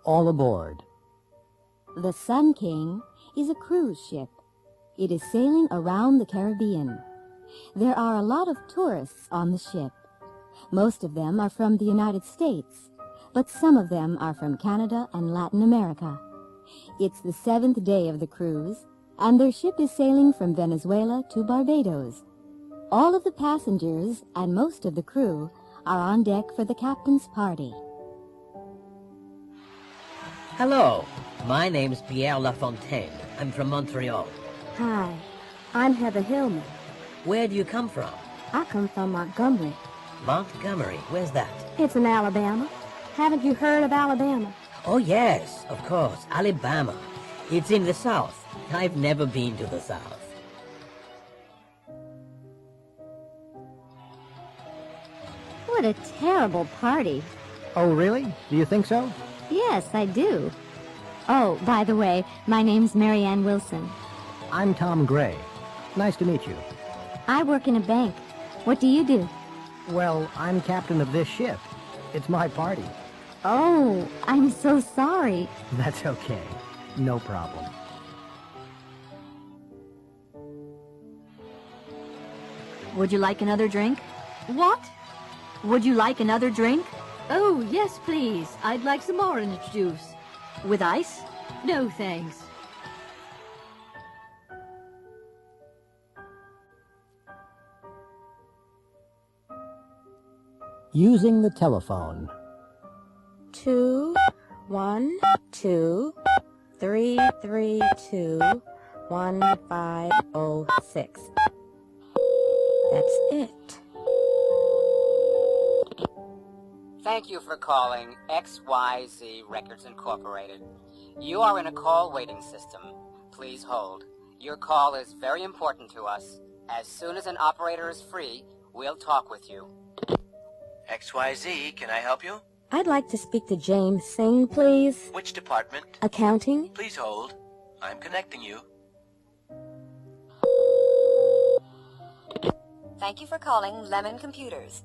All aboard. The Sun King is a cruise ship. It is sailing around the Caribbean. There are a lot of tourists on the ship. Most of them are from the United States, but some of them are from Canada and Latin America. It's the 7th day of the cruise, and their ship is sailing from Venezuela to Barbados. All of the passengers and most of the crew are on deck for the captain's party. Hello, my name's Pierre Lafontaine. I'm from Montreal. Hi, I'm Heather Hillman. Where do you come from? I come from Montgomery. Montgomery, where's that? It's in Alabama. Haven't you heard of Alabama? Oh yes, of course, Alabama. It's in the South. I've never been to the South. What a terrible party. Oh, really? Do you think so? Yes, I do. Oh, by the way, my name's Mary Ann Wilson. I'm Tom Gray. Nice to meet you. I work in a bank. What do you do? Well, I'm captain of this ship. It's my party. Oh, I'm so sorry. That's okay. No problem. Would you like another drink? What? Would you like another drink? Oh, yes, please. I'd like some orange juice. With ice? No, thanks. Using the telephone. 2 1 2 3 3 2 1 5 0 6. That's it. Thank you for calling XYZ Records Incorporated. You are in a call waiting system. Please hold. Your call is very important to us. As soon as an operator is free, we'll talk with you. XYZ, can I help you? I'd like to speak to James Singh, please. Which department? Accounting? Please hold. I'm connecting you. Thank you for calling Lemon Computers.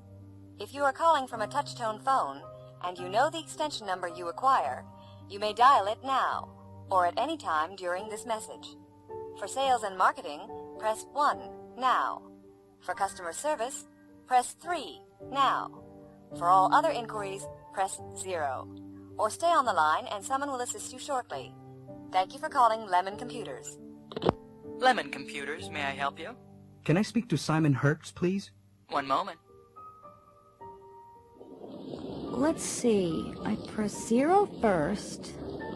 If you are calling from a touch-tone phone and you know the extension number you require, you may dial it now or at any time during this message. For sales and marketing, press 1 now. For customer service, press 3 now. For all other inquiries, press 0. Or stay on the line and someone will assist you shortly. Thank you for calling Lemon Computers. Lemon Computers, may I help you? Can I speak to Simon Hertz, please? One moment. Let's see. I press 0 first,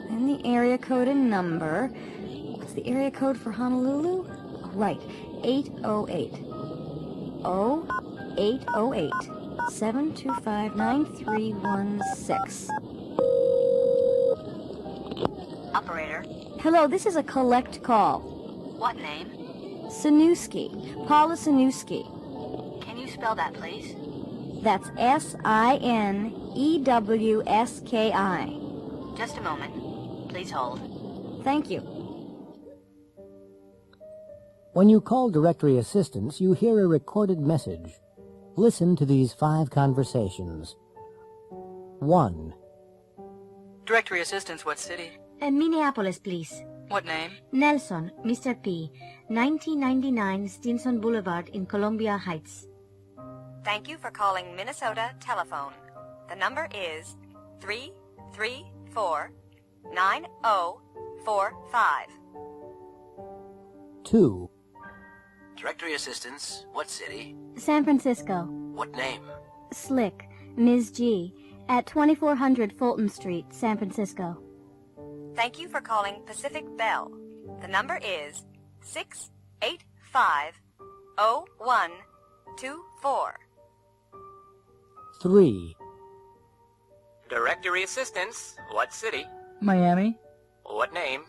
then the area code and number. What's the area code for Honolulu? Oh, right, 808. 808 725 9316. Operator. Hello, this is a collect call. What name? Sanuski. Paula Sanuski. Can you spell that, please? That's Sinewski. Just a moment. Please hold. Thank you. When you call directory assistance, you hear a recorded message. Listen to these 5 conversations. 1. Directory assistance, what city? Minneapolis, please. What name? Nelson, Mr. P. 1999 Stinson Boulevard in Columbia Heights. Thank you for calling Minnesota Telephone. The number is 334-9045. 2. Directory assistance, what city? San Francisco. What name? Slick, Ms. G. At 2400 Fulton Street, San Francisco. Thank you for calling Pacific Bell. The number is 685-0124. 3. Directory assistance, what city? Miami. What name?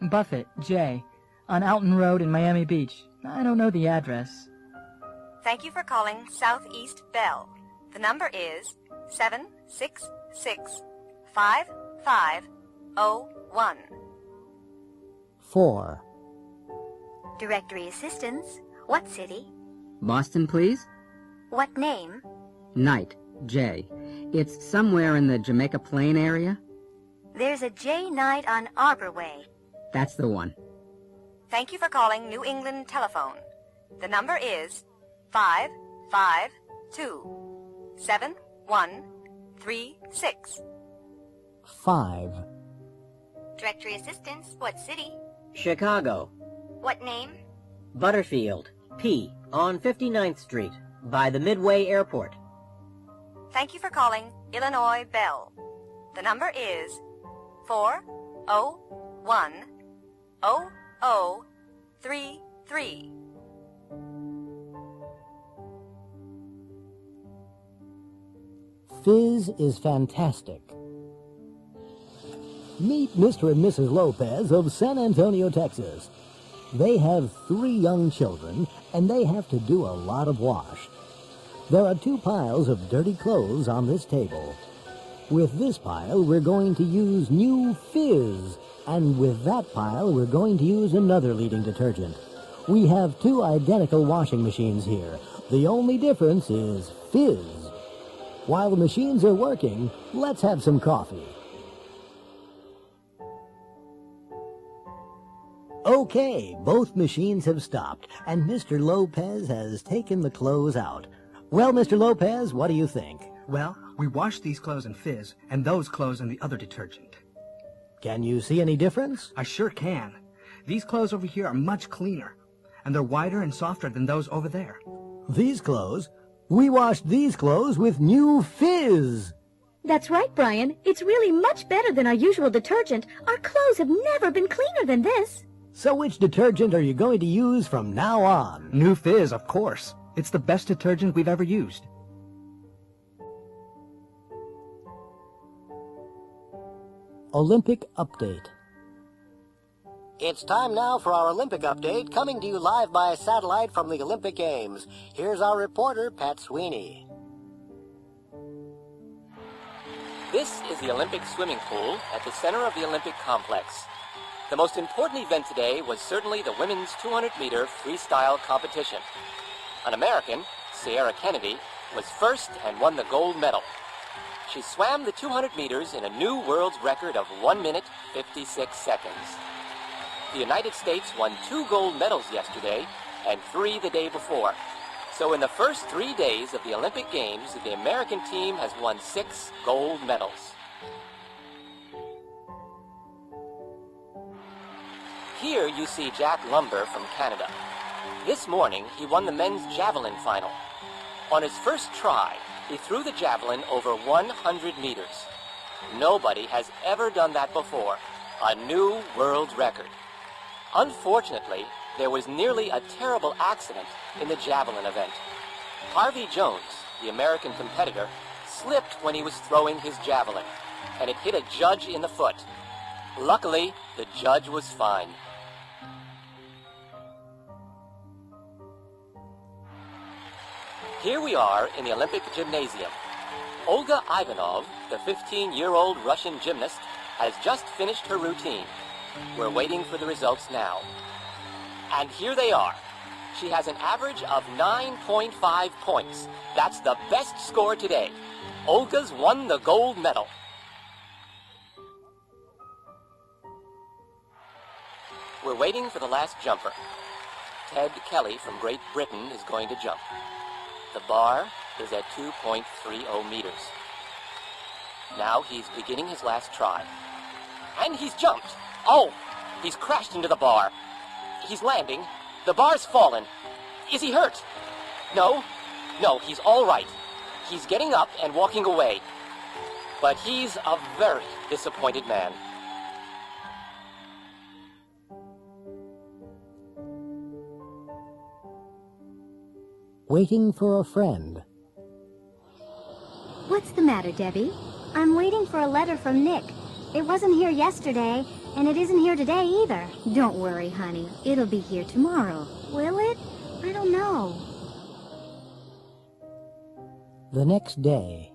Buffett, J. On Alton Road in Miami Beach. I don't know the address. Thank you for calling Southeast Bell. The number is 766-5501. 4. Directory assistance, what city? Boston, please? What name? Knight, J. It's somewhere in the Jamaica Plain area. There's a J night on Arbor Way. That's the one. Thank you for calling New England Telephone. The number is 552-7136. 5. Directory assistance, what city? Chicago. What name? Butterfield. P. On 59th Street, by the Midway Airport. Thank you for calling Illinois Bell. The number is 401-0033. Fizz is fantastic. Meet Mr. and Mrs. Lopez of San Antonio, Texas. They have 3 young children, and they have to do a lot of wash. There are 2 piles of dirty clothes on this table. With this pile, we're going to use new Fizz, and with that pile, we're going to use another leading detergent. We have 2 identical washing machines here. The only difference is Fizz. While the machines are working, let's have some coffee. Okay, both machines have stopped, and Mr. Lopez has taken the clothes out. Well, Mr. Lopez, what do you think? Well, we washed these clothes in Fizz, and those clothes in the other detergent. Can you see any difference? I sure can. These clothes over here are much cleaner, and they're whiter and softer than those over there. These clothes? We washed these clothes with new Fizz. That's right, Brian. It's really much better than our usual detergent. Our clothes have never been cleaner than this. So which detergent are you going to use from now on? New Fizz, of course. It's the best detergent we've ever used. Olympic Update. It's time now for our Olympic update, coming to you live by satellite from the Olympic Games. Here's our reporter, Pat Sweeney. This is the Olympic swimming pool at the center of the Olympic complex. The most important event today was certainly the women's 200-meter freestyle competition. An American, Sierra Kennedy, was first and won the gold medal. She swam the 200 meters in a new world's record of 1 minute, 56 seconds. The United States won 2 gold medals yesterday and 3 the day before. So in the first 3 days of the Olympic Games, the American team has won 6 gold medals. Here you see Jack Lumber from Canada. This morning, he won the men's javelin final. On his first try, he threw the javelin over 100 meters. Nobody has ever done that before. A new world record. Unfortunately, there was nearly a terrible accident in the javelin event. Harvey Jones, the American competitor, slipped when he was throwing his javelin, and it hit a judge in the foot. Luckily, the judge was fine. Here we are in the Olympic Gymnasium. Olga Ivanov, the 15-year-old Russian gymnast, has just finished her routine. We're waiting for the results now. And here they are. She has an average of 9.5 points. That's the best score today. Olga's won the gold medal. We're waiting for the last jumper. Ted Kelly from Great Britain is going to jump. The bar is at 2.30 meters. Now he's beginning his last try. And he's jumped! Oh! He's crashed into the bar. He's landing. The bar's fallen. Is he hurt? No. No, he's all right. He's getting up and walking away. But he's a very disappointed man. Waiting for a friend. What's the matter, Debbie? I'm waiting for a letter from Nick. It wasn't here yesterday, and it isn't here today either. Don't worry, honey. It'll be here tomorrow. Will it? I don't know. The next day.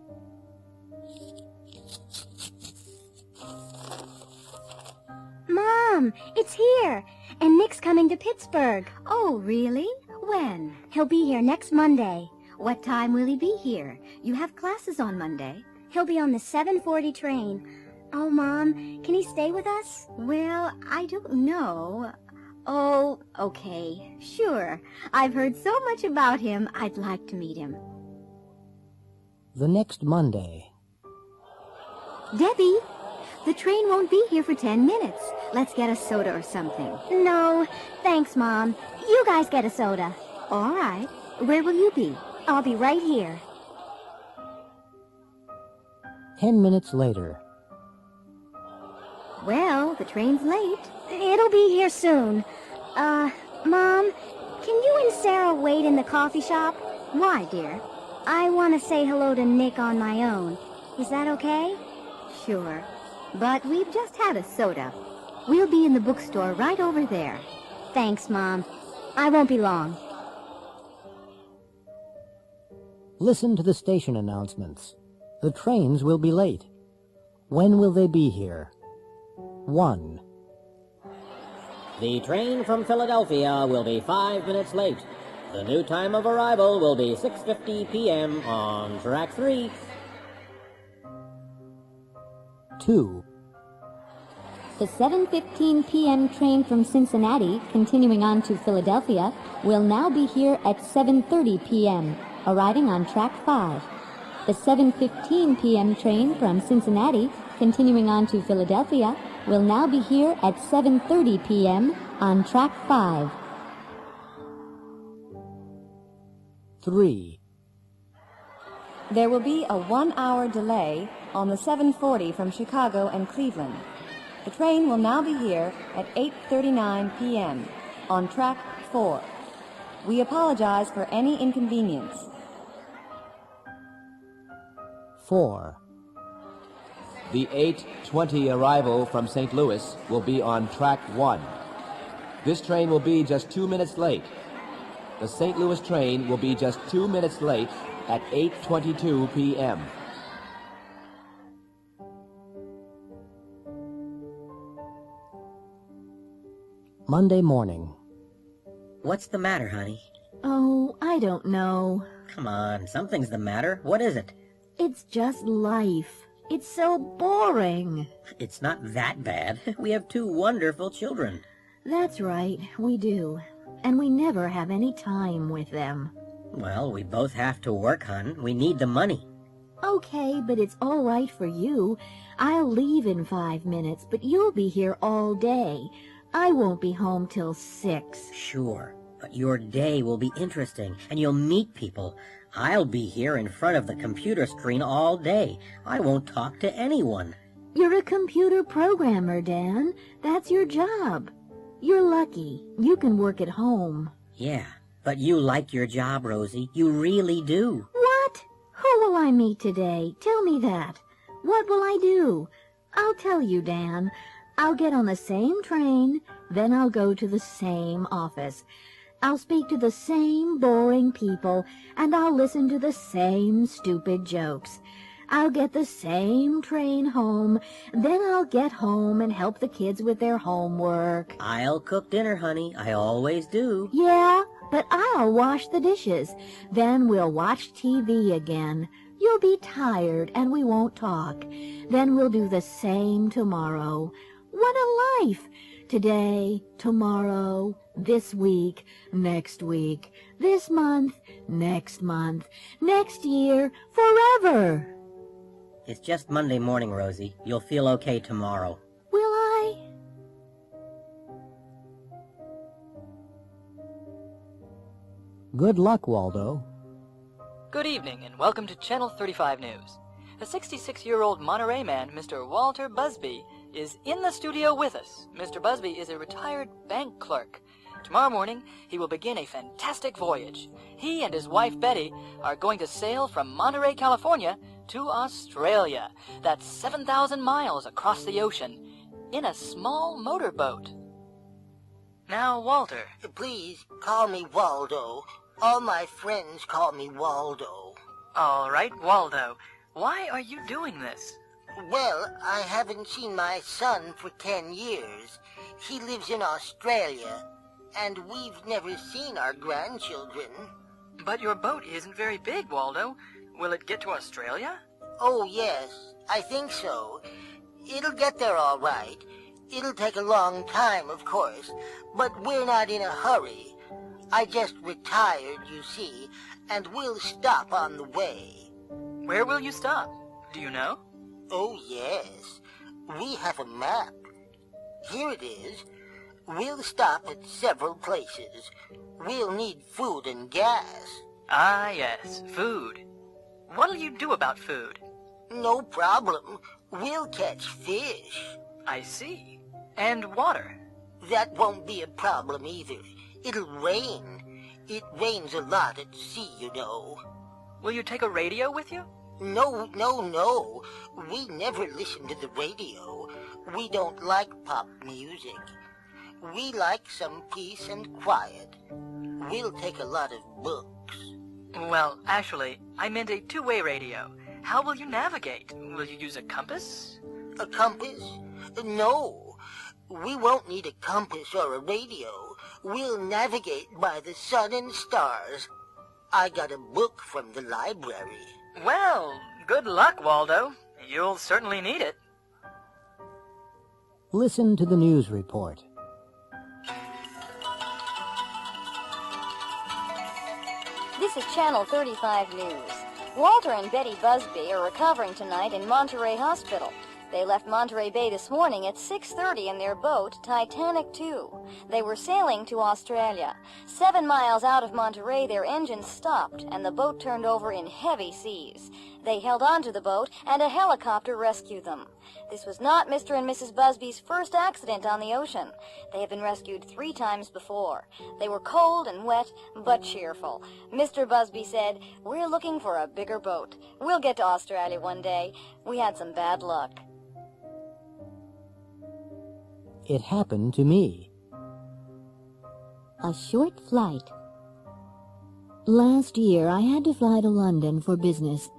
Mom, it's here. And Nick's coming to Pittsburgh. Oh, really? When? He'll be here next Monday. What time will he be here? You have classes on Monday. He'll be on the 7:40 train. Oh, Mom, can he stay with us? Well, I don't know. Oh, okay, sure. I've heard so much about him, I'd like to meet him. The next Monday. Debbie, the train won't be here for 10 minutes. Let's get a soda or something. No, thanks, Mom. You guys get a soda. All right. Where will you be? I'll be right here. 10 minutes later. Well, the train's late. It'll be here soon. Mom, can you and Sarah wait in the coffee shop? Why, dear? I want to say hello to Nick on my own. Is that okay? Sure. But we've just had a soda. We'll be in the bookstore right over there. Thanks, Mom. I won't be long. Listen to the station announcements. The trains will be late. When will they be here? 1. The train from Philadelphia will be 5 minutes late. The new time of arrival will be 6:50 p.m. on track 3. 2. The 7:15 p.m. train from Cincinnati, continuing on to Philadelphia, will now be here at 7:30 p.m., arriving on track 5. The 7:15 p.m. train from Cincinnati, continuing on to Philadelphia, will now be here at 7:30 p.m. on track 5. 3. There will be a 1-hour delay on the 740 from Chicago and Cleveland. The train will now be here at 8:39 p.m. on track 4. We apologize for any inconvenience. 4. The 8:20 arrival from St. Louis will be on track 1. This train will be just 2 minutes late. The St. Louis train will be just 2 minutes late at 8:22 p.m. Monday morning. What's the matter, honey? Oh, I don't know. Come on, something's the matter. What is it? It's just life. It's so boring. It's not that bad. We have 2 wonderful children. That's right, we do. And we never have any time with them. Well, we both have to work, hon. We need the money. Okay, but it's all right for you. I'll leave in 5 minutes, but you'll be here all day. I won't be home till 6. Sure, but your day will be interesting, and you'll meet people. I'll be here in front of the computer screen all day. I won't talk to anyone. You're a computer programmer, Dan. That's your job. You're lucky. You can work at home. Yeah, but you like your job, Rosie. You really do. What? Who will I meet today? Tell me that. What will I do? I'll tell you, Dan. I'll get on the same train, then I'll go to the same office. I'll speak to the same boring people, and I'll listen to the same stupid jokes. I'll get the same train home, then I'll get home and help the kids with their homework. I'll cook dinner, honey. I always do. Yeah, but I'll wash the dishes. Then we'll watch TV again. You'll be tired and we won't talk. Then we'll do the same tomorrow. What a life! Today, tomorrow, this week, next week, this month, next year, forever. It's just Monday morning, Rosie. You'll feel okay tomorrow. Will I? Good luck, Waldo. Good evening, and welcome to Channel 35 News. A 66-year-old Monterey man, Mr. Walter Busby, is in the studio with us. Mr. Busby is a retired bank clerk. Tomorrow morning, he will begin a fantastic voyage. He and his wife, Betty, are going to sail from Monterey, California, to Australia. That's 7,000 miles across the ocean, in a small motorboat. Now, Walter. Please, call me Waldo. All my friends call me Waldo. All right, Waldo. Why are you doing this? Well, I haven't seen my son for 10 years. He lives in Australia, and we've never seen our grandchildren. But your boat isn't very big, Waldo. Will it get to Australia? Oh, yes, I think so. It'll get there all right. It'll take a long time, of course, but we're not in a hurry. I just retired, you see, and we'll stop on the way. Where will you stop? Do you know? Oh, yes. We have a map. Here it is. We'll stop at several places. We'll need food and gas. Ah, yes, food. What'll you do about food? No problem. We'll catch fish. I see. And water? That won't be a problem either. It'll rain. It rains a lot at sea, you know. Will you take a radio with you? No. We never listen to the radio. We don't like pop music. We like some peace and quiet. We'll take a lot of books. Well, actually, I meant a two-way radio. How will you navigate? Will you use a compass? A compass? No. We won't need a compass or a radio. We'll navigate by the sun and stars. I got a book from the library. Well, good luck, Waldo. You'll certainly need it. Listen to the news report. This is Channel 35 News. Walter and Betty Busby are recovering tonight in Monterey Hospital. They left Monterey Bay this morning at 6:30 in their boat, Titanic II. They were sailing to Australia. 7 miles out of Monterey, their engines stopped, and the boat turned over in heavy seas. They held onto the boat, and a helicopter rescued them. This was not Mr. and Mrs. Busby's first accident on the ocean. They have been rescued 3 times before. They were cold and wet, but cheerful. Mr. Busby said, "We're looking for a bigger boat. We'll get to Australia one day. We had some bad luck." It happened to me. A short flight. Last year, I had to fly to London for business.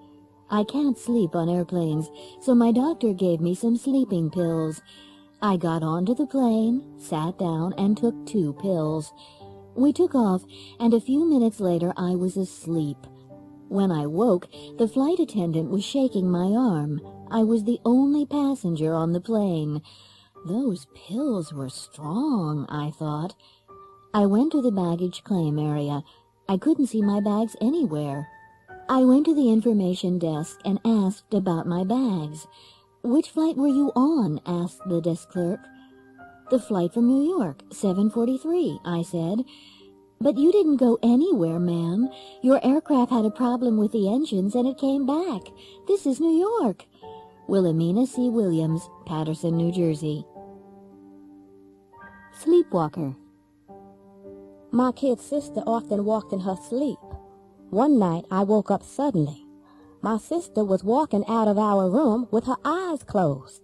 I can't sleep on airplanes, so my doctor gave me some sleeping pills. I got onto the plane, sat down, and took 2 pills. We took off, and a few minutes later I was asleep. When I woke, the flight attendant was shaking my arm. I was the only passenger on the plane. Those pills were strong, I thought. I went to the baggage claim area. I couldn't see my bags anywhere. I went to the information desk and asked about my bags. "Which flight were you on?" asked the desk clerk. "The flight from New York, 7:43, I said. "But you didn't go anywhere, ma'am. Your aircraft had a problem with the engines and it came back. This is New York." Wilhelmina C. Williams, Paterson, New Jersey. Sleepwalker. My kid sister often walked in her sleep. One night I woke up suddenly. My sister was walking out of our room with her eyes closed.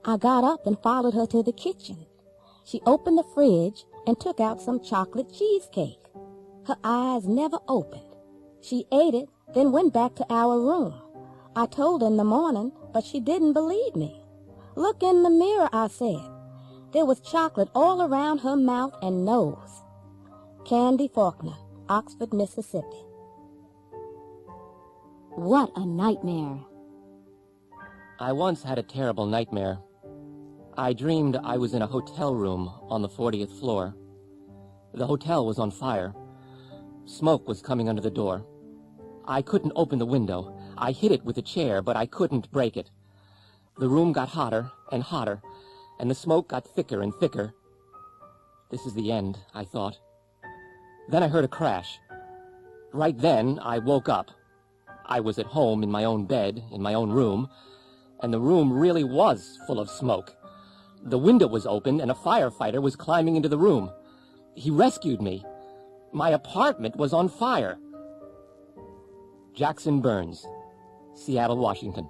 I got up and followed her to the kitchen. She opened the fridge and took out some chocolate cheesecake. Her eyes never opened. She ate it, then went back to our room. I told her in the morning, but she didn't believe me. "Look in the mirror," I said. There was chocolate all around her mouth and nose. Candy Faulkner, Oxford, Mississippi. What a nightmare. I once had a terrible nightmare. I dreamed I was in a hotel room on the 40th floor. The hotel was on fire. Smoke was coming under the door. I couldn't open the window. I hit it with a chair, but I couldn't break it. The room got hotter and hotter, and the smoke got thicker and thicker. This is the end, I thought. Then I heard a crash. Right then, I woke up. I was at home in my own bed, in my own room, and the room really was full of smoke. The window was open, and a firefighter was climbing into the room. He rescued me. My apartment was on fire. Jackson Burns, Seattle, Washington.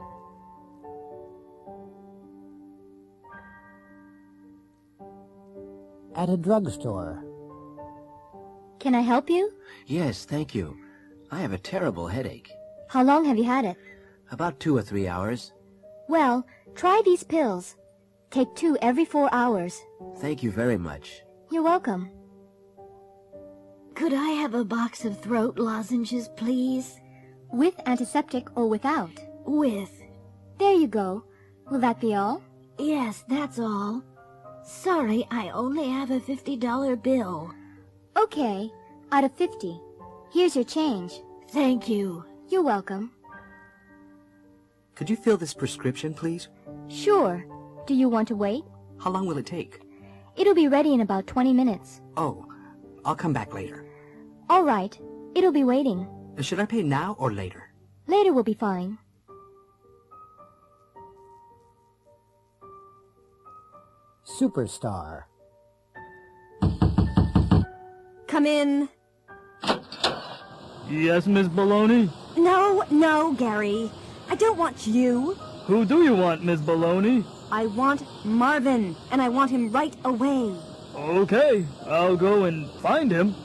At a drugstore. Can I help you? Yes, thank you. I have a terrible headache. How long have you had it? About 2 or 3 hours. Well, try these pills. Take 2 every 4 hours. Thank you very much. You're welcome. Could I have a box of throat lozenges, please? With antiseptic or without? With. There you go. Will that be all? Yes, that's all. Sorry, I only have a $50 bill. Okay, out of 50. Here's your change. Thank you. You're welcome. Could you fill this prescription, please? Sure. Do you want to wait? How long will it take? It'll be ready in about 20 minutes. Oh, I'll come back later. All right. It'll be waiting. Should I pay now or later? Later will be fine. Superstar. Come in. Yes, Miss Baloney? No, Gary. I don't want you. Who do you want, Miss Baloney? I want Marvin, and I want him right away. Okay, I'll go and find him.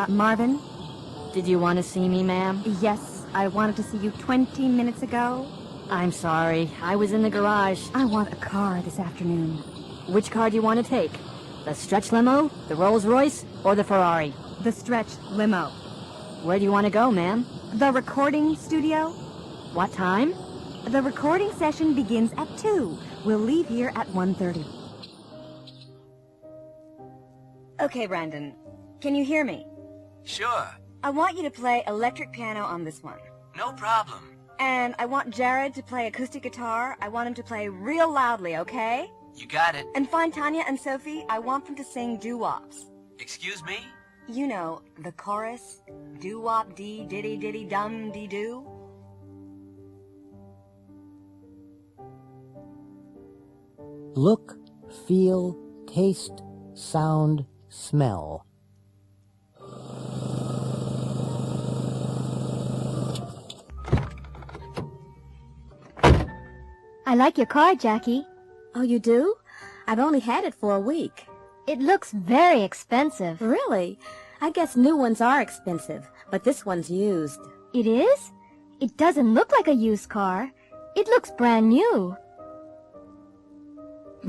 Marvin? Did you want to see me, ma'am? Yes, I wanted to see you 20 minutes ago. I'm sorry, I was in the garage. I want a car this afternoon. Which car do you want to take? The stretch limo, the Rolls Royce, or the Ferrari? The stretch limo. Where do you want to go, ma'am? The recording studio. What time? The recording session begins at 2. We'll leave here at 1:30. Okay, Brandon. Can you hear me? Sure. I want you to play electric piano on this one. No problem. And I want Jared to play acoustic guitar. I want him to play real loudly, okay? You got it. And find Tanya and Sophie. I want them to sing doo-wops. Excuse me? You know, the chorus. Doo-wop dee diddy diddy dum dee doo. Look, feel, taste, sound, smell. I like your car, Jackie. Oh, you do? I've only had it for a week. It looks very expensive. Really? I guess new ones are expensive, but this one's used. It is? It doesn't look like a used car. It looks brand new.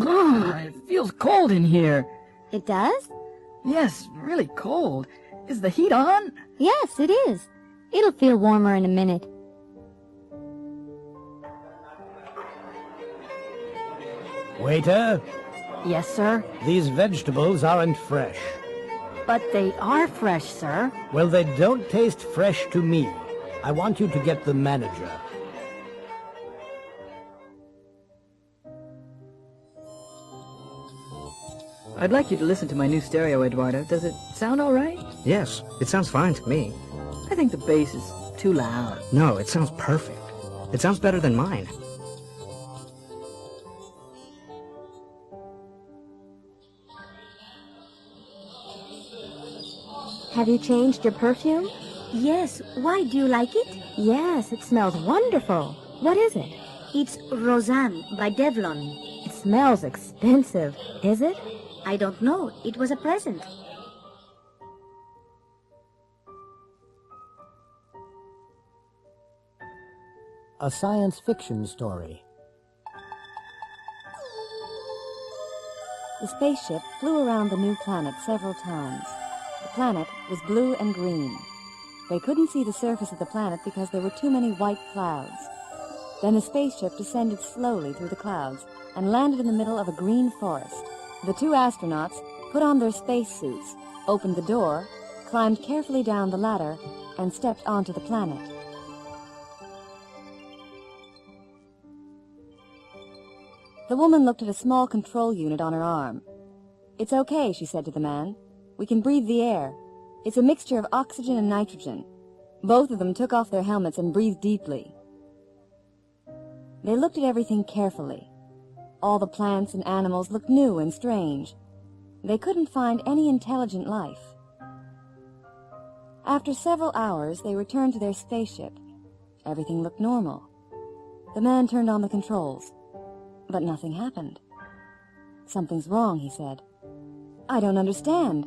It feels cold in here. It does? Yes, really cold. Is the heat on? Yes, it is. It'll feel warmer in a minute. Waiter, Yes, sir. these vegetables aren't fresh. But they are fresh, sir. Well, they don't taste fresh to me. I want you to get the manager. I'd like you to listen to my new stereo, Eduardo. Does it sound all right? Yes, it sounds fine to me. I think the bass is too loud. No, it sounds perfect. It sounds better than mine. Have you changed your perfume? Yes, why, do you like it? Yes, it smells wonderful. What is it? It's Roseanne by Devlon. It smells expensive. Is it? I don't know. It was a present. A science fiction story. The spaceship flew around the new planet several times. The planet was blue and green. They couldn't see the surface of the planet because there were too many white clouds. Then the spaceship descended slowly through the clouds and landed in the middle of a green forest. The two astronauts put on their spacesuits, opened the door, climbed carefully down the ladder, and stepped onto the planet. The woman looked at a small control unit on her arm. "It's okay," she said to the man. "We can breathe the air. It's a mixture of oxygen and nitrogen." Both of them took off their helmets and breathed deeply. They looked at everything carefully. All the plants and animals looked new and strange. They couldn't find any intelligent life. After several hours, they returned to their spaceship. Everything looked normal. The man turned on the controls, but nothing happened. "Something's wrong," he said. "I don't understand.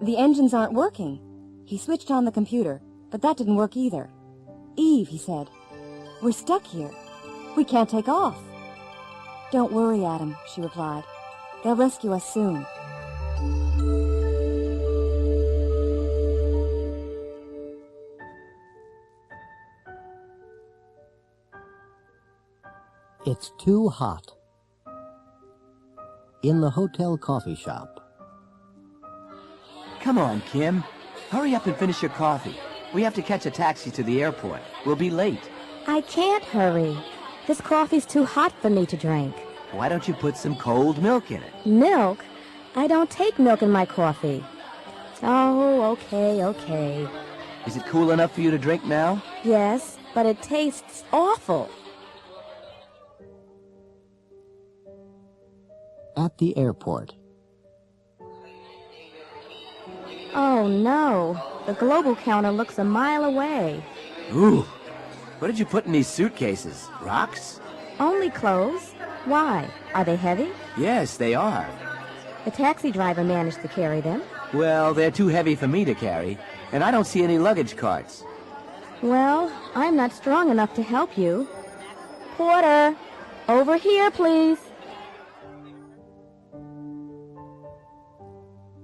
The engines aren't working." He switched on the computer, but that didn't work either. "Eve," he said, "we're stuck here. We can't take off." "Don't worry, Adam," she replied. "They'll rescue us soon." It's too hot. In the hotel coffee shop. Come on, Kim. Hurry up and finish your coffee. We have to catch a taxi to the airport. We'll be late. I can't hurry. This coffee's too hot for me to drink. Why don't you put some cold milk in it? Milk? I don't take milk in my coffee. Oh, okay. Is it cool enough for you to drink now? Yes, but it tastes awful. At the airport. Oh, no. The global counter looks a mile away. Ooh. What did you put in these suitcases? Rocks? Only clothes? Why? Are they heavy? Yes, they are. The taxi driver managed to carry them. Well, they're too heavy for me to carry, and I don't see any luggage carts. Well, I'm not strong enough to help you. Porter, over here, please.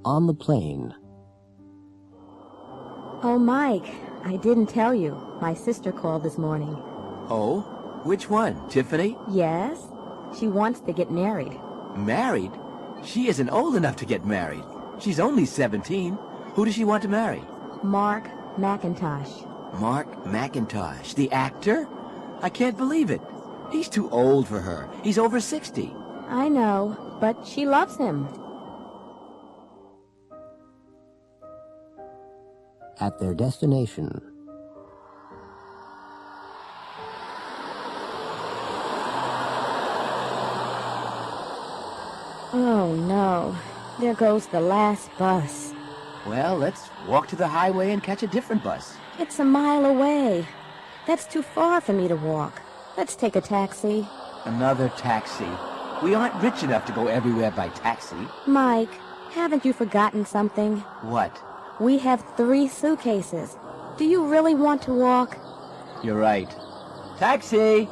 On the plane. Oh, Mike, I didn't tell you. My sister called this morning. Oh? Which one? Tiffany? Yes? She wants to get married. Married? She isn't old enough to get married. She's only 17. Who does she want to marry? Mark McIntosh. Mark McIntosh, the actor? I can't believe it. He's too old for her. He's over 60. I know, but she loves him. At their destination. Oh, no. There goes the last bus. Well, let's walk to the highway and catch a different bus. It's a mile away. That's too far for me to walk. Let's take a taxi. Another taxi. We aren't rich enough to go everywhere by taxi. Mike, haven't you forgotten something? What? We have 3 suitcases. Do you really want to walk? You're right. Taxi!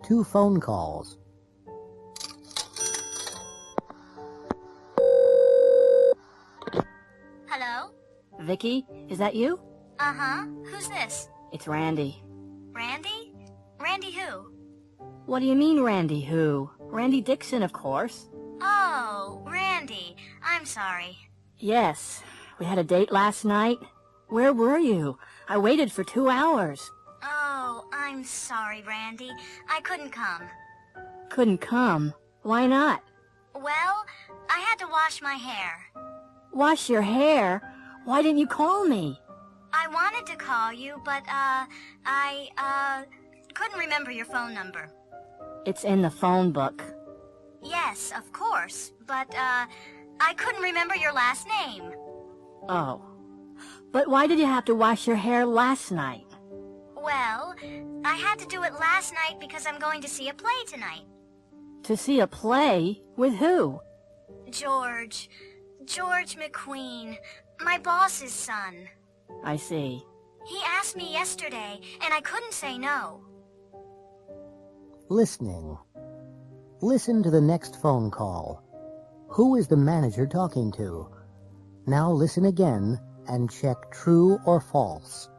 Two phone calls. Hello? Vicky, is that you? Uh-huh. Who's this? It's Randy. Randy? Randy who? What do you mean, Randy who? Randy Dixon, of course. Oh, Randy. I'm sorry. Yes. We had a date last night. Where were you? I waited for 2 hours. Oh, I'm sorry, Randy. I couldn't come. Couldn't come? Why not? Well, I had to wash my hair. Wash your hair? Why didn't you call me? I wanted to call you, but, I couldn't remember your phone number. It's in the phone book. Yes, of course, but, I couldn't remember your last name. Oh. But why did you have to wash your hair last night? Well, I had to do it last night because I'm going to see a play tonight. To see a play? With who? George McQueen, my boss's son. I see. He asked me yesterday, and I couldn't say no. Listening. Listen to the next phone call. Who is the manager talking to? Now listen again and check true or false.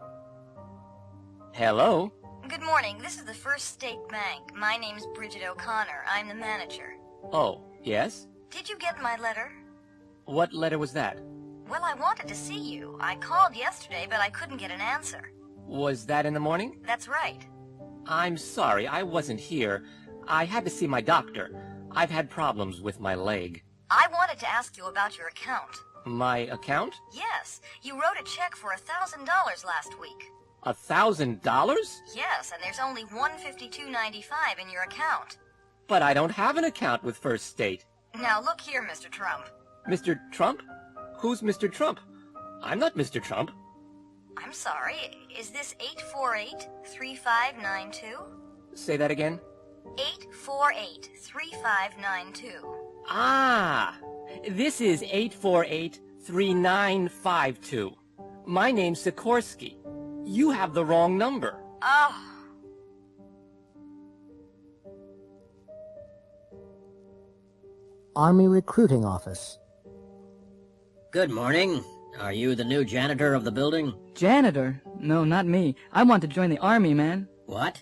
Hello? Good morning. This is the First State Bank. My name's Bridget O'Connor. I'm the manager. Oh, yes? Did you get my letter? What letter was that? Well, I wanted to see you. I called yesterday, but I couldn't get an answer. Was that in the morning? That's right. I'm sorry, I wasn't here. I had to see my doctor. I've had problems with my leg. I wanted to ask you about your account. My account? Yes. You wrote a check for $1,000 last week. $1,000? Yes, and there's only $152.95 in your account. But I don't have an account with First State. Now look here, Mr. Trump. Mr. Trump? Who's Mr. Trump? I'm not Mr. Trump. I'm sorry. Is this 848-3592? Say that again? 848-3592. Ah! This is 848-3952. My name's Sikorsky. You have the wrong number. Oh. Army Recruiting Office. Good morning. Are you the new janitor of the building? Janitor? No, not me. I want to join the army, man. What?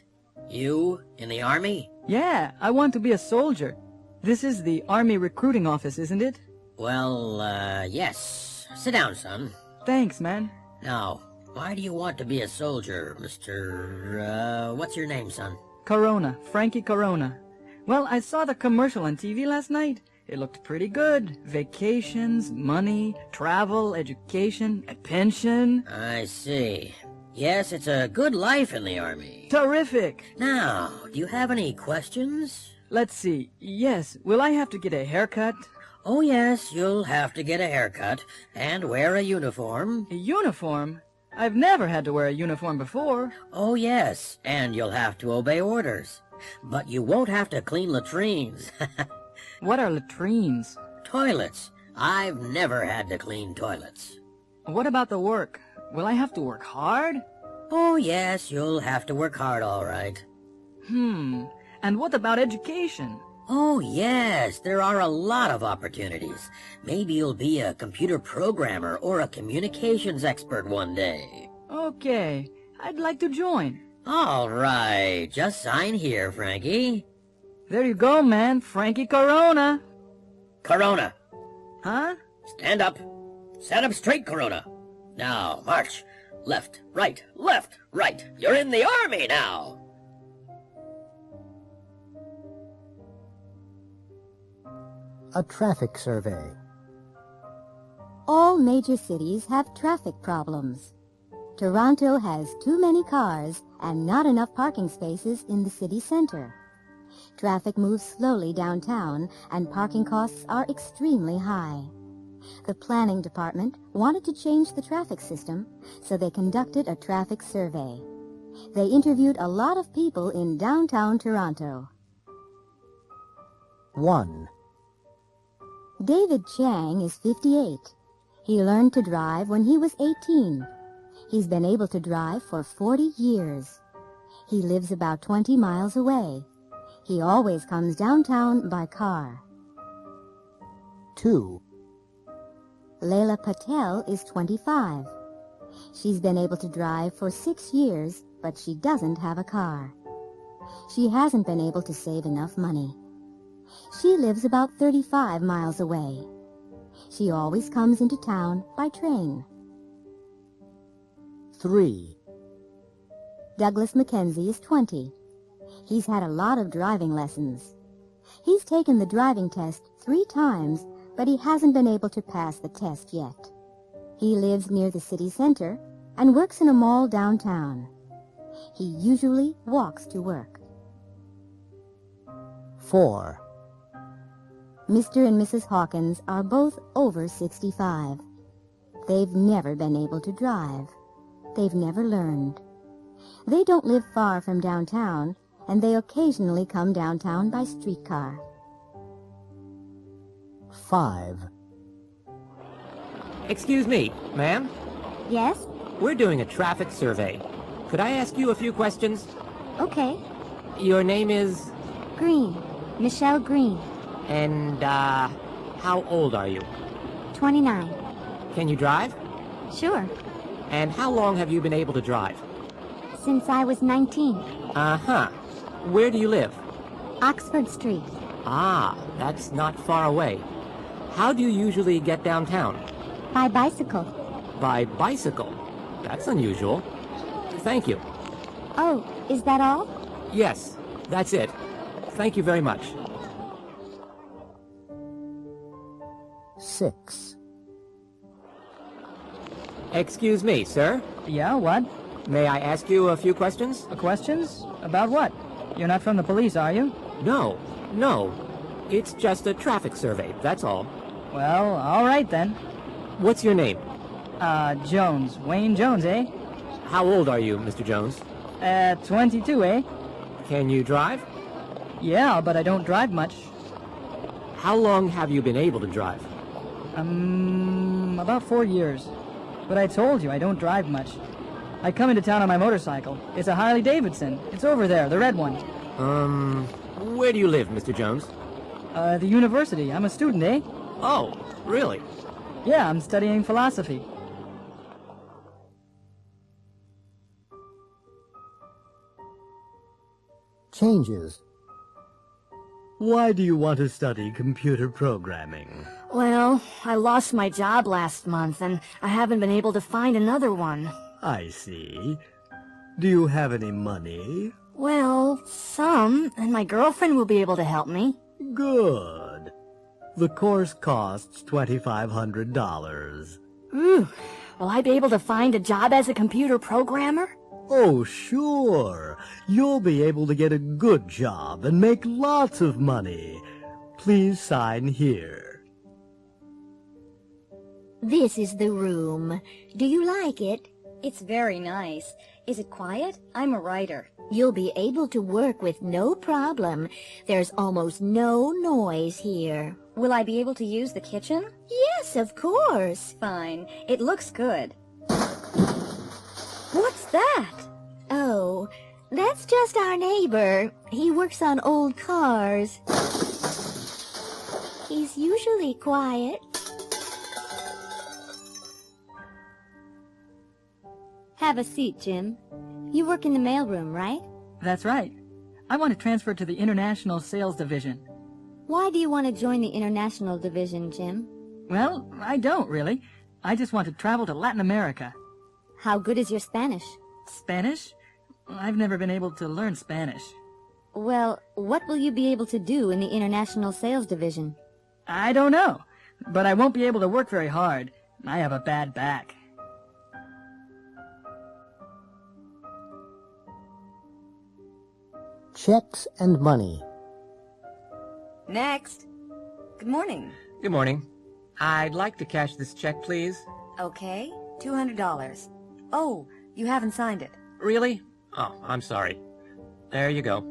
You in the army? Yeah, I want to be a soldier. This is the army recruiting office, isn't it? Well, yes. Sit down, son. Thanks, man. Now, why do you want to be a soldier, Mr. What's your name, son? Corona. Frankie Corona. Well, I saw the commercial on TV last night. It looked pretty good. Vacations, money, travel, education, a pension. I see. Yes, it's a good life in the army. Terrific! Now, do you have any questions? Let's see. Yes, will I have to get a haircut? Oh, yes, you'll have to get a haircut and wear a uniform. A uniform? I've never had to wear a uniform before. Oh, yes, and you'll have to obey orders. But you won't have to clean latrines. What are latrines? Toilets. I've never had to clean toilets. What about the work? Will I have to work hard? Oh, yes, you'll have to work hard, all right. And what about education? Oh, yes, there are a lot of opportunities. Maybe you'll be a computer programmer or a communications expert one day. Okay, I'd like to join. All right, just sign here, Frankie. There you go, man. Frankie Corona. Corona. Huh? Stand up. Stand up straight, Corona. Now, march. Left, right, left, right. You're in the army now. A traffic survey. All major cities have traffic problems. Toronto has too many cars and not enough parking spaces in the city center. Traffic moves slowly downtown and parking costs are extremely high. The planning department wanted to change the traffic system, so they conducted a traffic survey. They interviewed a lot of people in downtown Toronto. 1. David Chang is 58. He learned to drive when he was 18. He's been able to drive for 40 years. He lives about 20 miles away. He always comes downtown by car. 2. Leila Patel is 25. She's been able to drive for 6 years, but she doesn't have a car. She hasn't been able to save enough money. She lives about 35 miles away. She always comes into town by train. 3. Douglas Mackenzie is 20. He's had a lot of driving lessons. He's taken the driving test 3 times, but he hasn't been able to pass the test yet. He lives near the city center and works in a mall downtown. He usually walks to work. 4. Mr. and Mrs. Hawkins are both over 65. They've never been able to drive. They've never learned. They don't live far from downtown, and they occasionally come downtown by streetcar. 5. Excuse me, ma'am? Yes? We're doing a traffic survey. Could I ask you a few questions? Okay. Your name is? Green. Michelle Green. And, how old are you? 29. Can you drive? Sure. And how long have you been able to drive? Since I was 19. Uh-huh. Where do you live? Oxford Street. Ah, that's not far away. How do you usually get downtown? By bicycle. By bicycle? That's unusual. Thank you. Oh, is that all? Yes, that's it. Thank you very much. 6. Excuse me, sir. Yeah, what? May I ask you a few questions? Questions? About what? You're not from the police, are you? No. It's just a traffic survey, that's all. Well, all right then. What's your name? Jones. Wayne Jones, eh? How old are you, Mr. Jones? 22, eh? Can you drive? Yeah, but I don't drive much. How long have you been able to drive? About 4 years. But I told you, I don't drive much. I come into town on my motorcycle. It's a Harley Davidson. It's over there, the red one. Where do you live, Mr. Jones? The university. I'm a student, eh? Oh, really? Yeah, I'm studying philosophy. changes. Why do you want to study computer programming? Well, I lost my job last month, and I haven't been able to find another one. I see. Do you have any money? Well, some, and my girlfriend will be able to help me. Good. The course costs $2,500. Ooh, will I be able to find a job as a computer programmer? Oh, sure. You'll be able to get a good job and make lots of money. Please sign here. This is the room. Do you like it? It's very nice. Is it quiet? I'm a writer. You'll be able to work with no problem. There's almost no noise here. Will I be able to use the kitchen? Yes, of course. Fine. It looks good. What's that? Oh, that's just our neighbor. He works on old cars. He's usually quiet. Have a seat, Jim. You work in the mailroom, right? That's right. I want to transfer to the International Sales Division. Why do you want to join the International Division, Jim? Well, I don't really. I just want to travel to Latin America. How good is your Spanish? Spanish? I've never been able to learn Spanish. Well, what will you be able to do in the International Sales Division? I don't know, but I won't be able to work very hard. I have a bad back. Checks and money. Next. Good morning. Good morning. I'd like to cash this check, please. Okay, $200. Oh, you haven't signed it. Really? Oh, I'm sorry. There you go.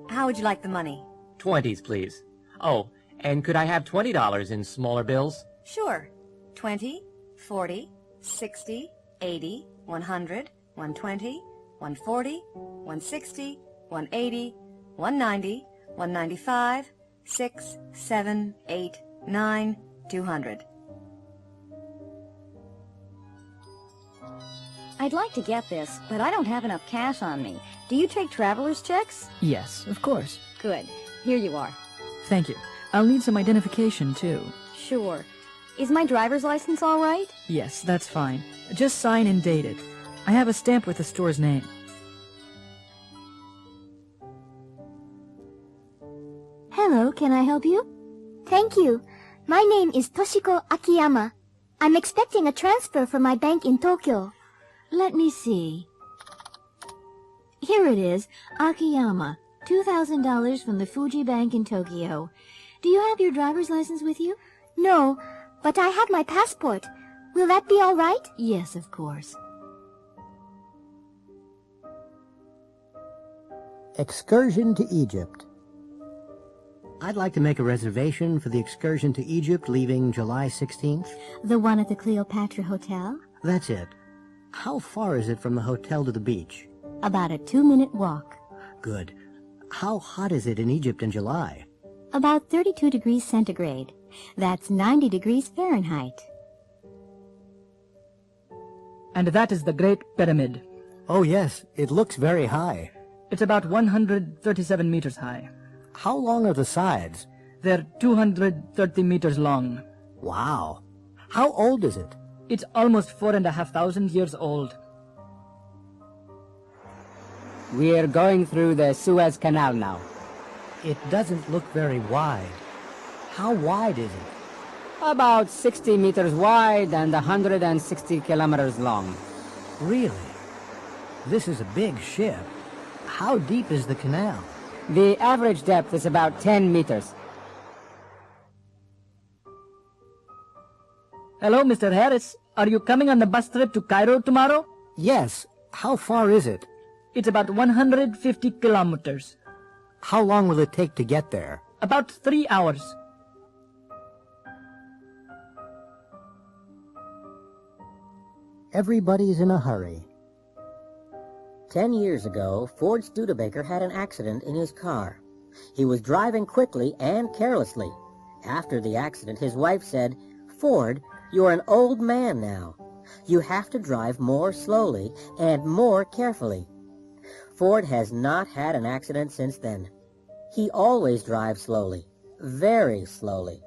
How would you like the money? 20s, please. Oh, and could I have $20 in smaller bills? Sure. 20, 40, 60, 80, 100, 120, 140, 160, 180, 190, 195, 6, 7, 8, 9, 200. I'd like to get this, but I don't have enough cash on me. Do you take traveler's checks? Yes, of course. Good. Here you are. Thank you. I'll need some identification, too. Sure. Is my driver's license all right? Yes, that's fine. Just sign and date it. I have a stamp with the store's name. Hello, can I help you? Thank you. My name is Toshiko Akiyama. I'm expecting a transfer from my bank in Tokyo. Let me see. Here it is, Akiyama, $2,000 from the Fuji Bank in Tokyo. Do you have your driver's license with you? No, but I have my passport. Will that be all right? Yes, of course. Excursion to Egypt. I'd like to make a reservation for the excursion to Egypt leaving July 16th. The one at the Cleopatra Hotel? That's it. How far is it from the hotel to the beach? About a 2-minute walk. Good. How hot is it in Egypt in July? About 32 degrees centigrade. That's 90 degrees Fahrenheit. And that is the Great Pyramid. Oh, yes. It looks very high. It's about 137 meters high. How long are the sides? They're 230 meters long. Wow. How old is it? It's almost 4,500 years old. We're going through the Suez Canal now. It doesn't look very wide. How wide is it? About 60 meters wide and 160 kilometers long. Really? This is a big ship. How deep is the canal? The average depth is about 10 meters. Hello, Mr. Harris. Are you coming on the bus trip to Cairo tomorrow? Yes. How far is it? It's about 150 kilometers. How long will it take to get there? About 3 hours. Everybody's in a hurry. 10 years ago, Ford Studebaker had an accident in his car. He was driving quickly and carelessly. After the accident, his wife said, "Ford, you're an old man now. You have to drive more slowly and more carefully." Ford has not had an accident since then. He always drives slowly, very slowly.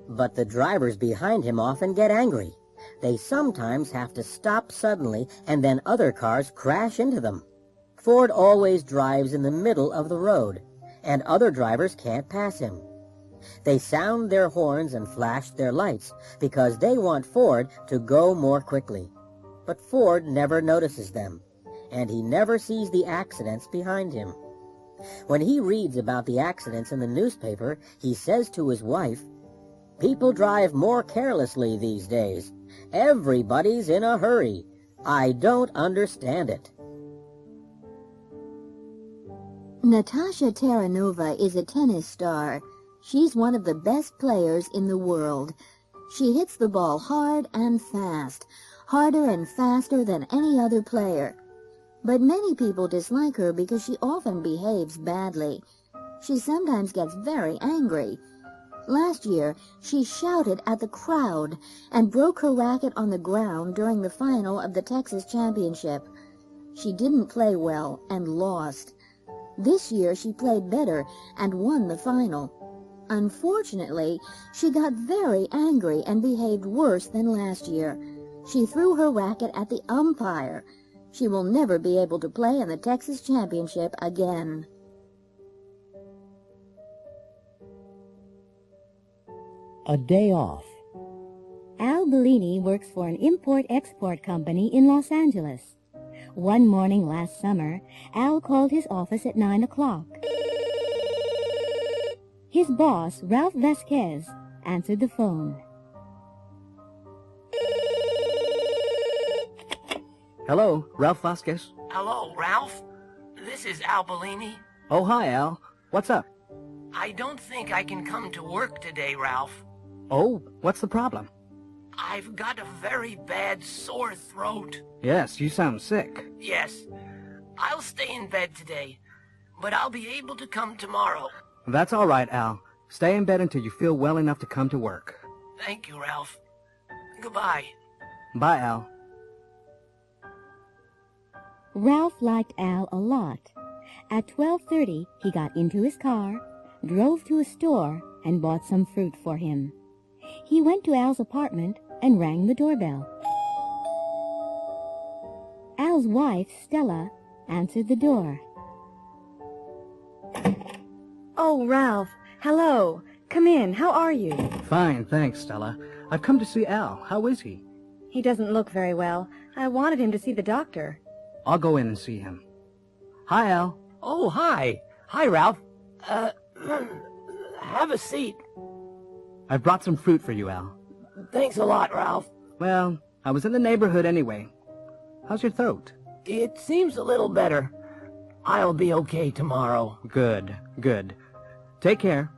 But the drivers behind him often get angry. They sometimes have to stop suddenly, and then other cars crash into them. Ford always drives in the middle of the road, and other drivers can't pass him. They sound their horns and flash their lights because they want Ford to go more quickly. But Ford never notices them, and he never sees the accidents behind him. When he reads about the accidents in the newspaper, he says to his wife, "People drive more carelessly these days. Everybody's in a hurry. I don't understand it." Natasha Terranova is a tennis star. She's one of the best players in the world. She hits the ball hard and fast, harder and faster than any other player. But many people dislike her because she often behaves badly. She sometimes gets very angry. Last year, she shouted at the crowd and broke her racket on the ground during the final of the Texas Championship. She didn't play well and lost. This year, she played better and won the final. Unfortunately, she got very angry and behaved worse than last year. She threw her racket at the umpire. She will never be able to play in the Texas Championship again. A day off. Al Bellini works for an import-export company in Los Angeles. One morning last summer, Al called his office at 9 o'clock. His boss, Ralph Vasquez, answered the phone. Hello, Ralph Vasquez. Hello, Ralph. This is Al Bellini. Oh, hi, Al. What's up? I don't think I can come to work today, Ralph. Oh, what's the problem? I've got a very bad sore throat. Yes, you sound sick. Yes. I'll stay in bed today, but I'll be able to come tomorrow. That's all right, Al. Stay in bed until you feel well enough to come to work. Thank you, Ralph. Goodbye. Bye, Al. Ralph liked Al a lot. At 12:30, he got into his car, drove to a store, and bought some fruit for him. He went to Al's apartment and rang the doorbell. Al's wife, Stella, answered the door. Oh, Ralph. Hello. Come in. How are you? Fine, thanks, Stella. I've come to see Al. How is he? He doesn't look very well. I wanted him to see the doctor. I'll go in and see him. Hi, Al. Oh, hi. Hi, Ralph. Have a seat. I've brought some fruit for you, Al. Thanks a lot, Ralph. Well, I was in the neighborhood anyway. How's your throat? It seems a little better. I'll be okay tomorrow. Good, good. Take care.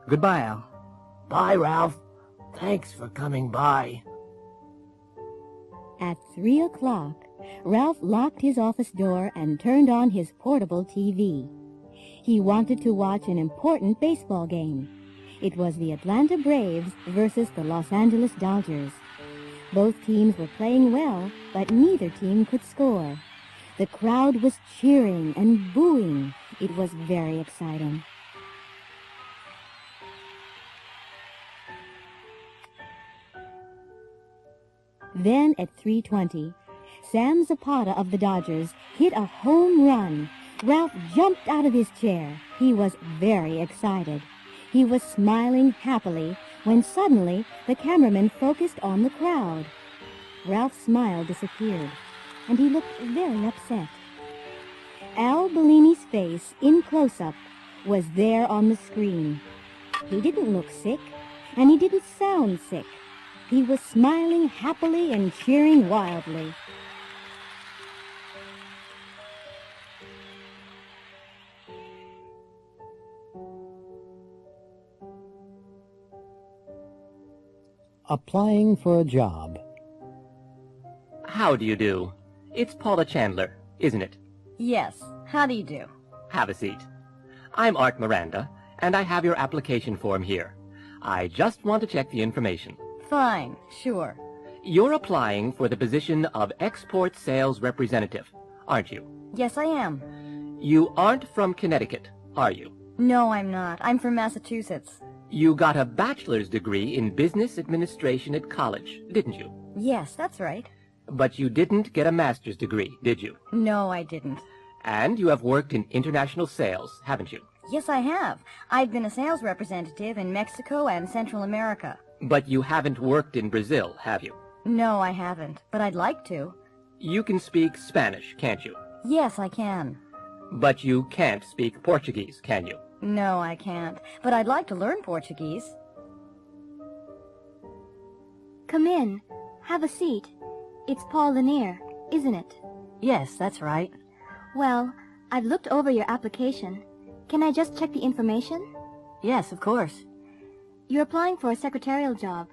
Goodbye, Al. Bye, Ralph. Thanks for coming by. At 3 o'clock, Ralph locked his office door and turned on his portable TV. He wanted to watch an important baseball game. It was the Atlanta Braves versus the Los Angeles Dodgers. Both teams were playing well, but neither team could score. The crowd was cheering and booing. It was very exciting. Then at 3:20, Sam Zapata of the Dodgers hit a home run. Ralph jumped out of his chair. He was very excited. He was smiling happily when suddenly the cameraman focused on the crowd. Ralph's smile disappeared, and he looked very upset. Al Bellini's face, in close-up, was there on the screen. He didn't look sick, and he didn't sound sick. He was smiling happily and cheering wildly. Applying for a job. How do you do? It's Paula Chandler, isn't it? Yes. How do you do? Have a seat. I'm Art Miranda, and I have your application form here. I just want to check the information. Fine. Sure. You're applying for the position of Export Sales Representative, aren't you? Yes, I am. You aren't from Connecticut, are you? No, I'm not. I'm from Massachusetts. You got a bachelor's degree in business administration at college, didn't you? Yes, that's right. But you didn't get a master's degree, did you? No, I didn't. And you have worked in international sales, haven't you? Yes, I have. I've been a sales representative in Mexico and Central America. But you haven't worked in Brazil, have you? No, I haven't, but I'd like to. You can speak Spanish, can't you? Yes, I can. But you can't speak Portuguese, can you? No, I can't, but I'd like to learn Portuguese. Come in. Have a seat. It's Paul Lanier, isn't it? Yes, that's right. Well, I've looked over your application. Can I just check the information? Yes, of course. You're applying for a secretarial job.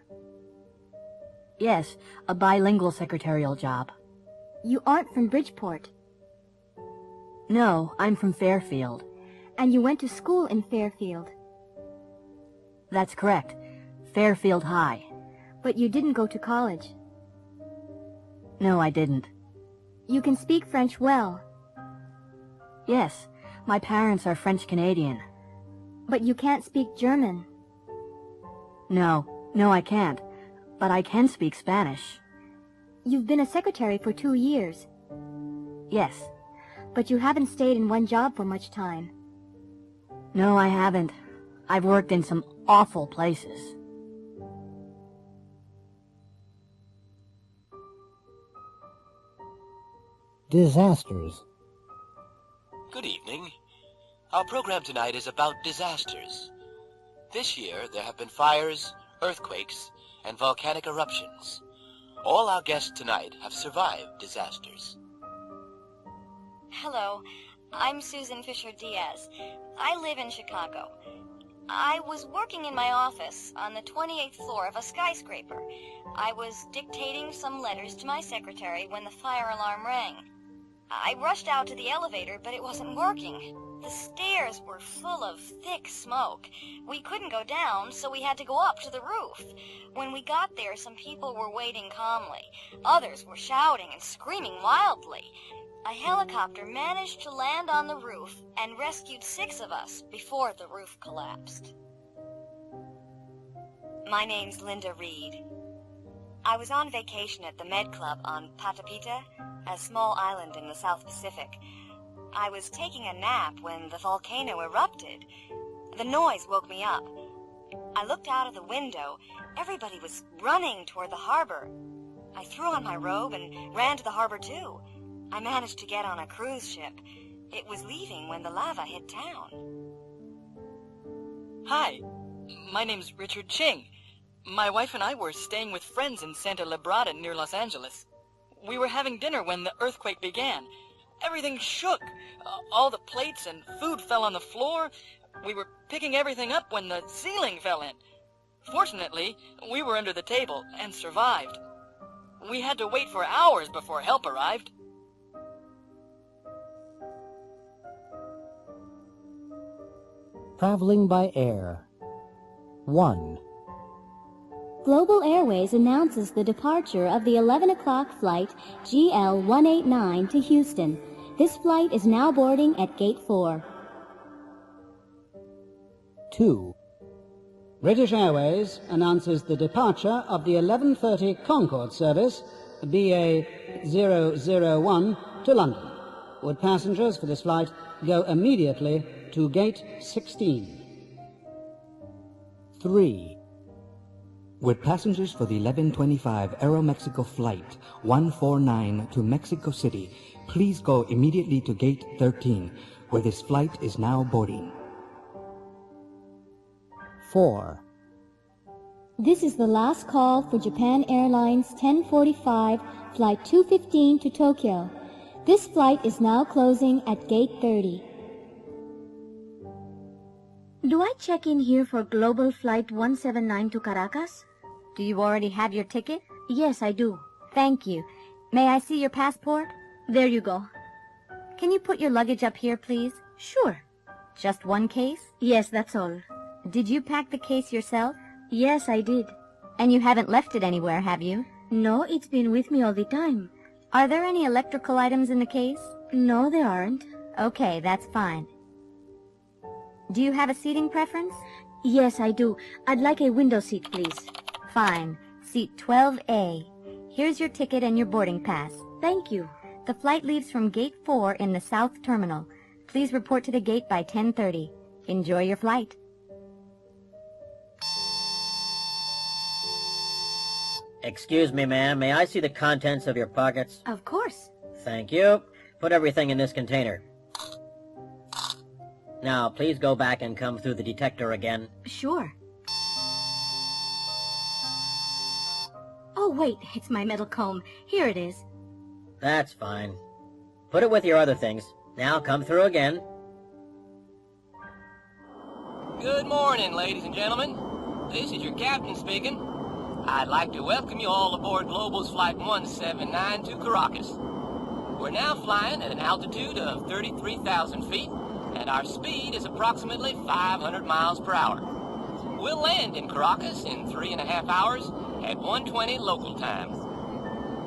Yes, a bilingual secretarial job. You aren't from Bridgeport. No, I'm from Fairfield. And you went to school in Fairfield. That's correct. Fairfield High. But you didn't go to college. No, I didn't. You can speak French well. Yes, my parents are French-Canadian. But you can't speak German. No, I can't. But I can speak Spanish. You've been a secretary for 2 years. Yes. But you haven't stayed in one job for much time. No, I haven't. I've worked in some awful places. Disasters. Good evening. Our program tonight is about disasters. This year, there have been fires, earthquakes, and volcanic eruptions. All our guests tonight have survived disasters. Hello, I'm Susan Fisher-Diaz. I live in Chicago. I was working in my office on the 28th floor of a skyscraper. I was dictating some letters to my secretary when the fire alarm rang. I rushed out to the elevator, but it wasn't working. The stairs were full of thick smoke. We couldn't go down, so we had to go up to the roof. When we got there, some people were waiting calmly. Others were shouting and screaming wildly. A helicopter managed to land on the roof and rescued 6 of us before the roof collapsed. My name's Linda Reed. I was on vacation at the Med Club on Patapita, a small island in the South Pacific. I was taking a nap when the volcano erupted. The noise woke me up. I looked out of the window. Everybody was running toward the harbor. I threw on my robe and ran to the harbor too. I managed to get on a cruise ship. It was leaving when the lava hit town. Hi, my name's Richard Ching. My wife and I were staying with friends in Santa Librada near Los Angeles. We were having dinner when the earthquake began. Everything shook. All the plates and food fell on the floor. We were picking everything up when the ceiling fell in. Fortunately, we were under the table and survived. We had to wait for hours before help arrived. Traveling by air. 1. Global Airways announces the departure of the 11 o'clock flight GL189 to Houston. This flight is now boarding at Gate 4. 2. British Airways announces the departure of the 11:30 Concorde service BA 001 to London. Would passengers for this flight go immediately to Gate 16? 3. Would passengers for the 11:25 Aeromexico Flight 149 to Mexico City please go immediately to Gate 13, where this flight is now boarding? 4. This is the last call for Japan Airlines 1045 Flight 215 to Tokyo. This flight is now closing at Gate 30. Do I check in here for Global Flight 179 to Caracas? Do you already have your ticket? Yes, I do. Thank you. May I see your passport? There you go. Can you put your luggage up here, please? Sure. Just one case? Yes, that's all. Did you pack the case yourself? Yes, I did. And you haven't left it anywhere, have you? No, it's been with me all the time. Are there any electrical items in the case? No, there aren't. Okay, that's fine. Do you have a seating preference? Yes, I do. I'd like a window seat, please. Fine. Seat 12A. Here's your ticket and your boarding pass. Thank you. The flight leaves from Gate 4 in the South Terminal. Please report to the gate by 10:30. Enjoy your flight. Excuse me, ma'am. May I see the contents of your pockets? Of course. Thank you. Put everything in this container. Now, please go back and come through the detector again. Sure. Oh, wait, it's my metal comb. Here it is. That's fine. Put it with your other things. Now come through again. Good morning, ladies and gentlemen. This is your captain speaking. I'd like to welcome you all aboard Global's Flight 179 to Caracas. We're now flying at an altitude of 33,000 feet, and our speed is approximately 500 miles per hour. We'll land in Caracas in 3.5 hours at 1:20 local time.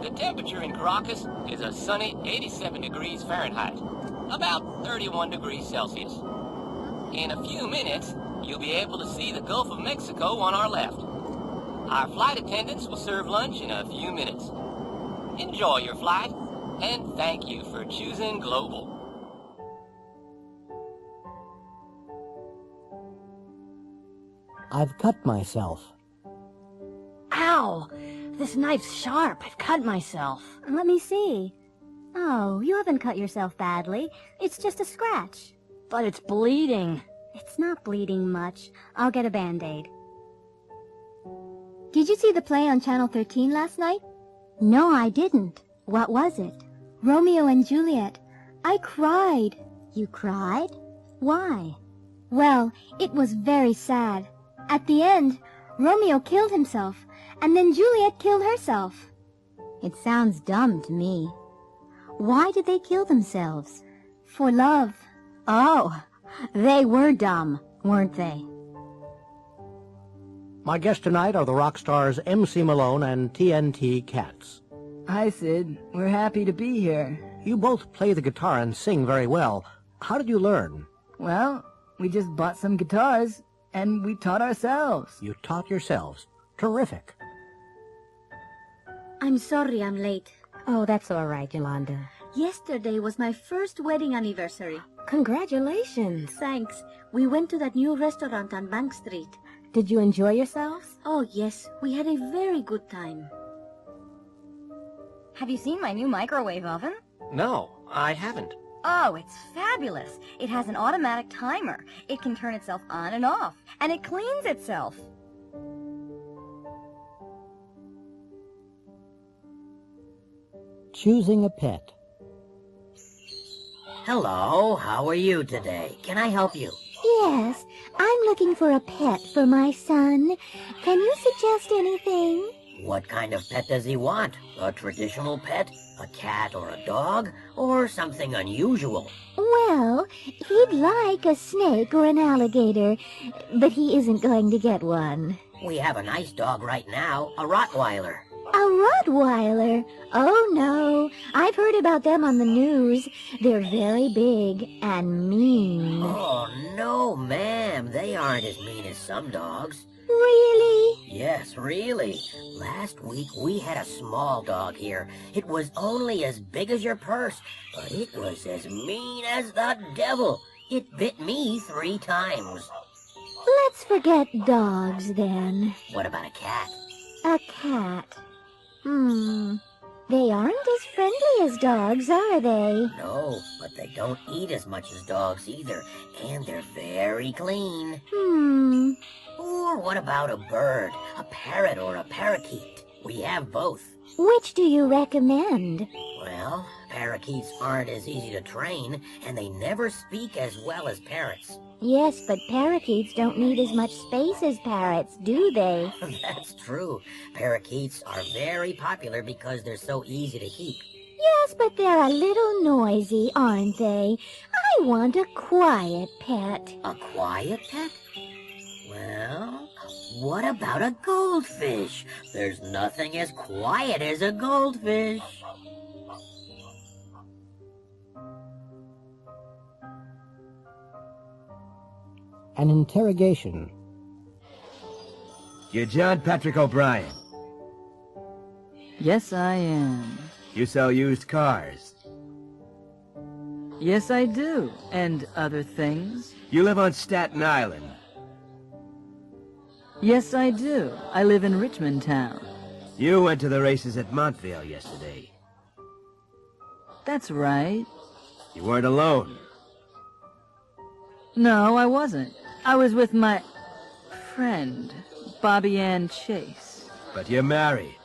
The temperature in Caracas is a sunny 87 degrees Fahrenheit, about 31 degrees Celsius. In a few minutes, you'll be able to see the Gulf of Mexico on our left. Our flight attendants will serve lunch in a few minutes. Enjoy your flight, and thank you for choosing Global. I've cut myself. Ow! This knife's sharp. I've cut myself. Let me see. Oh, you haven't cut yourself badly. It's just a scratch. But it's bleeding. It's not bleeding much. I'll get a Band-Aid. Did you see the play on Channel 13 last night? No, I didn't. What was it? Romeo and Juliet. I cried. You cried? Why? Well, it was very sad. At the end, Romeo killed himself, and then Juliet killed herself. It sounds dumb to me. Why did they kill themselves? For love. Oh, they were dumb, weren't they? My guests tonight are the rock stars MC Malone and TNT Cats. Hi, Sid. We're happy to be here. You both play the guitar and sing very well. How did you learn? Well, we just bought some guitars, and we taught ourselves. You taught yourselves. Terrific. I'm sorry I'm late. Oh, that's all right, Yolanda. Yesterday was my first wedding anniversary. Congratulations. Thanks. We went to that new restaurant on Bank Street. Did you enjoy yourselves? Oh, yes. We had a very good time. Have you seen my new microwave oven? No, I haven't. Oh, it's fabulous. It has an automatic timer. It can turn itself on and off, and it cleans itself. Choosing a pet. Hello, how are you today? Can I help you? Yes, I'm looking for a pet for my son. Can you suggest anything? What kind of pet does he want? A traditional pet? A cat or a dog? Or something unusual? Well, he'd like a snake or an alligator, but he isn't going to get one. We have a nice dog right now, a Rottweiler. A Rottweiler? Oh, no. I've heard about them on the news. They're very big and mean. Oh, no, ma'am. They aren't as mean as some dogs. Really? Yes, really. Last week we had a small dog here. It was only as big as your purse, but it was as mean as the devil. It bit me 3 times. Let's forget dogs, then. What about a cat? A cat. They aren't as friendly as dogs, are they? No, but they don't eat as much as dogs either, and they're very clean. Or what about a bird, a parrot or a parakeet? We have both. Which do you recommend? Well, parakeets aren't as easy to train, and they never speak as well as parrots. Yes, but parakeets don't need as much space as parrots, do they? That's true. Parakeets are very popular because they're so easy to keep. Yes, but they're a little noisy, aren't they? I want a quiet pet. A quiet pet? Well, what about a goldfish? There's nothing as quiet as a goldfish. an interrogation. You're John Patrick O'Brien. Yes, I am. You sell used cars. Yes, I do. And other things? You live on Staten Island. Yes, I do. I live in Richmond Town. You went to the races at Montvale yesterday. That's right. You weren't alone. No, I wasn't. I was with my friend, Bobby Ann Chase. But you're married.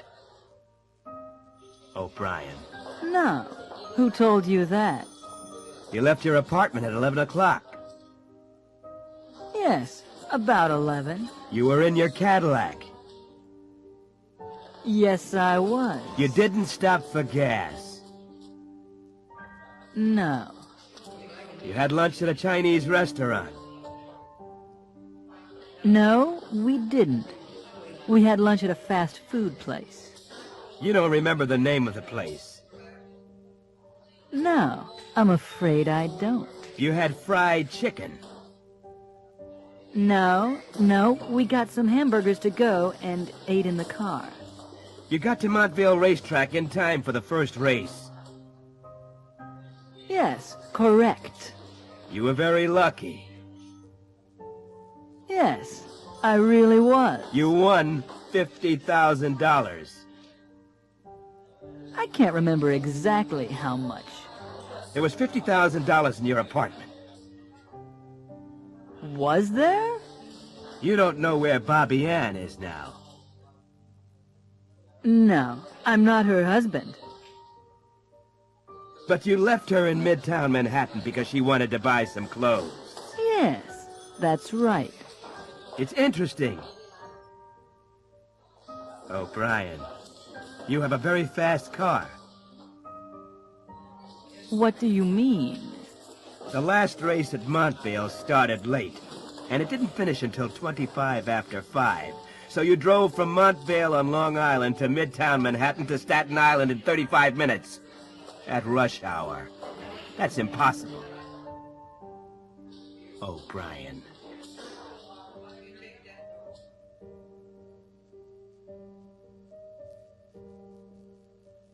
O'Brien. No. Who told you that? You left your apartment at 11 o'clock. Yes, about 11. You were in your Cadillac. Yes, I was. You didn't stop for gas. No. You had lunch at a Chinese restaurant. No, we didn't. We had lunch at a fast food place. You don't remember the name of the place. No, I'm afraid I don't. You had fried chicken. No, we got some hamburgers to go and ate in the car. You got to Montvale Racetrack in time for the first race. Yes, correct. You were very lucky. Yes, I really was. You won $50,000. I can't remember exactly how much. There was $50,000 in your apartment. Was there? You don't know where Bobby Ann is now. No, I'm not her husband. But you left her in Midtown Manhattan because she wanted to buy some clothes. Yes, that's right. It's interesting. O'Brien, you have a very fast car. What do you mean? The last race at Montvale started late, and it didn't finish until 25 after 5. So you drove from Montvale on Long Island to Midtown Manhattan to Staten Island in 35 minutes. At rush hour. That's impossible. O'Brien.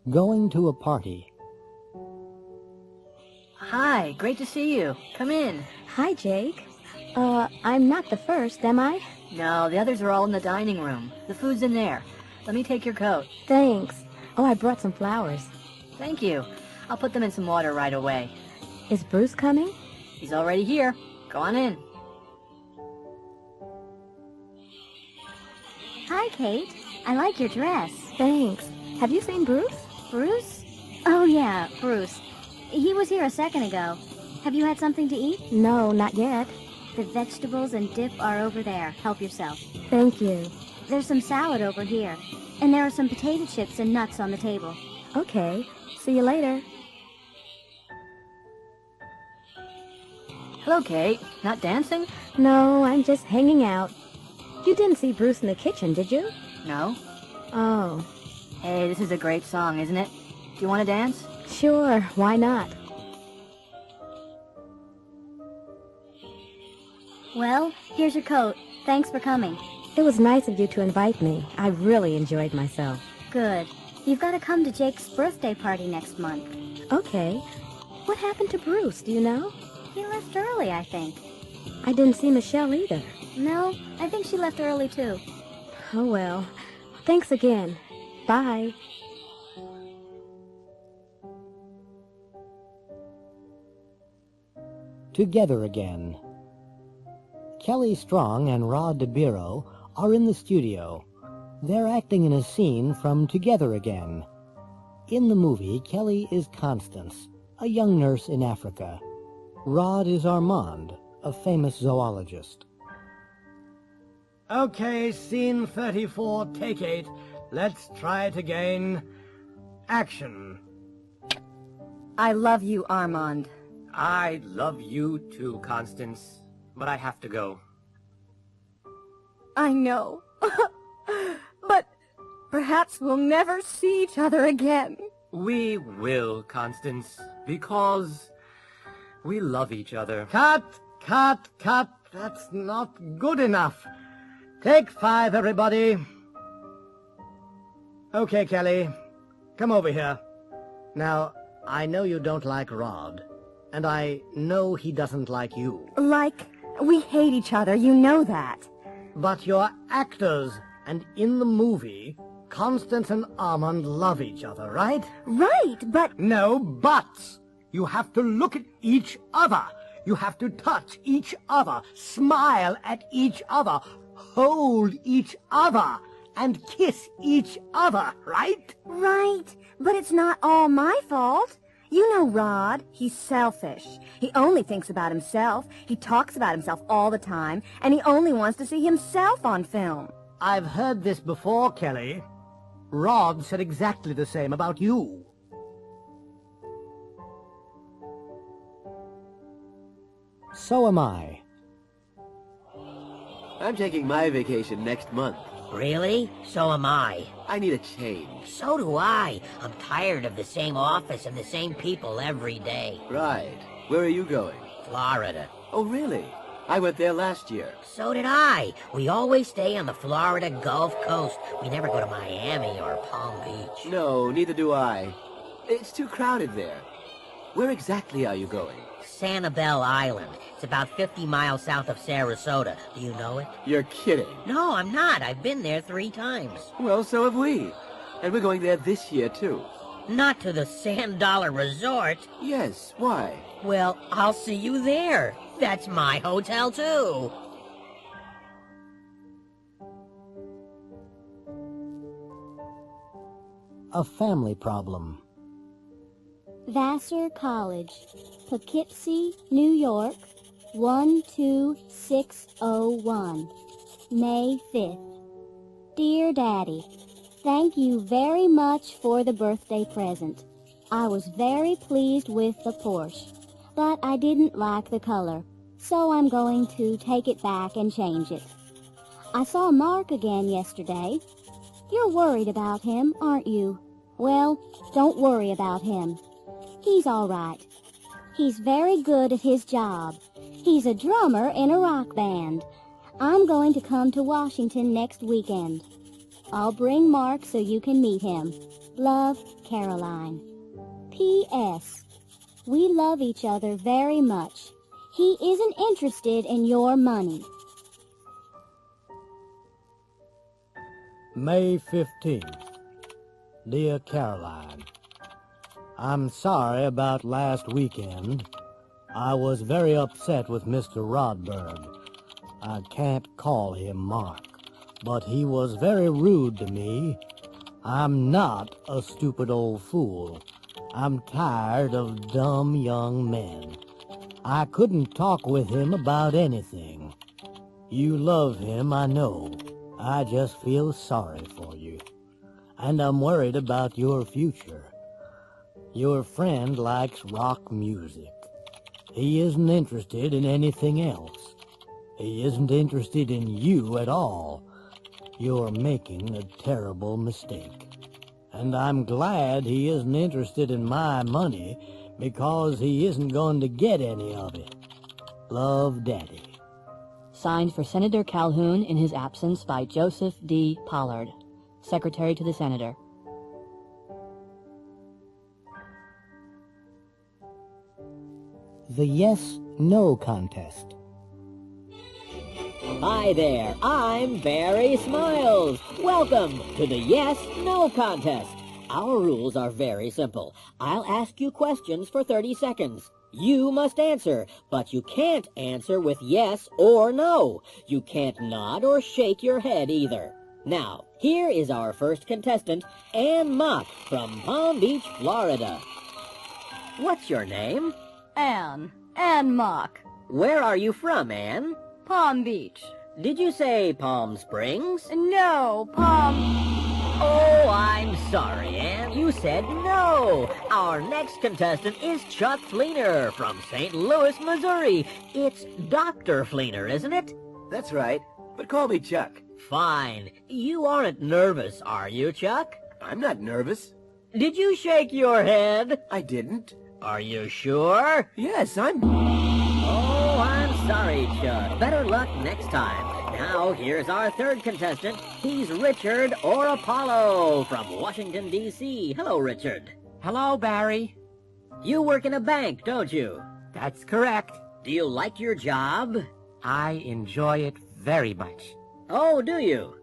Going to a party. Hi, great to see you. Come in. Hi, Jake. I'm not the first, am I? No, the others are all in the dining room. The food's in there. Let me take your coat. Thanks. Oh, I brought some flowers. Thank you. I'll put them in some water right away. Is Bruce coming? He's already here. Go on in. Hi, Kate. I like your dress. Thanks. Have you seen Bruce? Bruce? Oh, yeah, Bruce. He was here a second ago. Have you had something to eat? No, not yet. The vegetables and dip are over there. Help yourself. Thank you. There's some salad over here. And there are some potato chips and nuts on the table. Okay. See you later. Hello, Kate. Not dancing? No, I'm just hanging out. You didn't see Bruce in the kitchen, did you? No. Oh. Hey, this is a great song, isn't it? Do you want to dance? Sure, why not? Well, here's your coat. Thanks for coming. It was nice of you to invite me. I really enjoyed myself. Good. You've got to come to Jake's birthday party next month. Okay. What happened to Bruce, do you know? He left early, I think. I didn't see Michelle either. No, I think she left early, too. Oh, well. Thanks again. Bye. Together again. Kelly Strong and Rod DeBiro are in the studio. They're acting in a scene from Together Again. In the movie, Kelly is Constance, a young nurse in Africa. Rod is Armand, a famous zoologist. Okay, scene 34, take 8. Let's try it again. Action. I love you, Armand. I love you too, Constance, but I have to go. I know. But perhaps we'll never see each other again. We will, Constance, because we love each other. Cut! Cut, cut. That's not good enough. Take 5, everybody. Okay, Kelly. Come over here. Now, I know you don't like Rod, and I know he doesn't like you. Like, we hate each other, you know that. But you're actors, and in the movie, Constance and Armand love each other, right? Right, but... No buts. You have to look at each other. You have to touch each other, smile at each other, hold each other, and kiss each other, right? Right, but it's not all my fault. You know Rod, he's selfish. He only thinks about himself. He talks about himself all the time, and he only wants to see himself on film. I've heard this before, Kelly. Rod said exactly the same about you. So am I. I'm taking my vacation next month. Really? So am I. I need a change. So do I. I'm tired of the same office and the same people every day. Right. Where are you going? Florida. Oh, really? I went there last year. So did I. We always stay on the Florida Gulf Coast. We never go to Miami or Palm Beach. No, neither do I. It's too crowded there. Where exactly are you going? Sanibel Island. It's about 50 miles south of Sarasota. Do you know it? You're kidding. No, I'm not. I've been there 3 times. Well, so have we. And we're going there this year, too. Not to the Sand Dollar Resort. Yes, why? Well, I'll see you there. That's my hotel, too. A family problem. Vassar College, Poughkeepsie, New York, 12601, May 5th. Dear Daddy, thank you very much for the birthday present. I was very pleased with the Porsche, but I didn't like the color, so I'm going to take it back and change it. I saw Mark again yesterday. You're worried about him, aren't you? Well, don't worry about him. He's all right. He's very good at his job. He's a drummer in a rock band. I'm going to come to Washington next weekend. I'll bring Mark so you can meet him. Love, Caroline. P.S. We love each other very much. He isn't interested in your money. May 15th. Dear Caroline, I'm sorry about last weekend. I was very upset with Mr. Rodberg. I can't call him Mark, but he was very rude to me. I'm not a stupid old fool. I'm tired of dumb young men. I couldn't talk with him about anything. You love him, I know. I just feel sorry for you. And I'm worried about your future. Your friend likes rock music. He isn't interested in anything else. He isn't interested in you at all. You're making a terrible mistake. And I'm glad he isn't interested in my money because he isn't going to get any of it. Love, Daddy. Signed for Senator Calhoun in his absence by Joseph D. Pollard, Secretary to the Senator. The Yes-No Contest. Hi there, I'm Barry Smiles. Welcome to the Yes-No Contest. Our rules are very simple. I'll ask you questions for 30 seconds. You must answer, but you can't answer with yes or no. You can't nod or shake your head either. Now, here is our first contestant, Ann Mock from Palm Beach, Florida. What's your name? Ann Mock. Where are you from, Ann? Palm Beach. Did you say Palm Springs? No, Palm... Oh, I'm sorry, Ann. You said no. Our next contestant is Chuck Fleener from St. Louis, Missouri. It's Dr. Fleener, isn't it? That's right, but call me Chuck. Fine. You aren't nervous, are you, Chuck? I'm not nervous. Did you shake your head? I didn't. Are you sure? Yes, I'm... Oh, I'm sorry, Chuck. Better luck next time. Now, here's our third contestant. He's Richard or Apollo from Washington, D.C. Hello, Richard. Hello, Barry. You work in a bank, don't you? That's correct. Do you like your job? I enjoy it very much. Oh, do you?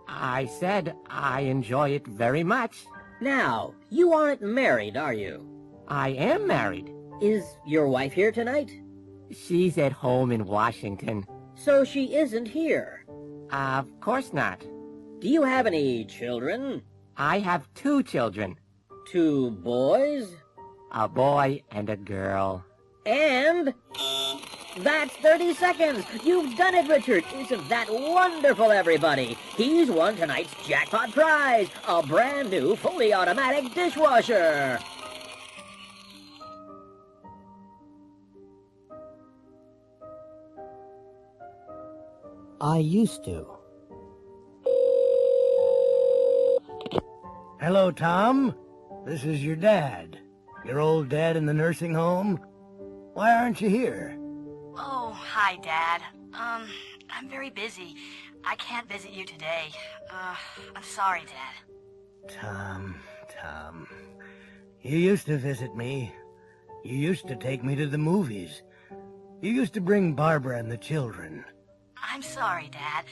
I said I enjoy it very much. Now, you aren't married, are you? I am married. Is your wife here tonight? She's at home in Washington. So she isn't here? Of course not. Do you have any children? I have 2 children. 2 boys? A boy and a girl. And that's 30 seconds. You've done it, Richard. Isn't that wonderful, everybody? He's won tonight's jackpot prize, a brand new fully automatic dishwasher. I used to. Hello, Tom. This is your dad. Your old dad in the nursing home? Why aren't you here? Oh, hi, Dad. I'm very busy. I can't visit you today. I'm sorry, Dad. Tom. You used to visit me. You used to take me to the movies. You used to bring Barbara and the children. I'm sorry, Dad.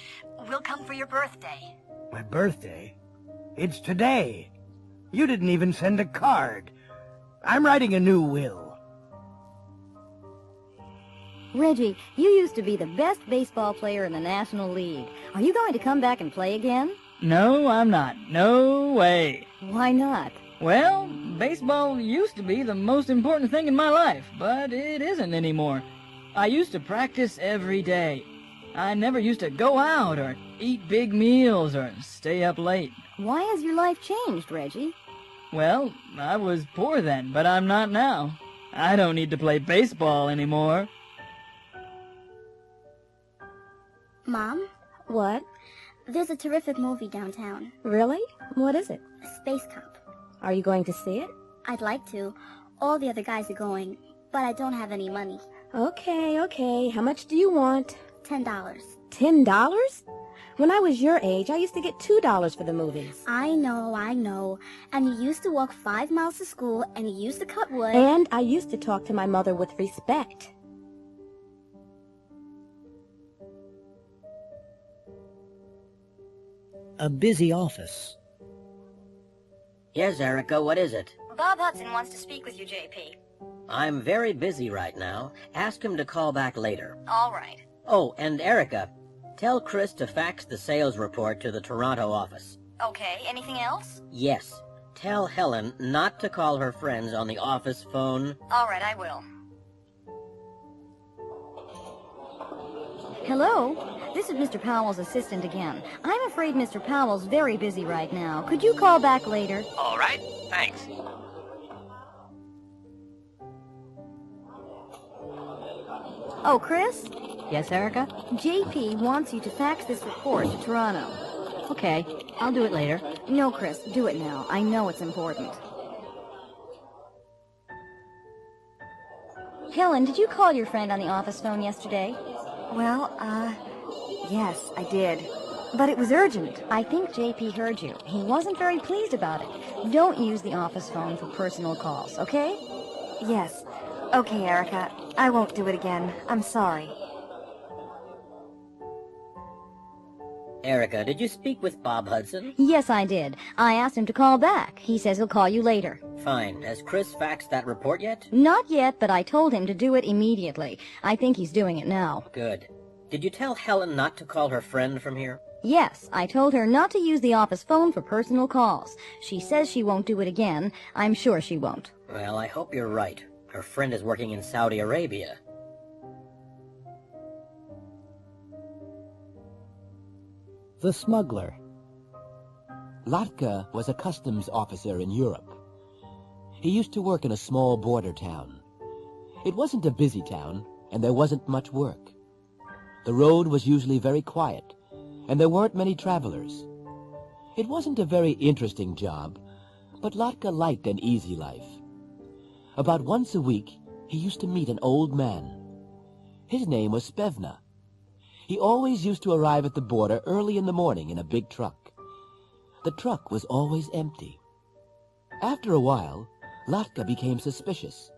We'll come for your birthday. My birthday? It's today. You didn't even send a card. I'm writing a new will. Reggie, you used to be the best baseball player in the National League. Are you going to come back and play again? No, I'm not. No way. Why not? Well, baseball used to be the most important thing in my life, but it isn't anymore. I used to practice every day. I never used to go out or eat big meals or stay up late. Why has your life changed, Reggie? Well, I was poor then, but I'm not now. I don't need to play baseball anymore. Mom? What? There's a terrific movie downtown. Really? What is it? Space Cop. Are you going to see it? I'd like to. All the other guys are going, but I don't have any money. Okay. How much do you want? $10. $10? When I was your age, I used to get $2 for the movies. I know. And you used to walk 5 miles to school, and you used to cut wood. And I used to talk to my mother with respect. A busy office. Yes, Erica, what is it? Bob Hudson wants to speak with you, JP. I'm very busy right now. Ask him to call back later. All right. Oh, and Erica, tell Chris to fax the sales report to the Toronto office. Okay, anything else? Yes. Tell Helen not to call her friends on the office phone. All right, I will. Hello? This is Mr. Powell's assistant again. I'm afraid Mr. Powell's very busy right now. Could you call back later? All right, thanks. Oh, Chris? Yes, Erica? JP wants you to fax this report to Toronto. Okay, I'll do it later. No, Chris, do it now. I know it's important. Helen, did you call your friend on the office phone yesterday? Well, yes, I did. But it was urgent. I think JP heard you. He wasn't very pleased about it. Don't use the office phone for personal calls, okay? Yes. Okay, Erica. I won't do it again. I'm sorry. Erica, did you speak with Bob Hudson? Yes, I did. I asked him to call back. He says he'll call you later. Fine. Has Chris faxed that report yet? Not yet, but I told him to do it immediately. I think he's doing it now. Good. Did you tell Helen not to call her friend from here? Yes, I told her not to use the office phone for personal calls. She says she won't do it again. I'm sure she won't. Well, I hope you're right. Her friend is working in Saudi Arabia. The smuggler. Latka was a customs officer in Europe. He used to work in a small border town. It wasn't a busy town, and there wasn't much work. The road was usually very quiet, and there weren't many travelers. It wasn't a very interesting job, but Latka liked an easy life. About once a week, he used to meet an old man. His name was Spevna. He always used to arrive at the border early in the morning in a big truck. The truck was always empty. After a while, Latka became suspicious.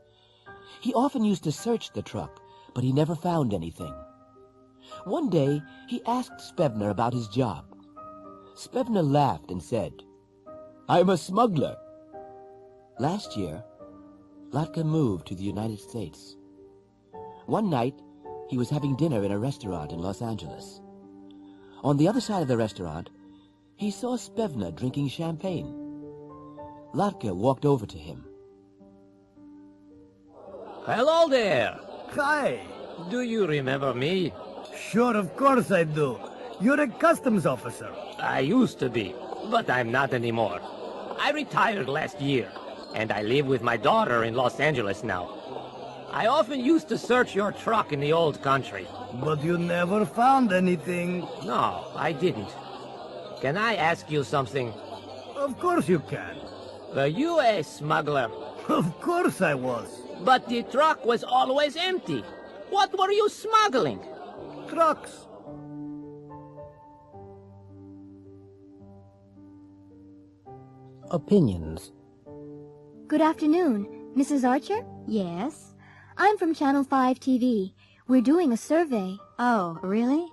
He often used to search the truck, but he never found anything. One day, he asked Spevna about his job. Spevna laughed and said, "I'm a smuggler." Last year, Latka moved to the United States. One night, he was having dinner in a restaurant in Los Angeles. On the other side of the restaurant, he saw Spevna drinking champagne. Latka walked over to him. Hello there. Hi. Do you remember me? Sure, of course I do. You're a customs officer. I used to be, but I'm not anymore. I retired last year, and I live with my daughter in Los Angeles now. I often used to search your truck in the old country. But you never found anything. No, I didn't. Can I ask you something? Of course you can. Were you a smuggler? Of course I was. But the truck was always empty. What were you smuggling? Trucks. Opinions. Good afternoon, Mrs. Archer? Yes? I'm from Channel 5 TV. We're doing a survey. Oh, really?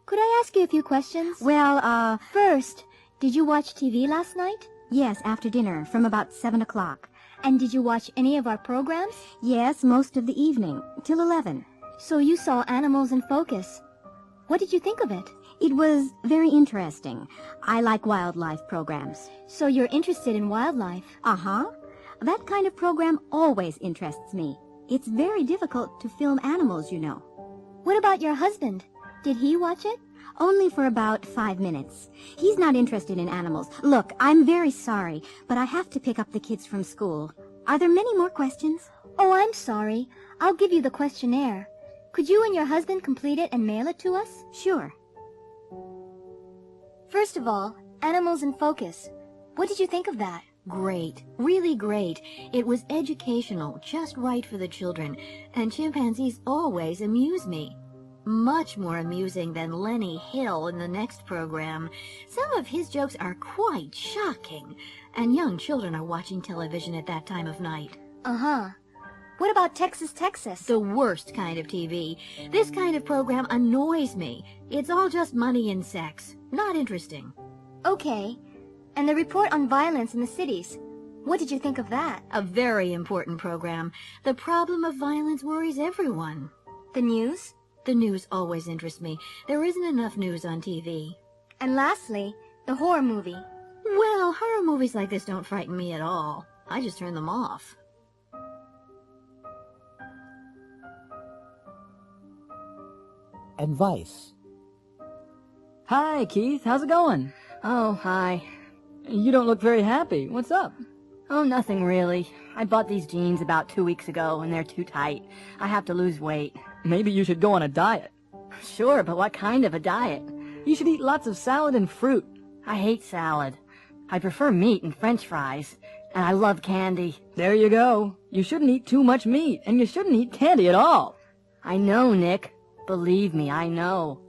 Could I ask you a few questions? Well, First, did you watch TV last night? yes, after dinner, from about 7 o'clock. And did you watch any of our programs? Yes, most of the evening, till 11. So you saw Animals in Focus. What did you think of it? It was very interesting. I like wildlife programs. So you're interested in wildlife? Uh-huh. That kind of program always interests me. It's very difficult to film animals, you know. What about your husband? Did he watch it? Only for about 5 minutes. He's not interested in animals. Look, I'm very sorry, but I have to pick up the kids from school. Are there many more questions? Oh, I'm sorry. I'll give you the questionnaire. Could you and your husband complete it and mail it to us? Sure. First of all, Animals in Focus. What did you think of that? Great, really great. It was educational, just right for the children, and chimpanzees always amuse me. Much more amusing than Lenny Hill in the next program. Some of his jokes are quite shocking, and young children are watching television at that time of night. Uh-huh. What about Texas, Texas? The worst kind of TV. This kind of program annoys me. It's all just money and sex. Not interesting. Okay. And the report on violence in the cities. What did you think of that? A very important program. The problem of violence worries everyone. The news? The news always interests me. There isn't enough news on TV. And lastly, the horror movie. Well, horror movies like this don't frighten me at all. I just turn them off. Advice. Hi, Keith. How's it going? Oh, hi. You don't look very happy. What's up? Oh, nothing really. I bought these jeans about 2 weeks ago, and they're too tight. I have to lose weight. Maybe you should go on a diet. Sure, but what kind of a diet? You should eat lots of salad and fruit. I hate salad. I prefer meat and French fries. And I love candy. There you go. You shouldn't eat too much meat, and you shouldn't eat candy at all. I know, Nick. Believe me, I know.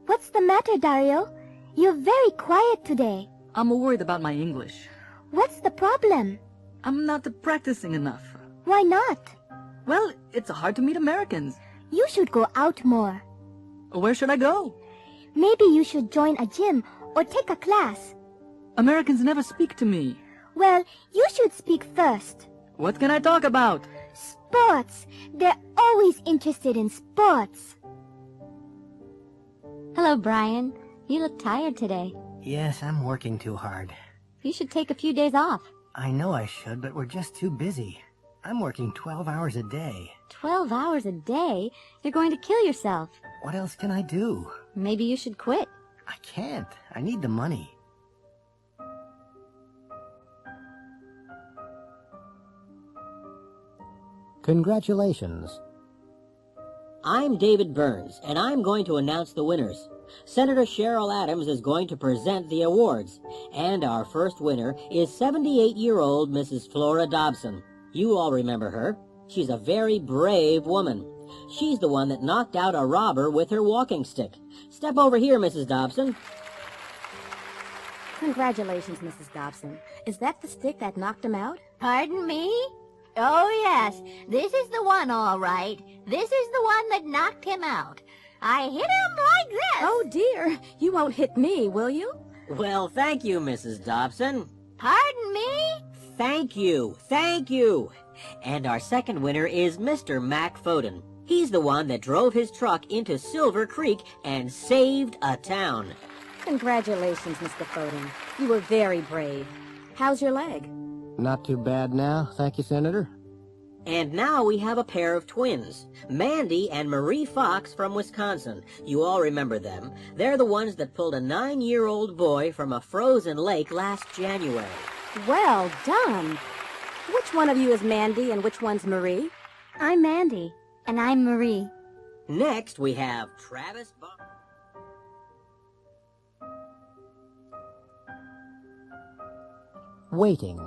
What's the matter, Dario? You're very quiet today. I'm worried about my English. What's the problem? I'm not practicing enough. Why not? Well, it's hard to meet Americans. You should go out more. Where should I go? Maybe you should join a gym or take a class. Americans never speak to me. Well, you should speak first. What can I talk about? Sports. They're always interested in sports. Hello, Brian. You look tired today. Yes, I'm working too hard. You should take a few days off. I know I should, but we're just too busy. I'm working 12 hours a day. 12 hours a day? You're going to kill yourself. What else can I do? Maybe you should quit. I can't. I need the money. Congratulations. I'm David Burns, and I'm going to announce the winners. Senator Cheryl Adams is going to present the awards, and our first winner is 78-year-old Mrs. Flora Dobson. You all remember her. She's a very brave woman. She's the one that knocked out a robber with her walking stick. Step over here, Mrs. Dobson. Congratulations, Mrs. Dobson. Is that the stick that knocked him out? Pardon me? Oh, yes. This is the one, all right. This is the one that knocked him out. I hit him like this. Oh, dear. You won't hit me, will you? Well, thank you, Mrs. Dobson. Pardon me? Thank you. Thank you. And our second winner is Mr. Mac Foden. He's the one that drove his truck into Silver Creek and saved a town. Congratulations, Mr. Foden. You were very brave. How's your leg? Not too bad now, thank you, Senator. And now we have a pair of twins, Mandy and Marie Fox from Wisconsin. You all remember them. They're the ones that pulled a 9-year-old boy from a frozen lake last January. Well done. Which one of you is Mandy and which one's Marie? I'm Mandy. And I'm Marie. Next, we have Travis Waiting.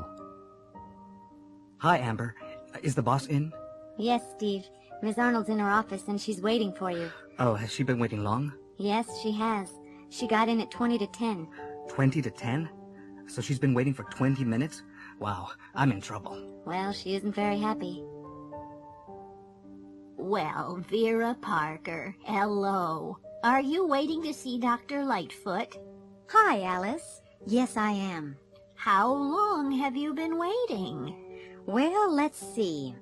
Hi, Amber. Is the boss in? Yes, Steve. Miss Arnold's in her office and she's waiting for you. Oh, has she been waiting long? Yes, she has. She got in at 20 to 10. 20 to 10? So she's been waiting for 20 minutes? Wow, I'm in trouble. Well, she isn't very happy. Well, Vera Parker, hello. Are you waiting to see Dr. Lightfoot? Hi, Alice. Yes, I am. How long have you been waiting? Well, let's see.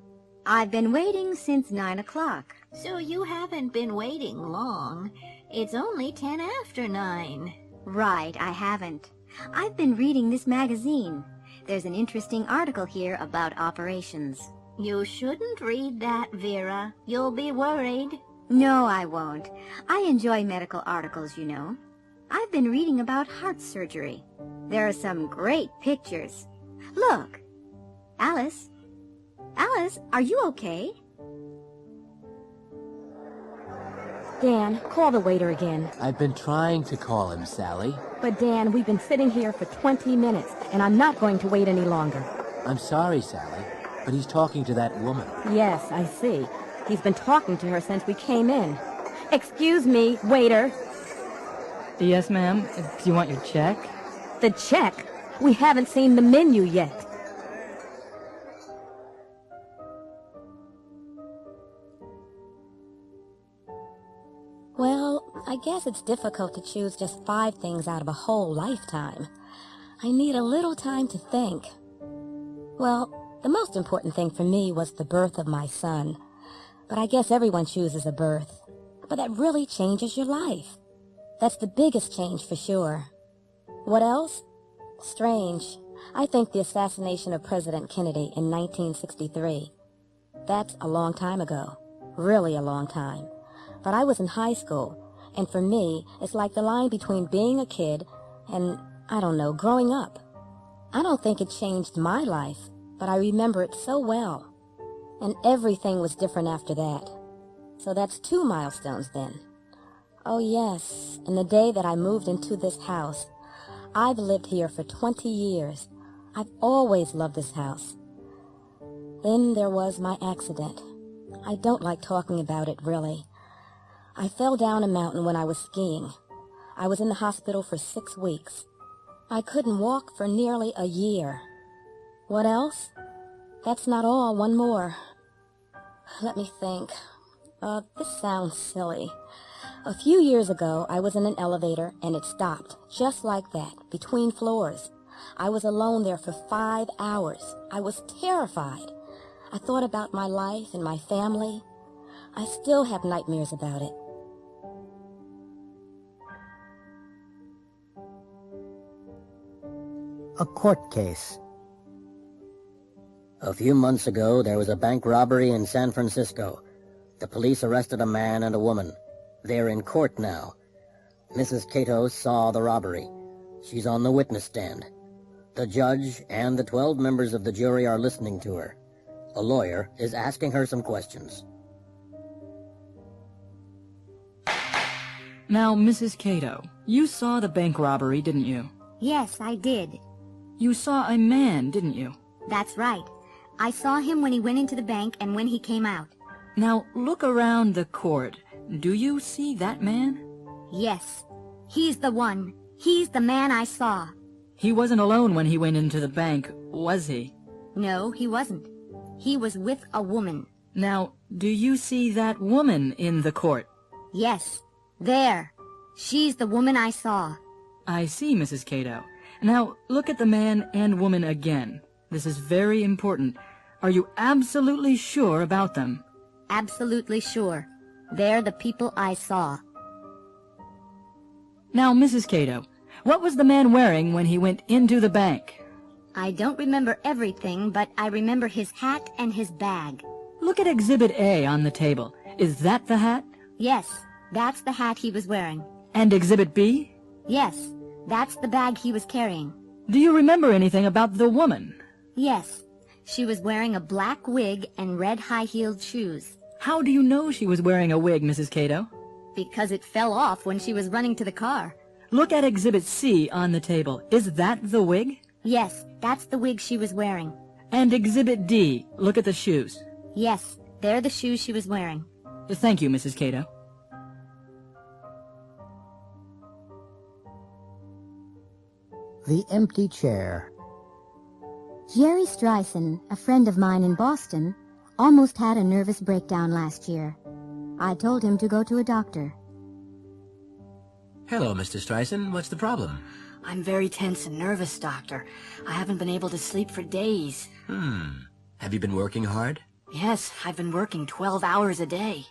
I've been waiting since 9 o'clock. So you haven't been waiting long. It's only 10 after 9. Right, I haven't. I've been reading this magazine. There's an interesting article here about operations. You shouldn't read that, Vera. You'll be worried. No, I won't. I enjoy medical articles, you know. I've been reading about heart surgery. There are some great pictures. Look. Alice? Alice, are you okay? Dan, call the waiter again. I've been trying to call him, Sally. But Dan, we've been sitting here for 20 minutes, and I'm not going to wait any longer. I'm sorry, Sally, but he's talking to that woman. Yes, I see. He's been talking to her since we came in. Excuse me, waiter. Yes, ma'am. Do you want your check? The check? We haven't seen the menu yet. Well, I guess it's difficult to choose just 5 things out of a whole lifetime. I need a little time to think. Well, the most important thing for me was the birth of my son. But I guess everyone chooses a birth. But that really changes your life. That's the biggest change for sure. What else? Strange. I think the assassination of President Kennedy in 1963. That's a long time ago. Really a long time. But I was in high school, and for me, it's like the line between being a kid and, I don't know, growing up. I don't think it changed my life, but I remember it so well. And everything was different after that. So that's 2 milestones then. Oh yes, and the day that I moved into this house. I've lived here for 20 years. I've always loved this house. Then there was my accident. I don't like talking about it, really. I fell down a mountain when I was skiing. I was in the hospital for 6 weeks. I couldn't walk for nearly a year. What else? That's not all. One more. Let me think. This sounds silly. A few years ago, I was in an elevator and it stopped, just like that, between floors. I was alone there for 5 hours. I was terrified. I thought about my life and my family. I still have nightmares about it. A court case. A few months ago, there was a bank robbery in San Francisco. The police arrested a man and a woman. They're in court now. Mrs. Cato saw the robbery. She's on the witness stand. The judge and the 12 members of the jury are listening to her. A lawyer is asking her some questions. Now, Mrs. Cato, you saw the bank robbery, didn't you? Yes, I did. You saw a man, didn't you? That's right. I saw him when he went into the bank and when he came out. Now, look around the court. Do you see that man? Yes. He's the one. He's the man I saw. He wasn't alone when he went into the bank, was he? No, he wasn't. He was with a woman. Now, do you see that woman in the court? Yes. There. She's the woman I saw. I see, Mrs. Cato. Now, look at the man and woman again. This is very important. Are you absolutely sure about them? Absolutely sure. They're the people I saw. Now, Mrs. Cato, what was the man wearing when he went into the bank? I don't remember everything, but I remember his hat and his bag. Look at Exhibit A on the table. Is that the hat? Yes, that's the hat he was wearing. And Exhibit B? Yes, that's the bag he was carrying. Do you remember anything about the woman? Yes, she was wearing a black wig and red high-heeled shoes. How do you know she was wearing a wig, Mrs. Cato? Because it fell off when she was running to the car. Look at Exhibit C on the table. Is that the wig? Yes, that's the wig she was wearing. And Exhibit D, look at the shoes. Yes, they're the shoes she was wearing. Thank you, Mrs. Cato. The empty chair. Jerry Streisand, a friend of mine in Boston, almost had a nervous breakdown last year. I told him to go to a doctor. Hello, Mr. Streisand. What's the problem? I'm very tense and nervous, Doctor. I haven't been able to sleep for days. Have you been working hard? Yes, I've been working 12 hours a day.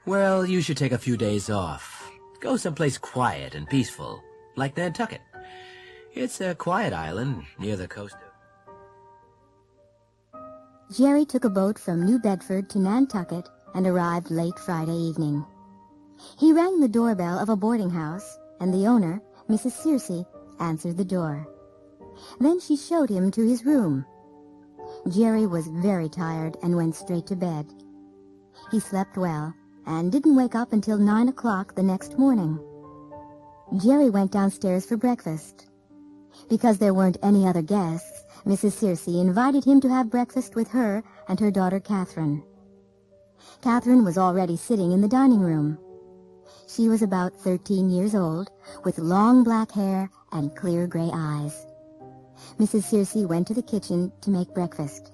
Well, you should take a few days off. Go someplace quiet and peaceful, like Nantucket. It's a quiet island near the coast of... Jerry took a boat from New Bedford to Nantucket and arrived late Friday evening. He rang the doorbell of a boarding house, and the owner, Mrs. Searcy, answered the door. Then she showed him to his room. Jerry was very tired and went straight to bed. He slept well and didn't wake up until 9 o'clock the next morning. Jerry went downstairs for breakfast. Because there weren't any other guests, Mrs. Searcy invited him to have breakfast with her and her daughter Catherine. Catherine was already sitting in the dining room. She was about 13 years old, with long black hair and clear gray eyes. Mrs. Searcy went to the kitchen to make breakfast.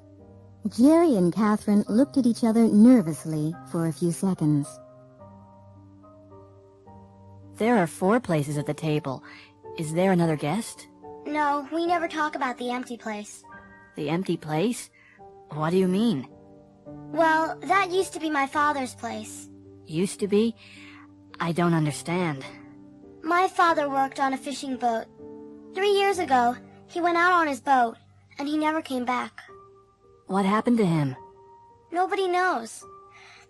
Jerry and Catherine looked at each other nervously for a few seconds. There are 4 places at the table. Is there another guest? No, we never talk about the empty place. The empty place? What do you mean? Well, that used to be my father's place. Used to be? I don't understand. My father worked on a fishing boat. 3 years ago, he went out on his boat, and he never came back. What happened to him? Nobody knows.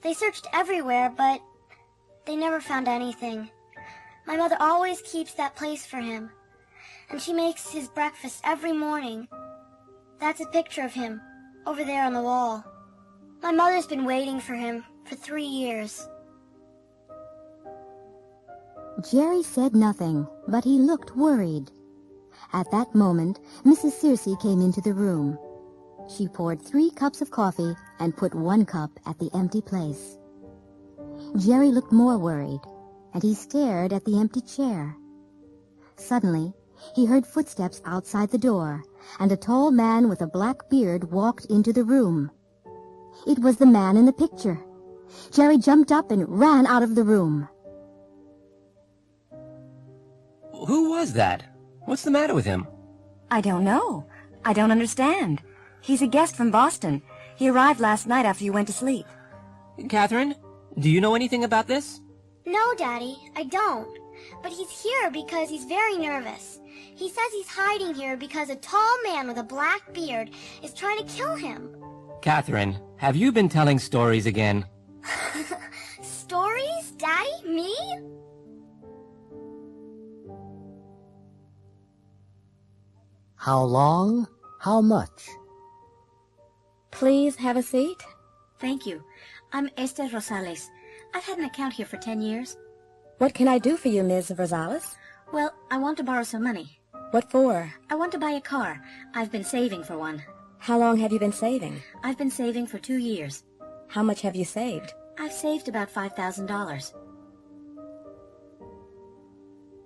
They searched everywhere, but they never found anything. My mother always keeps that place for him, and she makes his breakfast every morning. That's a picture of him, over there on the wall. My mother's been waiting for him for 3 years. Jerry said nothing, but he looked worried. At that moment, Mrs. Searcy came into the room. She poured 3 cups of coffee and put 1 cup at the empty place. Jerry looked more worried, and he stared at the empty chair. Suddenly, he heard footsteps outside the door, and a tall man with a black beard walked into the room. It was the man in the picture. Jerry jumped up and ran out of the room. Who was that? What's the matter with him? I don't know. I don't understand. He's a guest from Boston. He arrived last night after you went to sleep. Catherine, do you know anything about this? No, Daddy, I don't. But he's here because he's very nervous. He says he's hiding here because a tall man with a black beard is trying to kill him. Catherine, have you been telling stories again? Stories? Daddy? Me? How long? How much? Please have a seat. Thank you. I'm Esther Rosales. I've had an account here for 10 years. What can I do for you, Ms. Rosales? Well, I want to borrow some money. What for? I want to buy a car. I've been saving for one. How long have you been saving? I've been saving for 2 years. How much have you saved? I've saved about $5,000.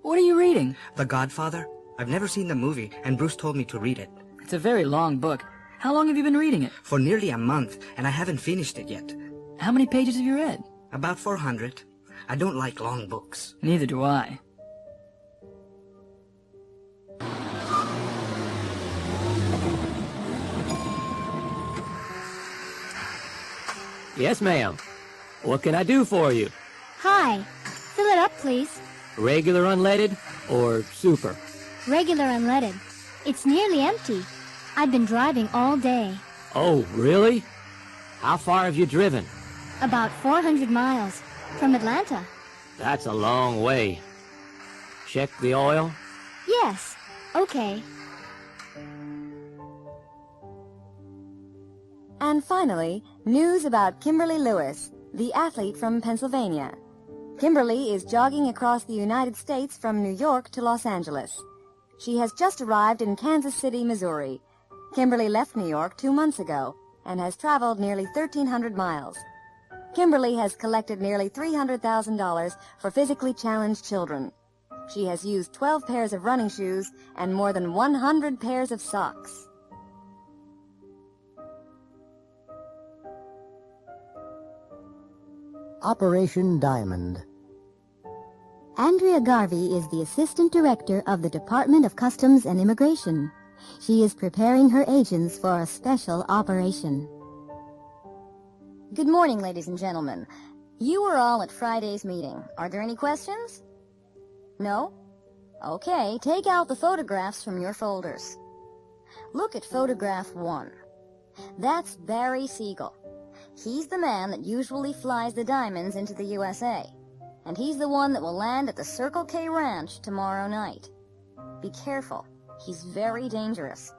What are you reading? The Godfather. I've never seen the movie, and Bruce told me to read it. It's a very long book. How long have you been reading it? For nearly a month, and I haven't finished it yet. How many pages have you read? About 400. I don't like long books. Neither do I. Yes, ma'am. What can I do for you? Hi. Fill it up, please. Regular unleaded or super? Regular unleaded. It's nearly empty. I've been driving all day. Oh, really? How far have you driven? About 400 miles. From Atlanta. That's a long way. Check the oil? Yes. Okay. And finally, news about Kimberly Lewis, the athlete from Pennsylvania. Kimberly is jogging across the United States from New York to Los Angeles. She has just arrived in Kansas City, Missouri. Kimberly left New York 2 months ago and has traveled nearly 1,300 miles. Kimberly has collected nearly $300,000 for physically challenged children. She has used 12 pairs of running shoes and more than 100 pairs of socks. Operation Diamond. Andrea Garvey is the Assistant Director of the Department of Customs and Immigration. She is preparing her agents for a special operation. Good morning, ladies and gentlemen. You were all at Friday's meeting. Are there any questions? No? Okay, take out the photographs from your folders. Look at photograph 1. That's Barry Siegel. He's the man that usually flies the diamonds into the USA. And he's the one that will land at the Circle K Ranch tomorrow night. Be careful. He's very dangerous.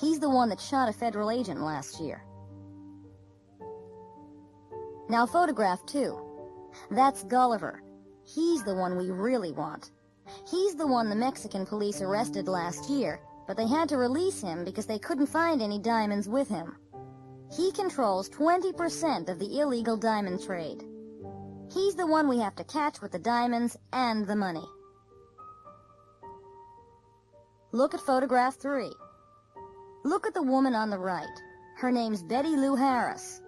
He's the one that shot a federal agent last year. Now photograph 2. That's Gulliver. He's the one we really want. He's the one the Mexican police arrested last year, but they had to release him because they couldn't find any diamonds with him. He controls 20% of the illegal diamond trade. He's the one we have to catch with the diamonds and the money. Look at photograph 3. Look at the woman on the right. Her name's Betty Lou Harris.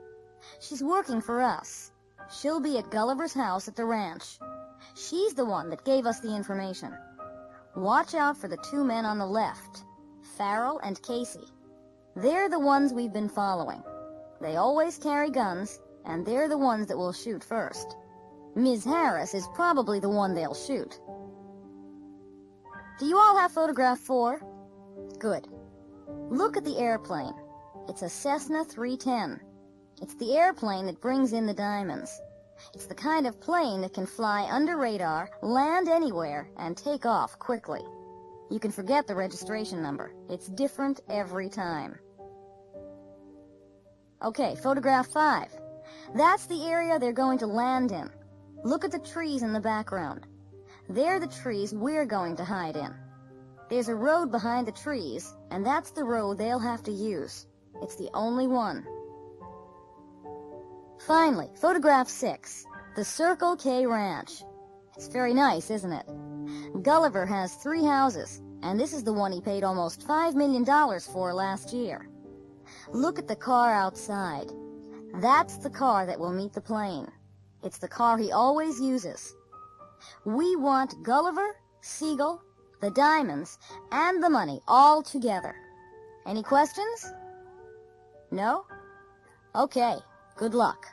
She's working for us. She'll be at Gulliver's house at the ranch. She's the one that gave us the information. Watch out for the 2 men on the left, Farrell and Casey. They're the ones we've been following. They always carry guns, and they're the ones that will shoot first. Ms. Harris is probably the one they'll shoot. Do you all have photograph 4? Good. Look at the airplane. It's a Cessna 310. It's the airplane that brings in the diamonds. It's the kind of plane that can fly under radar, land anywhere, and take off quickly. You can forget the registration number. It's different every time. Okay, photograph 5. That's the area they're going to land in. Look at the trees in the background. They're the trees we're going to hide in. There's a road behind the trees, and that's the road they'll have to use. It's the only one. Finally, photograph 6. The Circle K Ranch. It's very nice, isn't it? Gulliver has 3 houses, and this is the one he paid almost $5 million for last year. Look at the car outside. That's the car that will meet the plane. It's the car he always uses. We want Gulliver, Siegel, the diamonds, and the money all together. Any questions? No? Okay, good luck.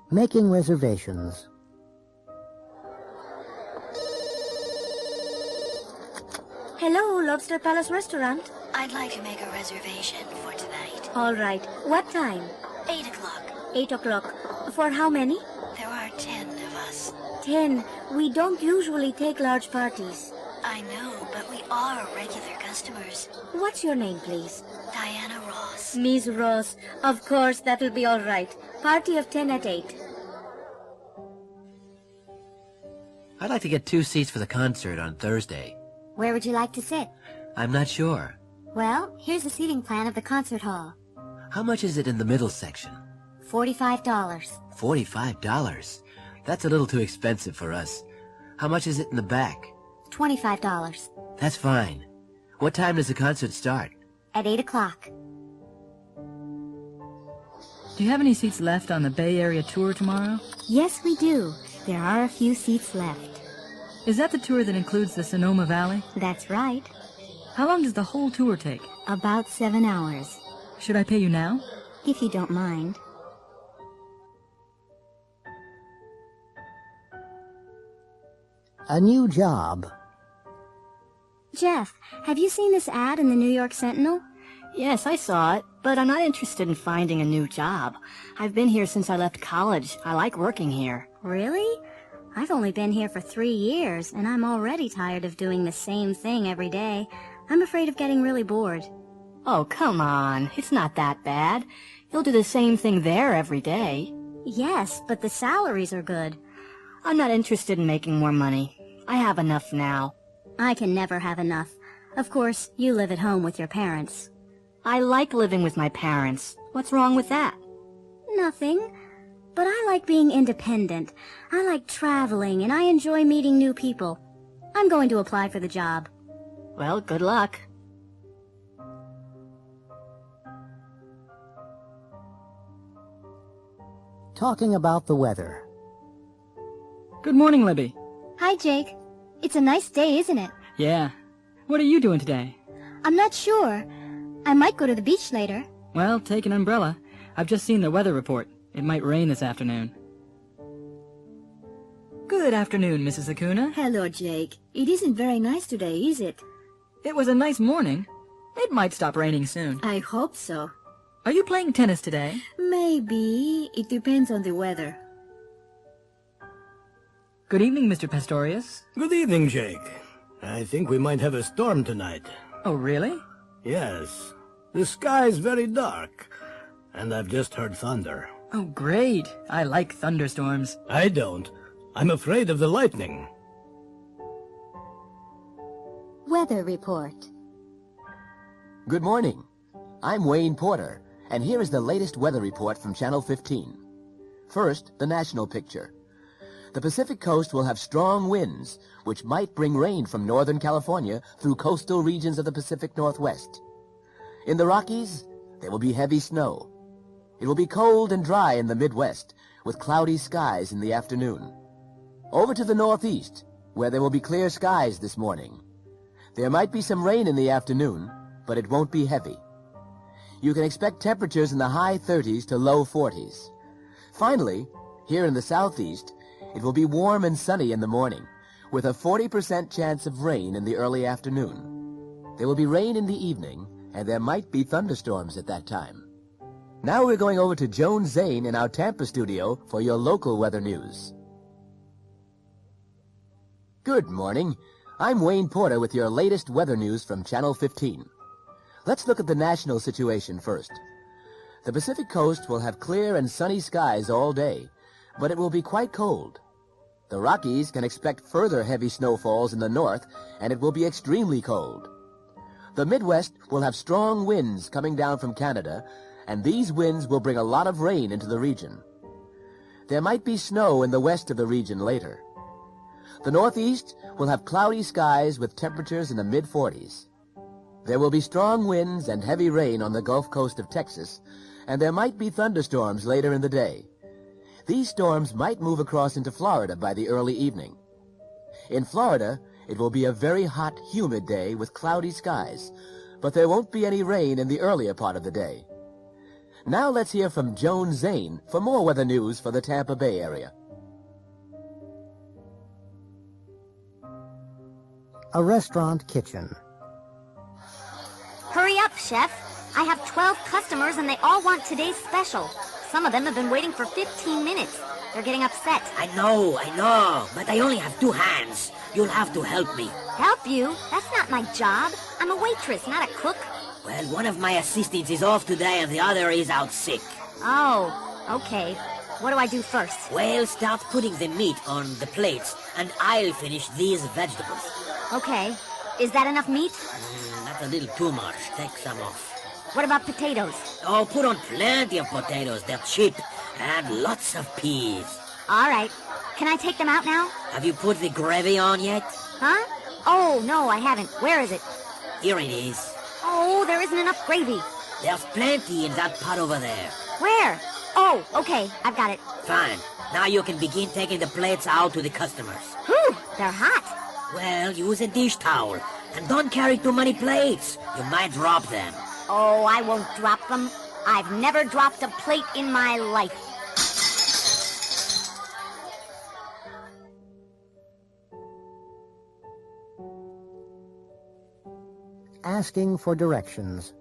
Making reservations. Hello, Lobster Palace Restaurant. I'd like to make a reservation for tonight. All right. What time? 8 o'clock. 8 o'clock. For how many? There are 10 of us. 10. We don't usually take large parties. I know, but we are regular customers. What's your name, please? Diana Ross. Miss Ross. Of course, that will be all right. Party of 10 at 8. I'd like to get 2 seats for the concert on Thursday. Where would you like to sit? I'm not sure. Well, here's the seating plan of the concert hall. How much is it in the middle section? $45. $45? That's a little too expensive for us. How much is it in the back? $25. That's fine. What time does the concert start? At 8 o'clock. Do you have any seats left on the Bay Area tour tomorrow? Yes, we do. There are a few seats left. Is that the tour that includes the Sonoma Valley? That's right. How long does the whole tour take? About 7 hours. Should I pay you now? If you don't mind. A new job. Jeff, have you seen this ad in the New York Sentinel? Yes, I saw it, but I'm not interested in finding a new job. I've been here since I left college. I like working here. Really? I've only been here for 3 years, and I'm already tired of doing the same thing every day. I'm afraid of getting really bored. Oh, come on. It's not that bad. You'll do the same thing there every day. Yes, but the salaries are good. I'm not interested in making more money. I have enough now. I can never have enough. Of course, you live at home with your parents. I like living with my parents. What's wrong with that? Nothing. But I like being independent. I like traveling, and I enjoy meeting new people. I'm going to apply for the job. Well, good luck. Talking about the weather. Good morning, Libby. Hi, Jake. It's a nice day, isn't it? Yeah. What are you doing today? I'm not sure. I might go to the beach later. Well, take an umbrella. I've just seen the weather report. It might rain this afternoon. Good afternoon, Mrs. Acuna. Hello, Jake. It isn't very nice today, is it? It was a nice morning. It might stop raining soon. I hope so. Are you playing tennis today? Maybe. It depends on the weather. Good evening, Mr. Pastorius. Good evening, Jake. I think we might have a storm tonight. Oh, really? Yes. The sky's very dark, and I've just heard thunder. Oh, great. I like thunderstorms. I don't. I'm afraid of the lightning. Weather report. Good morning. I'm Wayne Porter, and here is the latest weather report from Channel 15. First, the national picture. The Pacific coast will have strong winds, which might bring rain from Northern California through coastal regions of the Pacific Northwest. In the Rockies, there will be heavy snow. It will be cold and dry in the Midwest, with cloudy skies in the afternoon. Over to the Northeast, where there will be clear skies this morning. There might be some rain in the afternoon, but it won't be heavy. You can expect temperatures in the high 30s to low 40s. Finally, here in the Southeast, it will be warm and sunny in the morning, with a 40% chance of rain in the early afternoon. There will be rain in the evening, and there might be thunderstorms at that time. Now we're going over to Joan Zane in our Tampa studio for your local weather news. Good morning. I'm Wayne Porter with your latest weather news from Channel 15. Let's look at the national situation first. The Pacific coast will have clear and sunny skies all day, but it will be quite cold. The Rockies can expect further heavy snowfalls in the north, and it will be extremely cold. The Midwest will have strong winds coming down from Canada, and these winds will bring a lot of rain into the region. There might be snow in the west of the region later. The Northeast will have cloudy skies with temperatures in the mid-40s. There will be strong winds and heavy rain on the Gulf Coast of Texas, and there might be thunderstorms later in the day. These storms might move across into Florida by the early evening. In Florida, it will be a very hot, humid day with cloudy skies, but there won't be any rain in the earlier part of the day. Now let's hear from Joan Zane for more weather news for the Tampa Bay area. A restaurant kitchen. Hurry up, Chef. I have 12 customers and they all want today's special. Some of them have been waiting for 15 minutes. They're getting upset. I know, but I only have 2 hands. You'll have to help me. Help you? That's not my job. I'm a waitress, not a cook. Well, one of my assistants is off today and the other is out sick. Oh, okay. What do I do first? Well, start putting the meat on the plates, and I'll finish these vegetables. Okay. Is that enough meat? That's a little too much. Take some off. What about potatoes? Oh, put on plenty of potatoes. They're cheap. And lots of peas. All right. Can I take them out now? Have you put the gravy on yet? Huh? Oh, no, I haven't. Where is it? Here it is. Oh, there isn't enough gravy. There's plenty in that pot over there. Where? Oh, okay. I've got it. Fine. Now you can begin taking the plates out to the customers. Whew, they're hot. Well, use a dish towel. And don't carry too many plates. You might drop them. Oh, I won't drop them. I've never dropped a plate in my life. Asking for directions.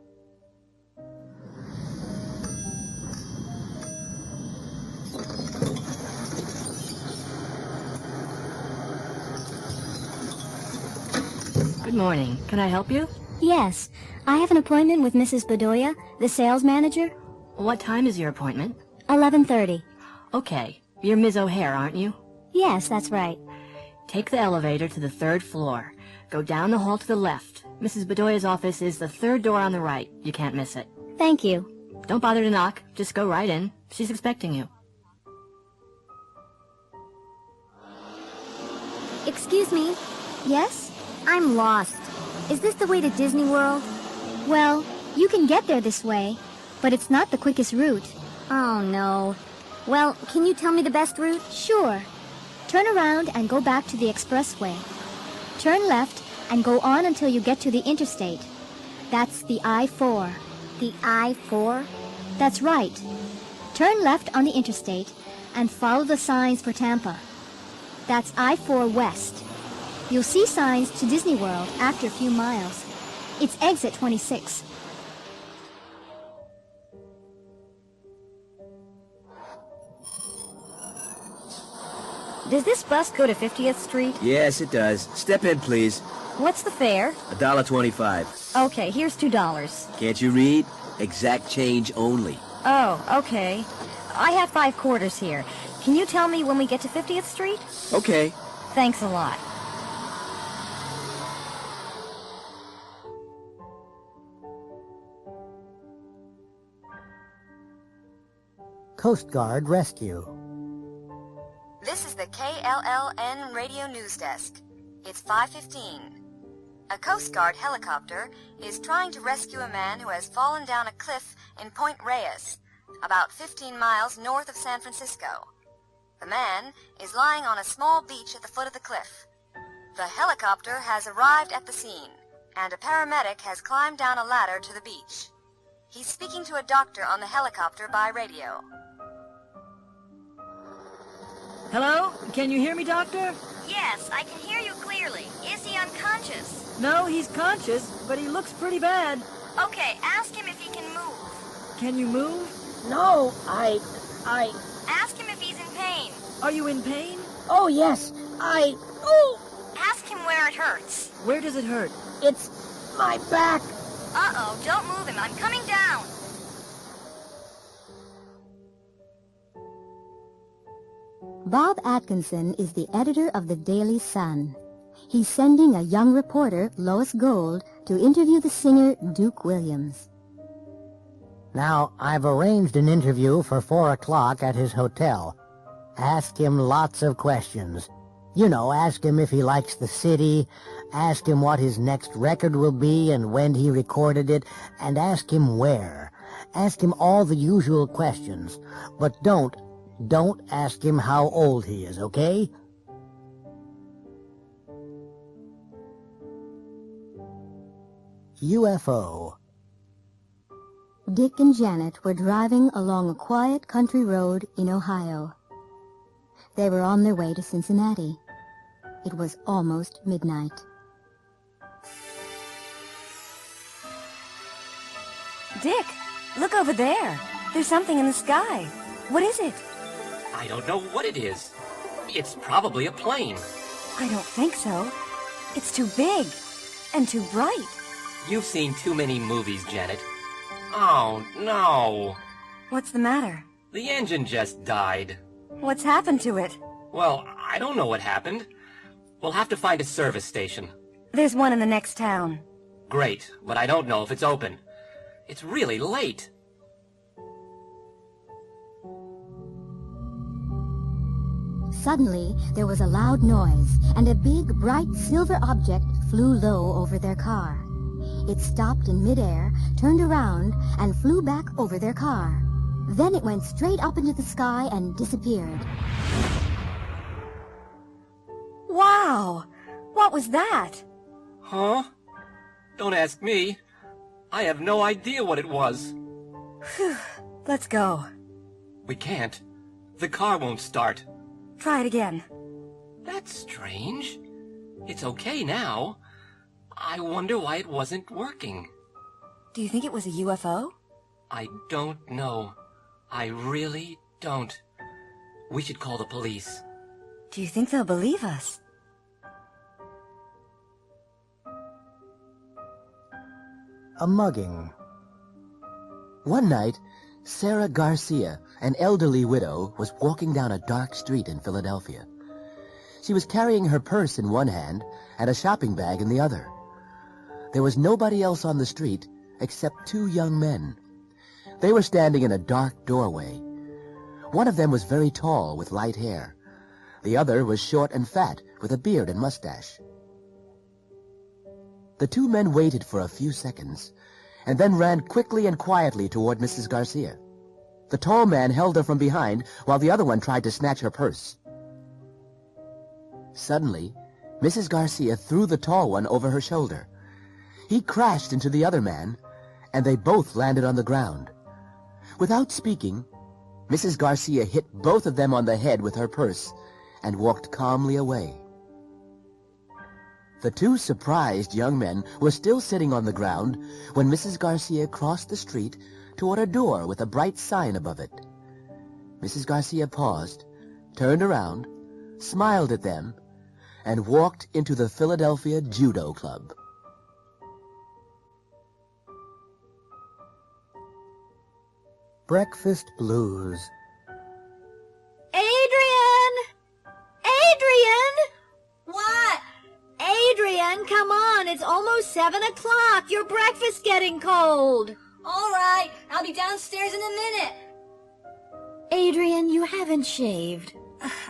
Good morning. Can I help you? Yes, I have an appointment with Mrs. Bedoya, the sales manager. What time is your appointment? 11:30. Okay. You're Ms. O'Hare, aren't you? Yes, that's right. Take the elevator to the 3rd floor. Go down the hall to the left. Mrs. Bedoya's office is the 3rd door on the right. You can't miss it. Thank you. Don't bother to knock. Just go right in. She's expecting you. Excuse me. Yes? I'm lost. Is this the way to Disney World? Well, you can get there this way, but it's not the quickest route. Oh, no. Well, can you tell me the best route? Sure. Turn around and go back to the expressway. Turn left and go on until you get to the interstate. That's the I-4. The I-4? That's right. Turn left on the interstate and follow the signs for Tampa. That's I-4 West. You'll see signs to Disney World after a few miles. It's exit 26. Does this bus go to 50th Street? Yes, it does. Step in, please. What's the fare? $1.25. Okay, here's $2. Can't you read? Exact change only. Oh, okay. I have 5 quarters here. Can you tell me when we get to 50th Street? Okay. Thanks a lot. Coast Guard Rescue. This is the KLLN Radio News Desk. It's 5:15. A Coast Guard helicopter is trying to rescue a man who has fallen down a cliff in Point Reyes, about 15 miles north of San Francisco. The man is lying on a small beach at the foot of the cliff. The helicopter has arrived at the scene, and a paramedic has climbed down a ladder to the beach. He's speaking to a doctor on the helicopter by radio. Hello? Can you hear me, Doctor? Yes, I can hear you clearly. Is he unconscious? No, he's conscious, but he looks pretty bad. Okay, ask him if he can move. Can you move? No, Ask him if he's in pain. Are you in pain? Oh, yes, Ask him where it hurts. Where does it hurt? It's my back. Uh-oh, don't move him. I'm coming down. Bob Atkinson is the editor of the Daily Sun. He's sending a young reporter, Lois Gold, to interview the singer Duke Williams. Now, I've arranged an interview for 4 o'clock at his hotel. Ask him lots of questions. You know, ask him if he likes the city, ask him what his next record will be and when he recorded it, and ask him where. Ask him all the usual questions, but don't ask him how old he is, okay? UFO. Dick and Janet were driving along a quiet country road in Ohio. They were on their way to Cincinnati. It was almost midnight. Dick, look over there. There's something in the sky. What is it? I don't know what it is. It's probably a plane. I don't think so. It's too big and too bright. You've seen too many movies, Janet. Oh, no. What's the matter? The engine just died. What's happened to it? Well, I don't know what happened. We'll have to find a service station. There's one in the next town. Great, but I don't know if it's open. It's really late. Suddenly, there was a loud noise, and a big, bright silver object flew low over their car. It stopped in midair, turned around, and flew back over their car. Then it went straight up into the sky and disappeared. Wow! What was that? Huh? Don't ask me. I have no idea what it was. Phew. Let's go. We can't. The car won't start. Try it again. That's strange. It's okay now. I wonder why it wasn't working. Do you think it was a UFO? I don't know. I really don't. We should call the police. Do you think they'll believe us? A mugging. One night, Sarah Garcia, an elderly widow, was walking down a dark street in Philadelphia. She was carrying her purse in one hand and a shopping bag in the other. There was nobody else on the street except two young men. They were standing in a dark doorway. One of them was very tall with light hair. The other was short and fat with a beard and mustache. The two men waited for a few seconds and then ran quickly and quietly toward Mrs. Garcia. The tall man held her from behind while the other one tried to snatch her purse. Suddenly, Mrs. Garcia threw the tall one over her shoulder. He crashed into the other man, and they both landed on the ground. Without speaking, Mrs. Garcia hit both of them on the head with her purse and walked calmly away. The two surprised young men were still sitting on the ground when Mrs. Garcia crossed the street toward a door with a bright sign above it. Mrs. Garcia paused, turned around, smiled at them, and walked into the Philadelphia Judo Club. Breakfast Blues. Adrian! Adrian! What? Adrian, come on. It's almost 7 o'clock. Your breakfast's getting cold. All right, I'll be downstairs in a minute. Adrian, you haven't shaved.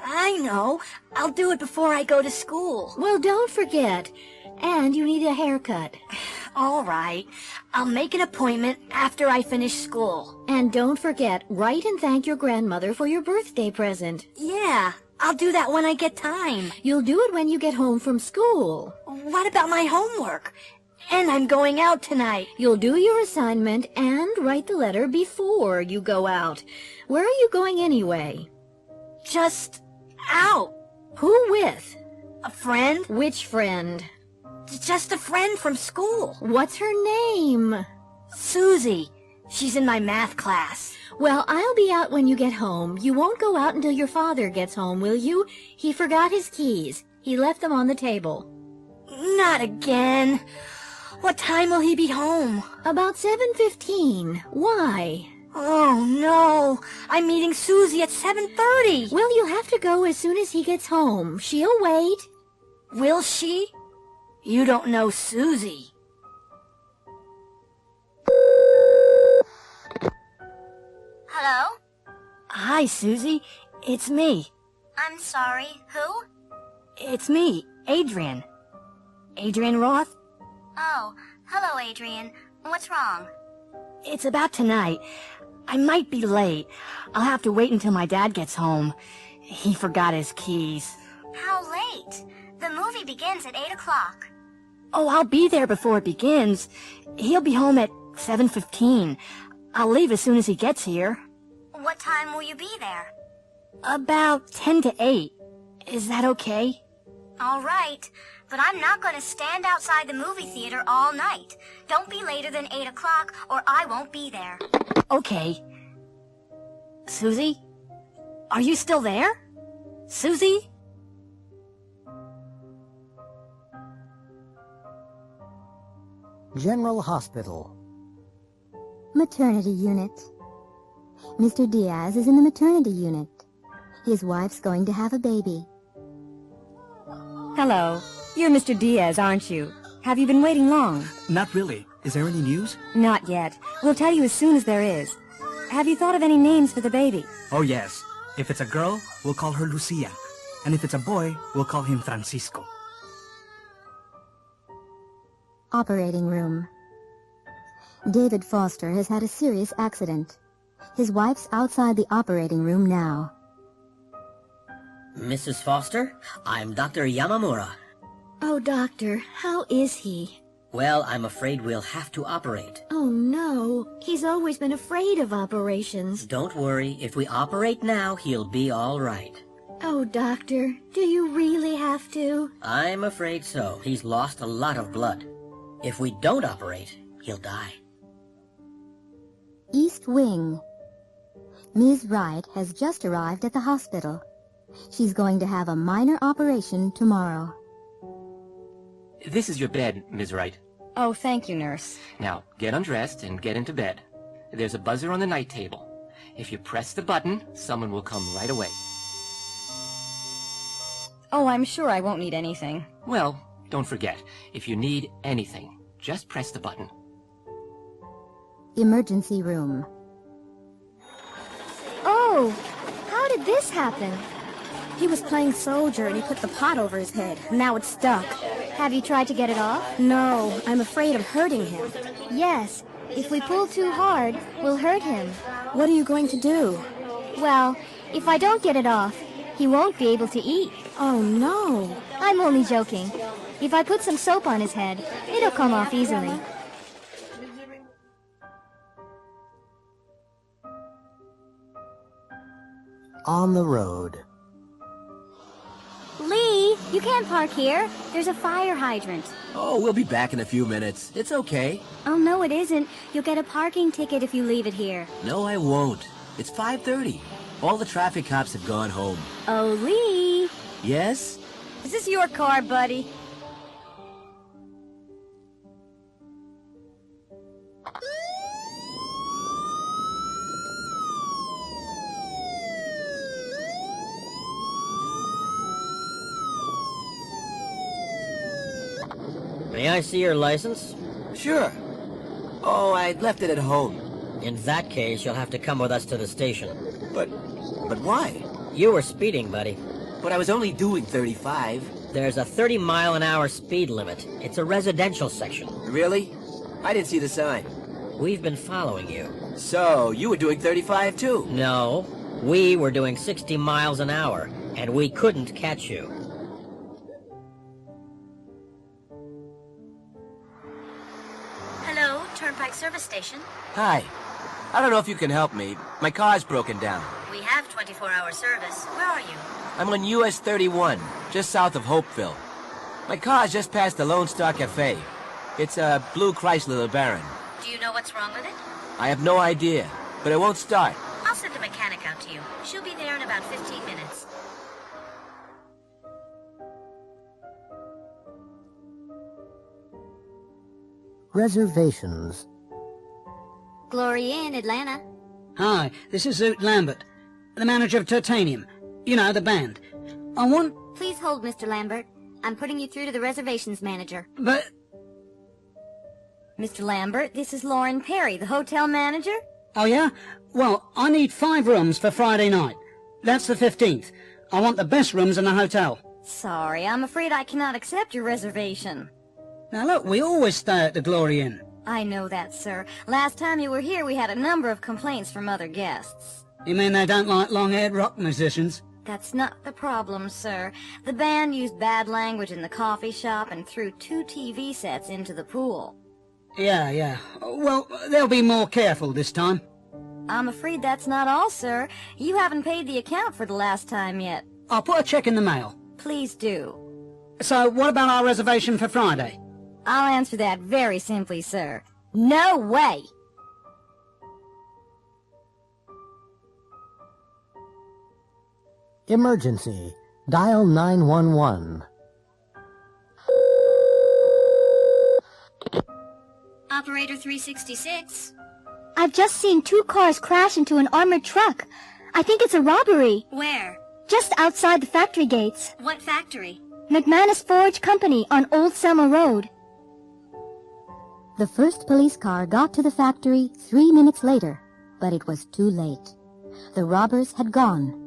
I know. I'll do it before I go to school. Well, don't forget. And you need a haircut. All right. I'll make an appointment after I finish school. And don't forget, write and thank your grandmother for your birthday present. Yeah, I'll do that when I get time. You'll do it when you get home from school. What about my homework? And I'm going out tonight. You'll do your assignment and write the letter before you go out. Where are you going anyway? Just out. Who with? A friend. Which friend? Just a friend from school. What's her name? Susie. She's in my math class. Well, I'll be out when you get home. You won't go out until your father gets home, will you? He forgot his keys. He left them on the table. Not again. What time will he be home? About 7:15. Why? Oh, no. I'm meeting Susie at 7:30. Well, you'll have to go as soon as he gets home. She'll wait. Will she? You don't know Susie. Hello? Hi, Susie. It's me. I'm sorry. Who? It's me, Adrian. Adrian Roth? Oh, hello, Adrian. What's wrong? It's about tonight. I might be late. I'll have to wait until my dad gets home. He forgot his keys. How late? The movie begins at 8 o'clock. Oh, I'll be there before it begins. He'll be home at 7:15. I'll leave as soon as he gets here. What time will you be there? About 10 to 8. Is that okay? All right, but I'm not going to stand outside the movie theater all night. Don't be later than 8 o'clock or I won't be there. Okay. Susie? Are you still there? Susie? General Hospital. Maternity unit. Mr. Diaz is in the maternity unit. His wife's going to have a baby. Hello. You're Mr. Diaz, aren't you? Have you been waiting long? Not really. Is there any news? Not yet. We'll tell you as soon as there is. Have you thought of any names for the baby? Oh, yes. If it's a girl, we'll call her Lucia. And if it's a boy, we'll call him Francisco. Operating room. David Foster has had a serious accident. His wife's outside the operating room now. Mrs. Foster, I'm Dr. Yamamura. Oh, doctor, how is he? Well, I'm afraid we'll have to operate. Oh, no. He's always been afraid of operations. Don't worry. If we operate now, he'll be all right. Oh, doctor, do you really have to? I'm afraid so. He's lost a lot of blood. If we don't operate, he'll die. East Wing. Ms. Wright has just arrived at the hospital. She's going to have a minor operation tomorrow. This is your bed, Ms. Wright. Oh, thank you, nurse. Now, get undressed and get into bed. There's a buzzer on the night table. If you press the button, someone will come right away. Oh, I'm sure I won't need anything. Well, don't forget, if you need anything, just press the button. Emergency room. Oh, how did this happen? He was playing soldier and he put the pot over his head. Now it's stuck. Have you tried to get it off? No, I'm afraid of hurting him. Yes. If we pull too hard, we'll hurt him. What are you going to do? Well, if I don't get it off, he won't be able to eat. Oh, no. I'm only joking. If I put some soap on his head, it'll come off easily. On the road. Lee, you can't park here. There's a fire hydrant. Oh, we'll be back in a few minutes. It's okay. Oh, no, it isn't. You'll get a parking ticket if you leave it here. No, I won't. It's 5:30. All the traffic cops have gone home. Oh, Lee. Yes? Is this your car, buddy? May I see your license? Sure. Oh, I left it at home. In that case, you'll have to come with us to the station. But why? You were speeding, buddy. But I was only doing 35. There's a 30-mile-an-hour speed limit. It's a residential section. Really? I didn't see the sign. We've been following you. So, you were doing 35 too? No. We were doing 60 miles an hour, and we couldn't catch you. Hello, Turnpike Service Station. Hi. I don't know if you can help me. My car's broken down. We have 24-hour service. Where are you? I'm on US 31, just south of Hopeville. My car's just past the Lone Star Cafe. It's a blue Chrysler LeBaron. Do you know what's wrong with it? I have no idea, but it won't start. I'll send a mechanic out to you. She'll be there in about 15 minutes. Reservations. Glory Inn, Atlanta. Hi, this is Zoot Lambert, the manager of Titanium. You know, the band. I want... Please hold, Mr. Lambert. I'm putting you through to the reservations manager. But... Mr. Lambert, this is Lauren Perry, the hotel manager. Oh, yeah? Well, I need 5 rooms for Friday night. That's the 15th. I want the best rooms in the hotel. Sorry, I'm afraid I cannot accept your reservation. Now, look, we always stay at the Glory Inn. I know that, sir. Last time you were here, we had a number of complaints from other guests. You mean they don't like long-haired rock musicians? That's not the problem, sir. The band used bad language in the coffee shop and threw 2 TV sets into the pool. Yeah. Well, they'll be more careful this time. I'm afraid that's not all, sir. You haven't paid the account for the last time yet. I'll put a check in the mail. Please do. So, what about our reservation for Friday? I'll answer that very simply, sir. No way! Emergency. Dial 911. Operator 366. I've just seen 2 cars crash into an armored truck. I think it's a robbery. Where? Just outside the factory gates. What factory? McManus Forge Company on Old Selma Road. The first police car got to the factory 3 minutes later, but it was too late. The robbers had gone.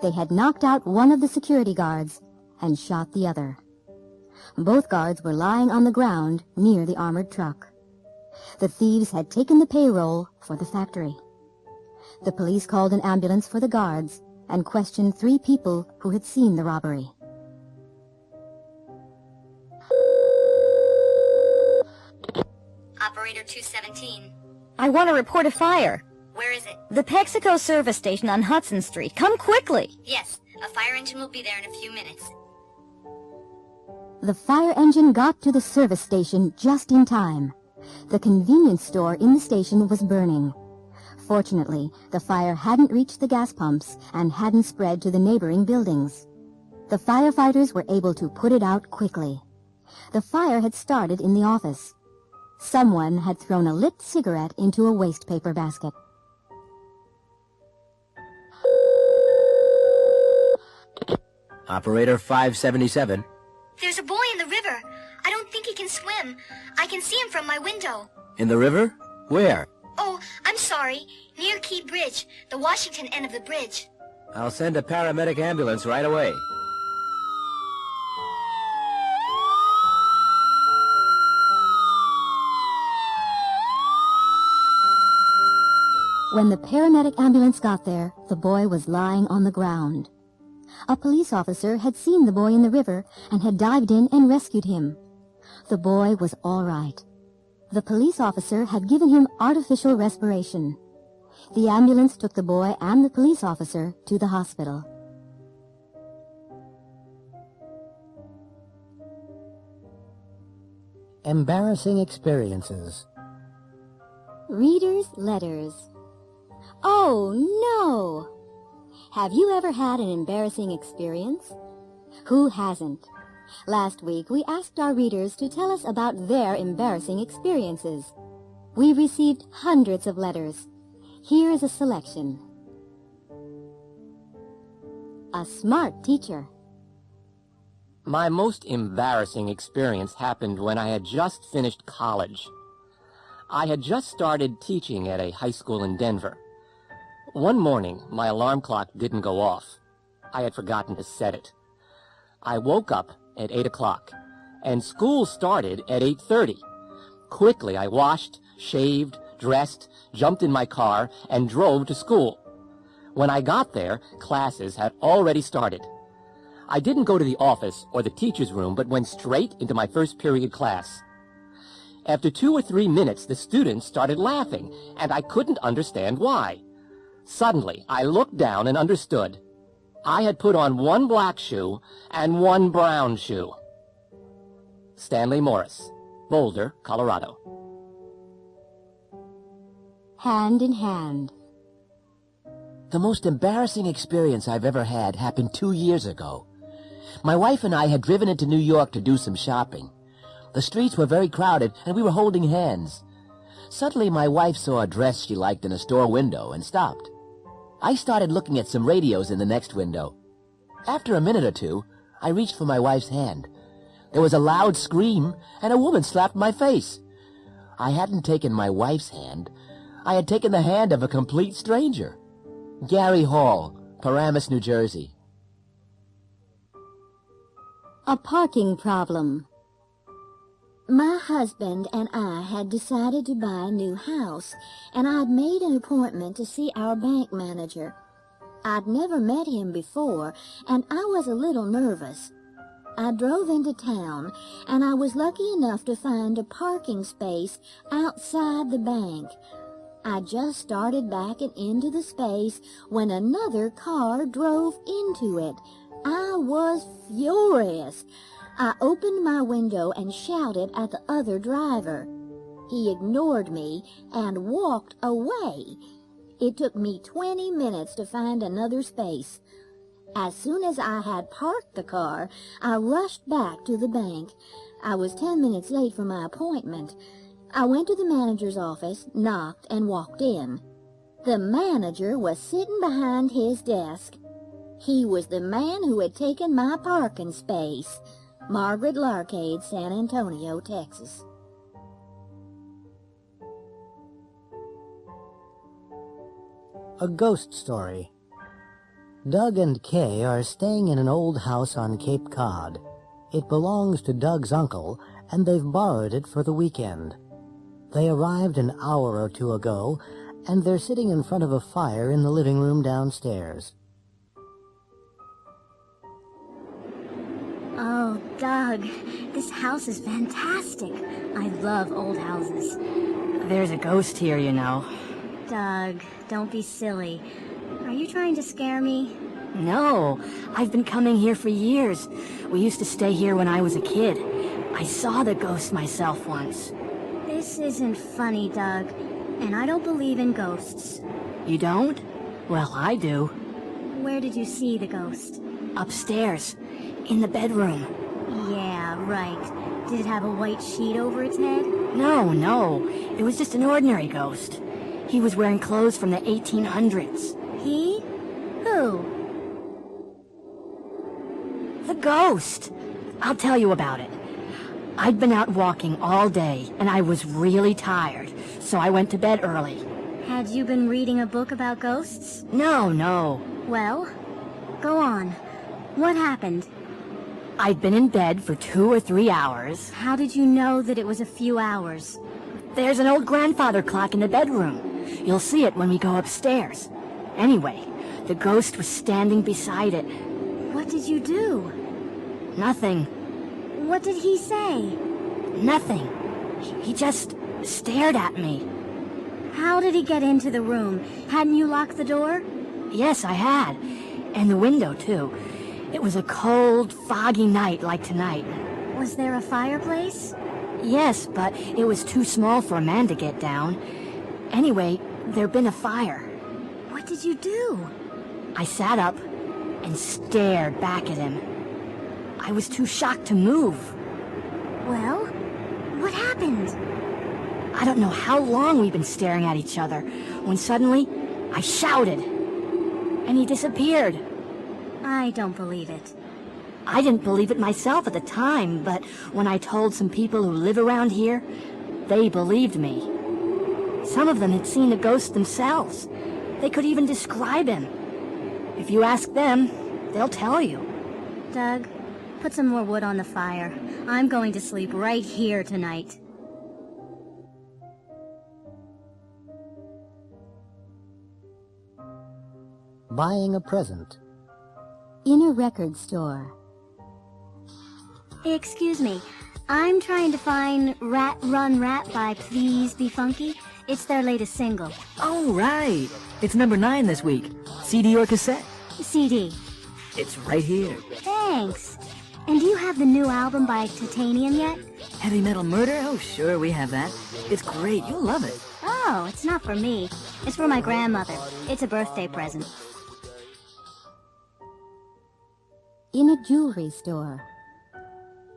They had knocked out one of the security guards and shot the other. Both guards were lying on the ground near the armored truck. The thieves had taken the payroll for the factory. The police called an ambulance for the guards and questioned 3 people who had seen the robbery. Operator 217. I want to report a fire. Where is it? The Texaco service station on Hudson Street. Come quickly. Yes, a fire engine will be there in a few minutes. The fire engine got to the service station just in time. The convenience store in the station was burning. Fortunately, the fire hadn't reached the gas pumps and hadn't spread to the neighboring buildings. The firefighters were able to put it out quickly. The fire had started in the office. Someone had thrown a lit cigarette into a waste paper basket. Operator 577. There's a boy in the river. I don't think he can swim. I can see him from my window. In the river? Where? Oh, I'm sorry. Near Key Bridge, the Washington end of the bridge. I'll send a paramedic ambulance right away. When the paramedic ambulance got there, the boy was lying on the ground. A police officer had seen the boy in the river and had dived in and rescued him. The boy was all right. The police officer had given him artificial respiration. The ambulance took the boy and the police officer to the hospital. Embarrassing experiences. Reader's letters. Oh, no! Have you ever had an embarrassing experience? Who hasn't? Last week, we asked our readers to tell us about their embarrassing experiences. We received hundreds of letters. Here is a selection. A smart teacher. My most embarrassing experience happened when I had just finished college. I had just started teaching at a high school in Denver. One morning, my alarm clock didn't go off. I had forgotten to set it. I woke up at 8 o'clock, and school started at 8:30. Quickly, I washed, shaved, dressed, jumped in my car, and drove to school. When I got there, classes had already started. I didn't go to the office or the teacher's room, but went straight into my first period class. After 2 or 3 minutes, the students started laughing, and I couldn't understand why. Suddenly, I looked down and understood. I had put on 1 black shoe and 1 brown shoe. Stanley Morris, Boulder, Colorado. Hand in hand. The most embarrassing experience I've ever had happened 2 years ago. My wife and I had driven into New York to do some shopping. The streets were very crowded, and we were holding hands. Suddenly, my wife saw a dress she liked in a store window and stopped. I started looking at some radios in the next window. After a minute or two, I reached for my wife's hand. There was a loud scream, and a woman slapped my face. I hadn't taken my wife's hand. I had taken the hand of a complete stranger. Gary Hall, Paramus, New Jersey. A parking problem. My husband and I had decided to buy a new house, and I'd made an appointment to see our bank manager. I'd never met him before, and I was a little nervous. I drove into town, and I was lucky enough to find a parking space outside the bank. I just started backing into the space when another car drove into it. I was furious. I opened my window and shouted at the other driver. He ignored me and walked away. It took me 20 minutes to find another space. As soon as I had parked the car, I rushed back to the bank. I was 10 minutes late for my appointment. I went to the manager's office, knocked, and walked in. The manager was sitting behind his desk. He was the man who had taken my parking space. Margaret Larcade, San Antonio, Texas. A ghost story. Doug and Kay are staying in an old house on Cape Cod. It belongs to Doug's uncle, and they've borrowed it for the weekend. They arrived an hour or two ago, and they're sitting in front of a fire in the living room downstairs. Oh, Doug, this house is fantastic. I love old houses. There's a ghost here, you know. Doug, don't be silly. Are you trying to scare me? No, I've been coming here for years. We used to stay here when I was a kid. I saw the ghost myself once. This isn't funny, Doug, and I don't believe in ghosts. You don't? Well, I do. Where did you see the ghost? Upstairs, in the bedroom. Yeah, right. Did it have a white sheet over its head? No. It was just an ordinary ghost. He was wearing clothes from the 1800s. He? Who? The ghost. I'll tell you about it. I'd been out walking all day, and I was really tired, so I went to bed early. Had you been reading a book about ghosts? No. Well, go on. What happened? I'd been in bed for 2 or 3 hours. How did you know that it was a few hours? There's an old grandfather clock in the bedroom. You'll see it when we go upstairs. Anyway, the ghost was standing beside it. What did you do? Nothing. What did he say? Nothing. He just stared at me. How did he get into the room? Hadn't you locked the door? Yes, I had. And the window, too. It was a cold, foggy night like tonight. Was there a fireplace? Yes, but it was too small for a man to get down. Anyway, there'd been a fire. What did you do? I sat up and stared back at him. I was too shocked to move. Well, what happened? I don't know how long we'd been staring at each other, when suddenly I shouted, and he disappeared. I don't believe it. I didn't believe it myself at the time, but when I told some people who live around here, they believed me. Some of them had seen the ghost themselves. They could even describe him. If you ask them, they'll tell you. Doug, put some more wood on the fire. I'm going to sleep right here tonight. Buying a present. In a record store. Excuse me, I'm trying to find Rat Run Rat by Please Be Funky. It's their latest single. Oh, right. It's number 9 this week. CD or cassette? CD. It's right here. Thanks. And do you have the new album by Titanium yet? Heavy Metal Murder? Oh, sure, we have that. It's great. You'll love it. Oh, it's not for me. It's for my grandmother. It's a birthday present. In a jewelry store.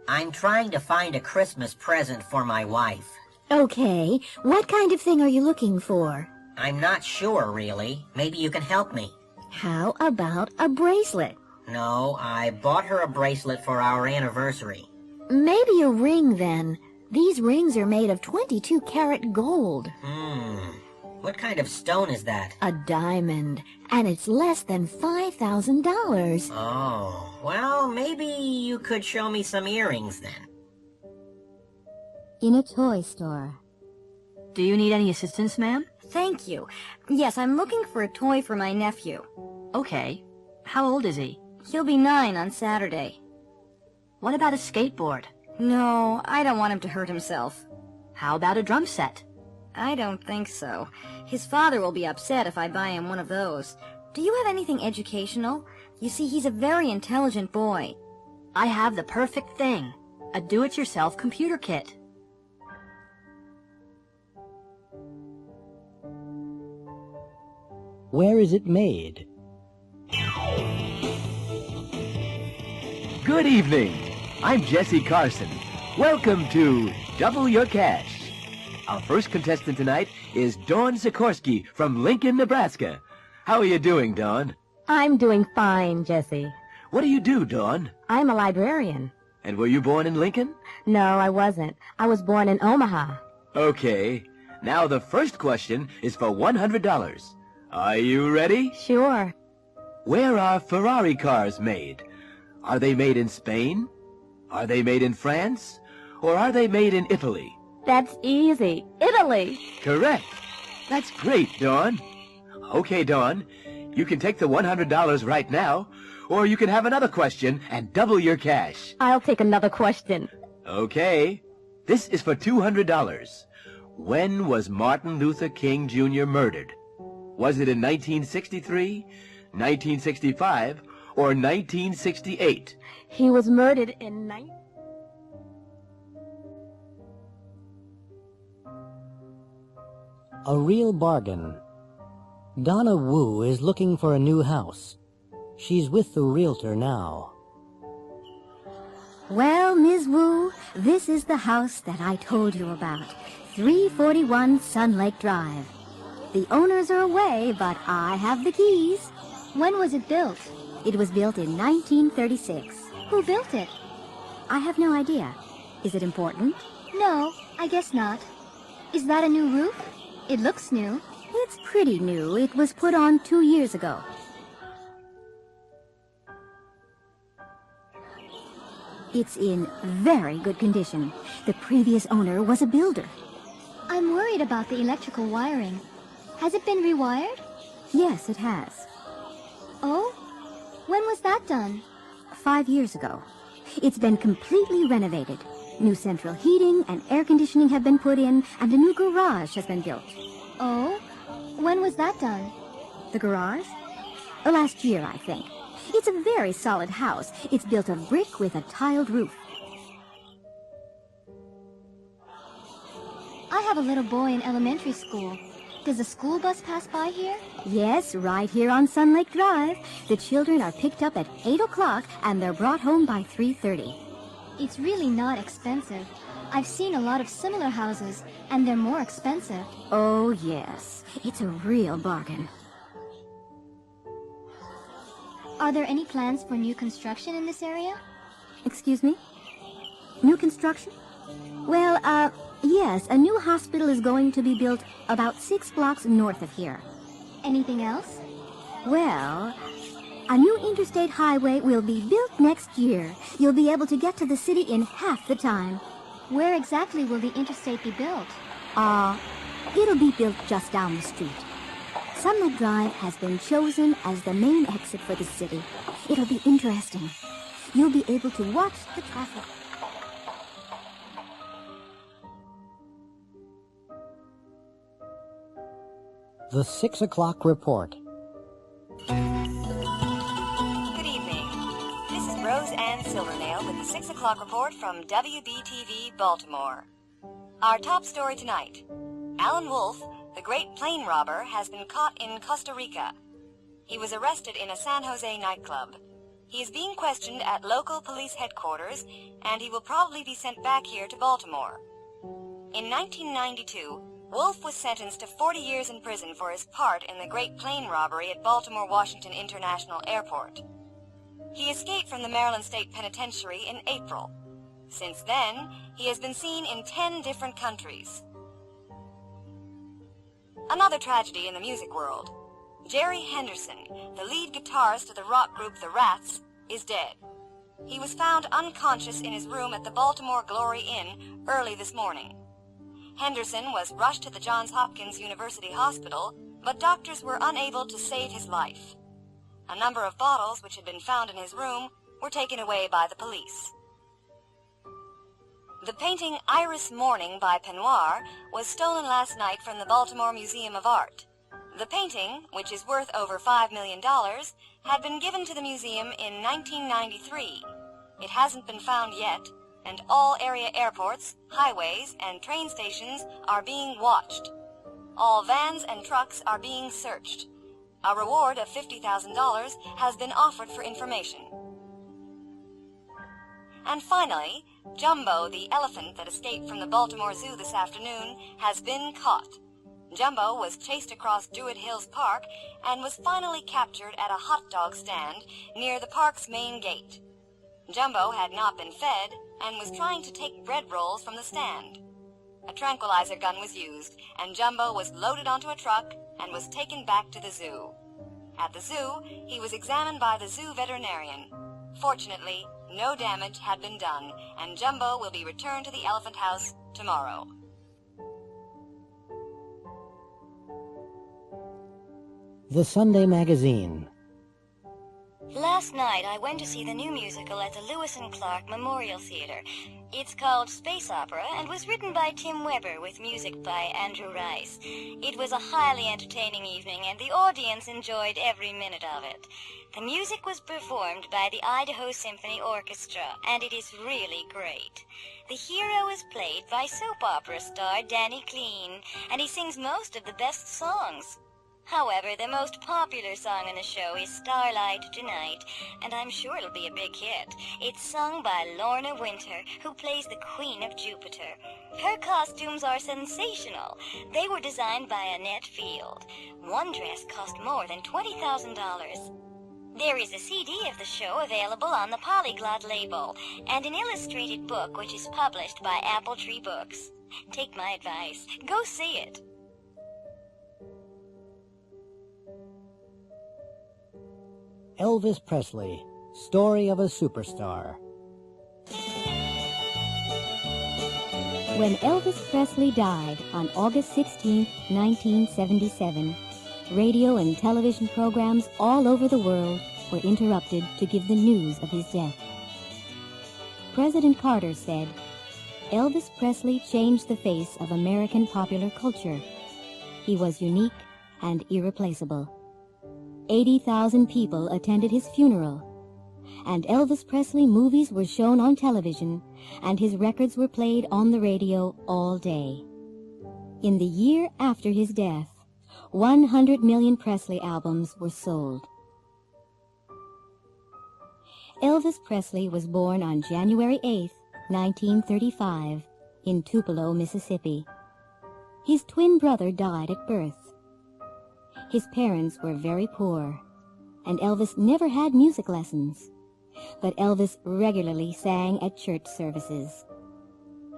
I'm trying to find a Christmas present for my wife. Okay, what kind of thing are you looking for? I'm not sure, really. Maybe you can help me. How about a bracelet? No, I bought her a bracelet for our anniversary. Maybe a ring, then. These rings are made of 22-karat gold. What kind of stone is that? A diamond, and it's less than $5,000. Oh, well, maybe you could show me some earrings then. In a toy store. Do you need any assistance, ma'am? Thank you. Yes, I'm looking for a toy for my nephew. Okay. How old is he? He'll be 9 on Saturday. What about a skateboard? No, I don't want him to hurt himself. How about a drum set? I don't think so. His father will be upset if I buy him one of those. Do you have anything educational? You see, he's a very intelligent boy. I have the perfect thing. A do-it-yourself computer kit. Where is it made? Good evening. I'm Jesse Carson. Welcome to Double Your Cash. Our first contestant tonight is Dawn Sikorsky from Lincoln, Nebraska. How are you doing, Dawn? I'm doing fine, Jesse. What do you do, Dawn? I'm a librarian. And were you born in Lincoln? No, I wasn't. I was born in Omaha. Okay. Now the first question is for $100. Are you ready? Sure. Where are Ferrari cars made? Are they made in Spain? Are they made in France? Or are they made in Italy? That's easy. Italy. Correct. That's great, Dawn. Okay, Dawn. You can take the $100 right now, or you can have another question and double your cash. I'll take another question. Okay. This is for $200. When was Martin Luther King Jr. murdered? Was it in 1963, 1965, or 1968? He was murdered in A real bargain. Donna Wu is looking for a new house. She's with the realtor now. Well, Ms. Wu, this is the house that I told you about. 341 Sun Lake Drive. The owners are away, but I have the keys. When was it built? It was built in 1936. Who built it? I have no idea. Is it important? No, I guess not. Is that a new roof? It looks new. It's pretty new. It was put on 2 years ago. It's in very good condition. The previous owner was a builder. I'm worried about the electrical wiring. Has it been rewired? Yes, it has. Oh? When was that done? 5 years ago. It's been completely renovated. New central heating and air conditioning have been put in, and a new garage has been built. Oh? When was that done? The garage? Last year, I think. It's a very solid house. It's built of brick with a tiled roof. I have a little boy in elementary school. Does a school bus pass by here? Yes, right here on Sun Lake Drive. The children are picked up at 8 o'clock and they're brought home by 3:30. It's really not expensive. I've seen a lot of similar houses, and they're more expensive. Oh, yes. It's a real bargain. Are there any plans for new construction in this area? Excuse me? New construction? Well, yes, a new hospital is going to be built about 6 blocks north of here. Anything else? Well, a new interstate highway will be built next year. You'll be able to get to the city in half the time. Where exactly will the interstate be built? It'll be built just down the street. Sun Lake Drive has been chosen as the main exit for the city. It'll be interesting. You'll be able to watch the traffic. The 6 o'clock report. Good evening. This is Rose Ann Silvernail with the 6 o'clock report from WBTV Baltimore. Our top story tonight. Alan Wolf, the great plane robber, has been caught in Costa Rica. He was arrested in a San Jose nightclub. He is being questioned at local police headquarters, and he will probably be sent back here to Baltimore. In 1992, Wolf was sentenced to 40 years in prison for his part in the great plane robbery at Baltimore-Washington International Airport. He escaped from the Maryland State Penitentiary in April. Since then, he has been seen in 10 different countries. Another tragedy in the music world. Jerry Henderson, the lead guitarist of the rock group The Rats, is dead. He was found unconscious in his room at the Baltimore Glory Inn early this morning. Henderson was rushed to the Johns Hopkins University Hospital, but doctors were unable to save his life. A number of bottles which had been found in his room were taken away by the police. The painting Iris Morning by Penoir was stolen last night from the Baltimore Museum of Art. The painting, which is worth over $5 million, had been given to the museum in 1993. It hasn't been found yet, and all area airports, highways, and train stations are being watched. All vans and trucks are being searched. A reward of $50,000 has been offered for information. And finally, Jumbo, the elephant that escaped from the Baltimore Zoo this afternoon, has been caught. Jumbo was chased across Druid Hills Park and was finally captured at a hot dog stand near the park's main gate. Jumbo had not been fed and was trying to take bread rolls from the stand. A tranquilizer gun was used, and Jumbo was loaded onto a truck and was taken back to the zoo. At the zoo, he was examined by the zoo veterinarian. Fortunately, no damage had been done, and Jumbo will be returned to the elephant house tomorrow. The Sunday Magazine. Last night, I went to see the new musical at the Lewis and Clark Memorial Theater. It's called Space Opera and was written by Tim Weber with music by Andrew Rice. It was a highly entertaining evening, and the audience enjoyed every minute of it. The music was performed by the Idaho Symphony Orchestra, and it is really great. The hero is played by soap opera star Danny Clean, and he sings most of the best songs. However, the most popular song in the show is Starlight Tonight, and I'm sure it'll be a big hit. It's sung by Lorna Winter, who plays the Queen of Jupiter. Her costumes are sensational. They were designed by Annette Field. One dress cost more than $20,000. There is a CD of the show available on the Polyglot label, and an illustrated book which is published by Apple Tree Books. Take my advice. Go see it. Elvis Presley, Story of a Superstar. When Elvis Presley died on August 16, 1977, radio and television programs all over the world were interrupted to give the news of his death. President Carter said, "Elvis Presley changed the face of American popular culture. He was unique and irreplaceable." 80,000 people attended his funeral, and Elvis Presley movies were shown on television, and his records were played on the radio all day. In the year after his death, 100 million Presley albums were sold. Elvis Presley was born on January 8, 1935, in Tupelo, Mississippi. His twin brother died at birth. His parents were very poor, and Elvis never had music lessons, but Elvis regularly sang at church services.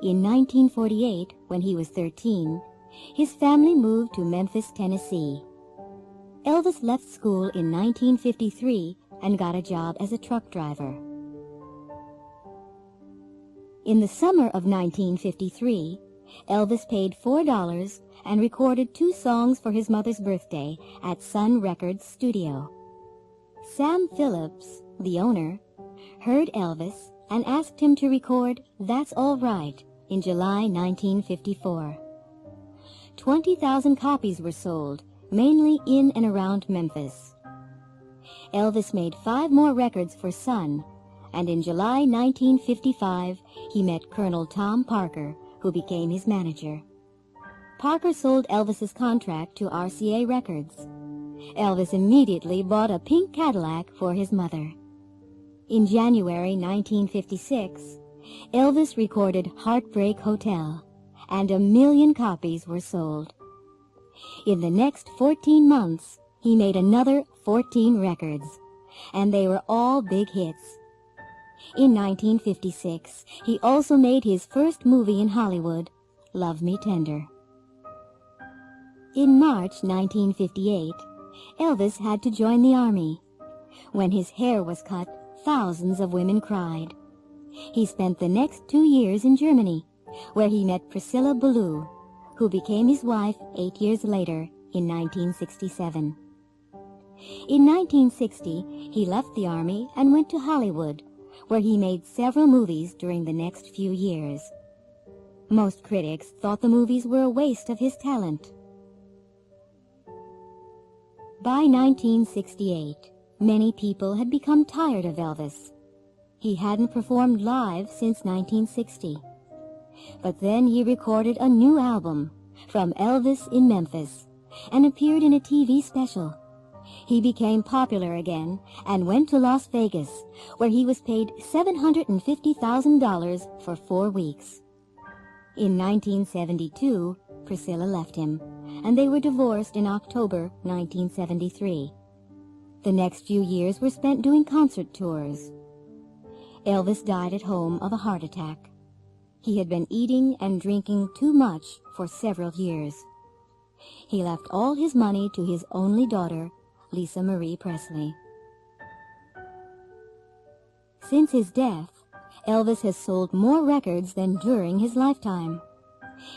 In 1948, when he was 13, his family moved to Memphis, Tennessee. Elvis left school in 1953 and got a job as a truck driver. In the summer of 1953, Elvis paid $4 and recorded 2 songs for his mother's birthday at Sun Records studio. Sam Phillips, the owner, heard Elvis and asked him to record That's All Right in July 1954. 20,000 copies were sold, mainly in and around Memphis. Elvis made 5 more records for Sun, and in July 1955 he met Colonel Tom Parker, who became his manager. Parker sold Elvis's contract to RCA Records. Elvis immediately bought a pink Cadillac for his mother. In January 1956, Elvis recorded Heartbreak Hotel, and 1 million copies were sold. In the next 14 months, he made another 14 records, and they were all big hits. In 1956, he also made his first movie in Hollywood, Love Me Tender. In March 1958, Elvis had to join the army. When his hair was cut, thousands of women cried. He spent the next 2 years in Germany, where he met Priscilla Ballou, who became his wife 8 years later in 1967. In 1960, he left the army and went to Hollywood, where he made several movies during the next few years. Most critics thought the movies were a waste of his talent. By 1968, many people had become tired of Elvis. He hadn't performed live since 1960. But then he recorded a new album, From Elvis in Memphis, and appeared in a TV special. He became popular again and went to Las Vegas, where he was paid $750,000 for 4 weeks. In 1972, Priscilla left him, and they were divorced in October 1973. The next few years were spent doing concert tours. Elvis died at home of a heart attack. He had been eating and drinking too much for several years. He left all his money to his only daughter, Lisa Marie Presley. Since his death, Elvis has sold more records than during his lifetime.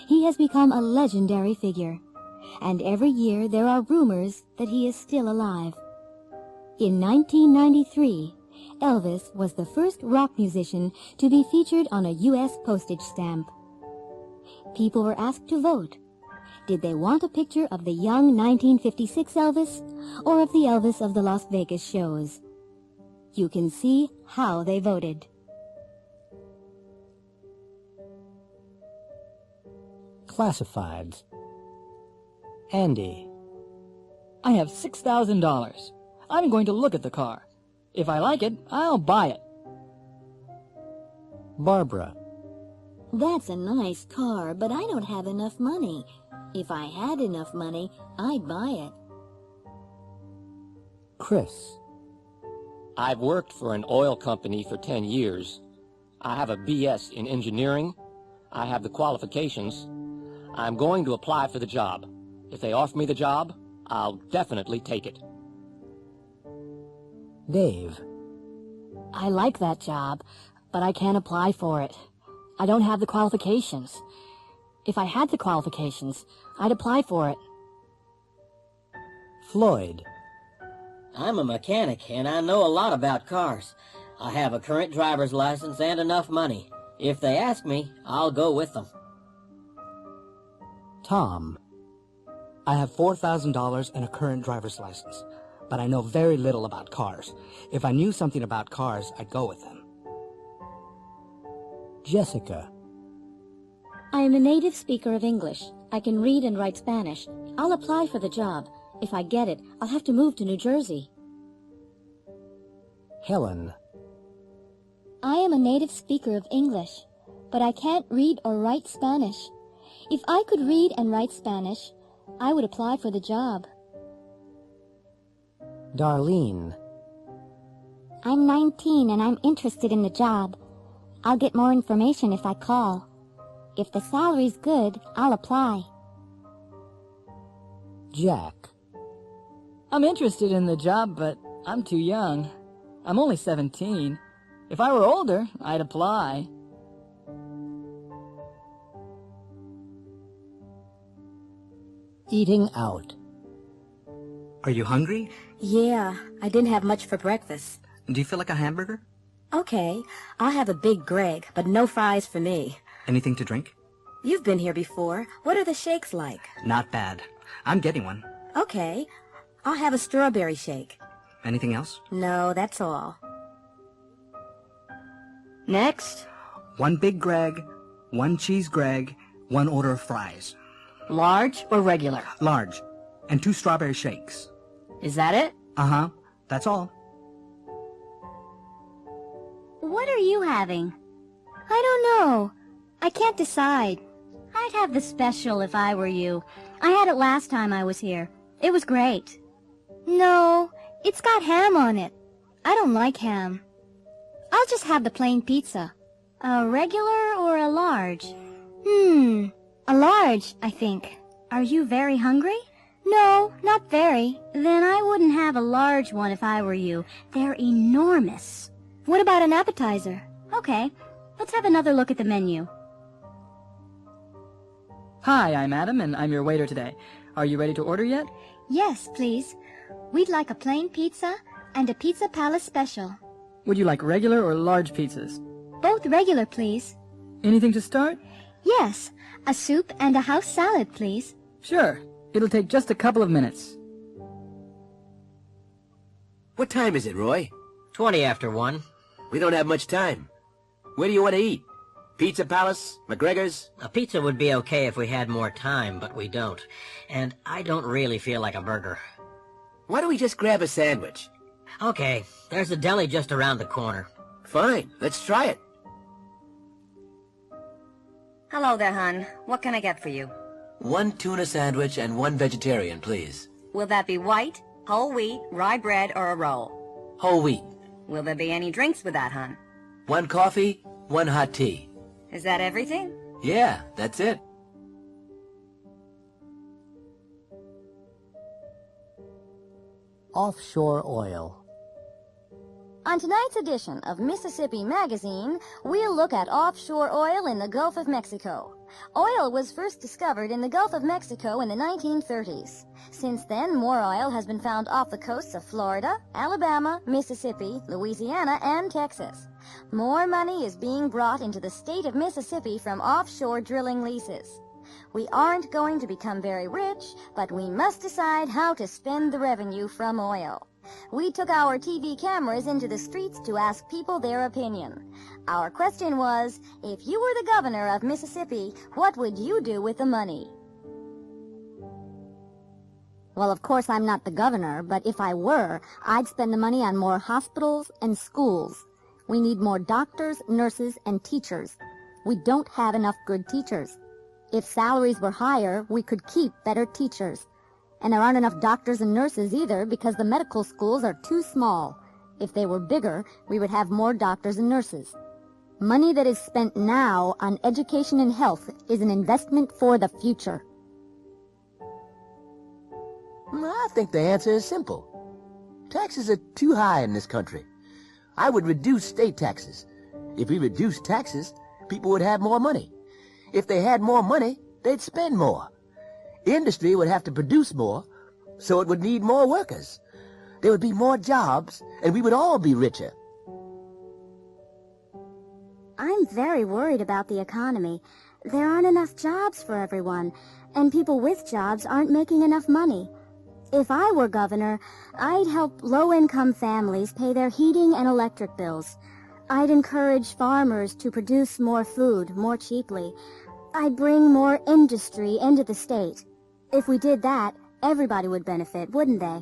He has become a legendary figure, and every year there are rumors that he is still alive. In 1993, Elvis was the first rock musician to be featured on a U.S. postage stamp. People were asked to vote. Did they want a picture of the young 1956 Elvis or of the Elvis of the Las Vegas shows? You can see how they voted. Classifieds. Andy. I have $6,000. I'm going to look at the car. If I like it, I'll buy it. Barbara. That's a nice car, but I don't have enough money. If I had enough money, I'd buy it. Chris. I've worked for an oil company for 10 years. I have a BS in engineering. I have the qualifications. I'm going to apply for the job. If they offer me the job, I'll definitely take it. Dave. I like that job, but I can't apply for it. I don't have the qualifications. If I had the qualifications, I'd apply for it. Floyd. I'm a mechanic, and I know a lot about cars. I have a current driver's license and enough money. If they ask me, I'll go with them. Tom. I have $4,000 and a current driver's license, but I know very little about cars. If I knew something about cars, I'd go with them. Jessica. I am a native speaker of English. I can read and write Spanish. I'll apply for the job. If I get it, I'll have to move to New Jersey. Helen. I am a native speaker of English, but I can't read or write Spanish. If I could read and write Spanish, I would apply for the job. Darlene. I'm 19 and I'm interested in the job. I'll get more information if I call. If the salary's good, I'll apply. Jack. I'm interested in the job, but I'm too young. I'm only 17. If I were older, I'd apply. Eating out. Are you hungry? Yeah, I didn't have much for breakfast. Do you feel like a hamburger? Okay, I'll have a Big Greg, but no fries for me. Anything to drink? You've been here before. What are the shakes like? Not bad. I'm getting one. Okay, I'll have a strawberry shake. Anything else? No, that's all. Next. 1 Big Greg, 1 Cheese Greg, 1 order of fries. Large or regular? Large. And 2 strawberry shakes. Is that it? Uh-huh. That's all. What are you having? I don't know. I can't decide. I'd have the special if I were you. I had it last time I was here. It was great. No, it's got ham on it. I don't like ham. I'll just have the plain pizza. A regular or a large? A large, I think. Are you very hungry? No, not very. Then I wouldn't have a large one if I were you. They're enormous. What about an appetizer? Okay, let's have another look at the menu. Hi, I'm Adam, and I'm your waiter today. Are you ready to order yet? Yes, please. We'd like a plain pizza and a Pizza Palace special. Would you like regular or large pizzas? Both regular, please. Anything to start? Yes, a soup and a house salad, please. Sure. It'll take just a couple of minutes. What time is it, Roy? 20 after 1. We don't have much time. Where do you want to eat? Pizza Palace? McGregor's? A pizza would be okay if we had more time, but we don't. And I don't really feel like a burger. Why don't we just grab a sandwich? Okay, there's a deli just around the corner. Fine, let's try it. Hello there, hon. What can I get for you? 1 tuna sandwich and 1 vegetarian, please. Will that be white, whole wheat, rye bread, or a roll? Whole wheat. Will there be any drinks with that, hon? 1 coffee, 1 hot tea. Is that everything? Yeah, that's it. Offshore oil. On tonight's edition of Mississippi Magazine, we'll look at offshore oil in the Gulf of Mexico. Oil was first discovered in the Gulf of Mexico in the 1930s. Since then, more oil has been found off the coasts of Florida, Alabama, Mississippi, Louisiana, and Texas. More money is being brought into the state of Mississippi from offshore drilling leases. We aren't going to become very rich, but we must decide how to spend the revenue from oil. We took our TV cameras into the streets to ask people their opinion. Our question was, if you were the governor of Mississippi, what would you do with the money? Well, of course I'm not the governor, but if I were, I'd spend the money on more hospitals and schools. We need more doctors, nurses, and teachers. We don't have enough good teachers. If salaries were higher, we could keep better teachers. And there aren't enough doctors and nurses either because the medical schools are too small. If they were bigger, we would have more doctors and nurses. Money that is spent now on education and health is an investment for the future. I think the answer is simple. Taxes are too high in this country. I would reduce state taxes. If we reduced taxes, people would have more money. If they had more money, they'd spend more. Industry would have to produce more, so it would need more workers. There would be more jobs, and we would all be richer. I'm very worried about the economy. There aren't enough jobs for everyone, and people with jobs aren't making enough money. If I were governor, I'd help low-income families pay their heating and electric bills. I'd encourage farmers to produce more food more cheaply. I'd bring more industry into the state. If we did that, everybody would benefit, wouldn't they?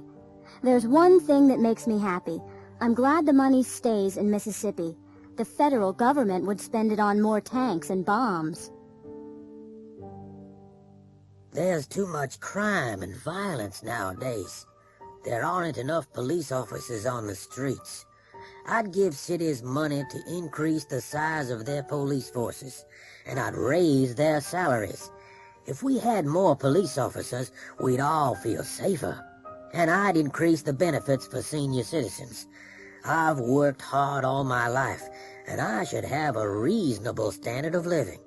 There's one thing that makes me happy. I'm glad the money stays in Mississippi. The federal government would spend it on more tanks and bombs. There's too much crime and violence nowadays. There aren't enough police officers on the streets. I'd give cities money to increase the size of their police forces, and I'd raise their salaries. If we had more police officers, we'd all feel safer. And I'd increase the benefits for senior citizens. I've worked hard all my life, and I should have a reasonable standard of living.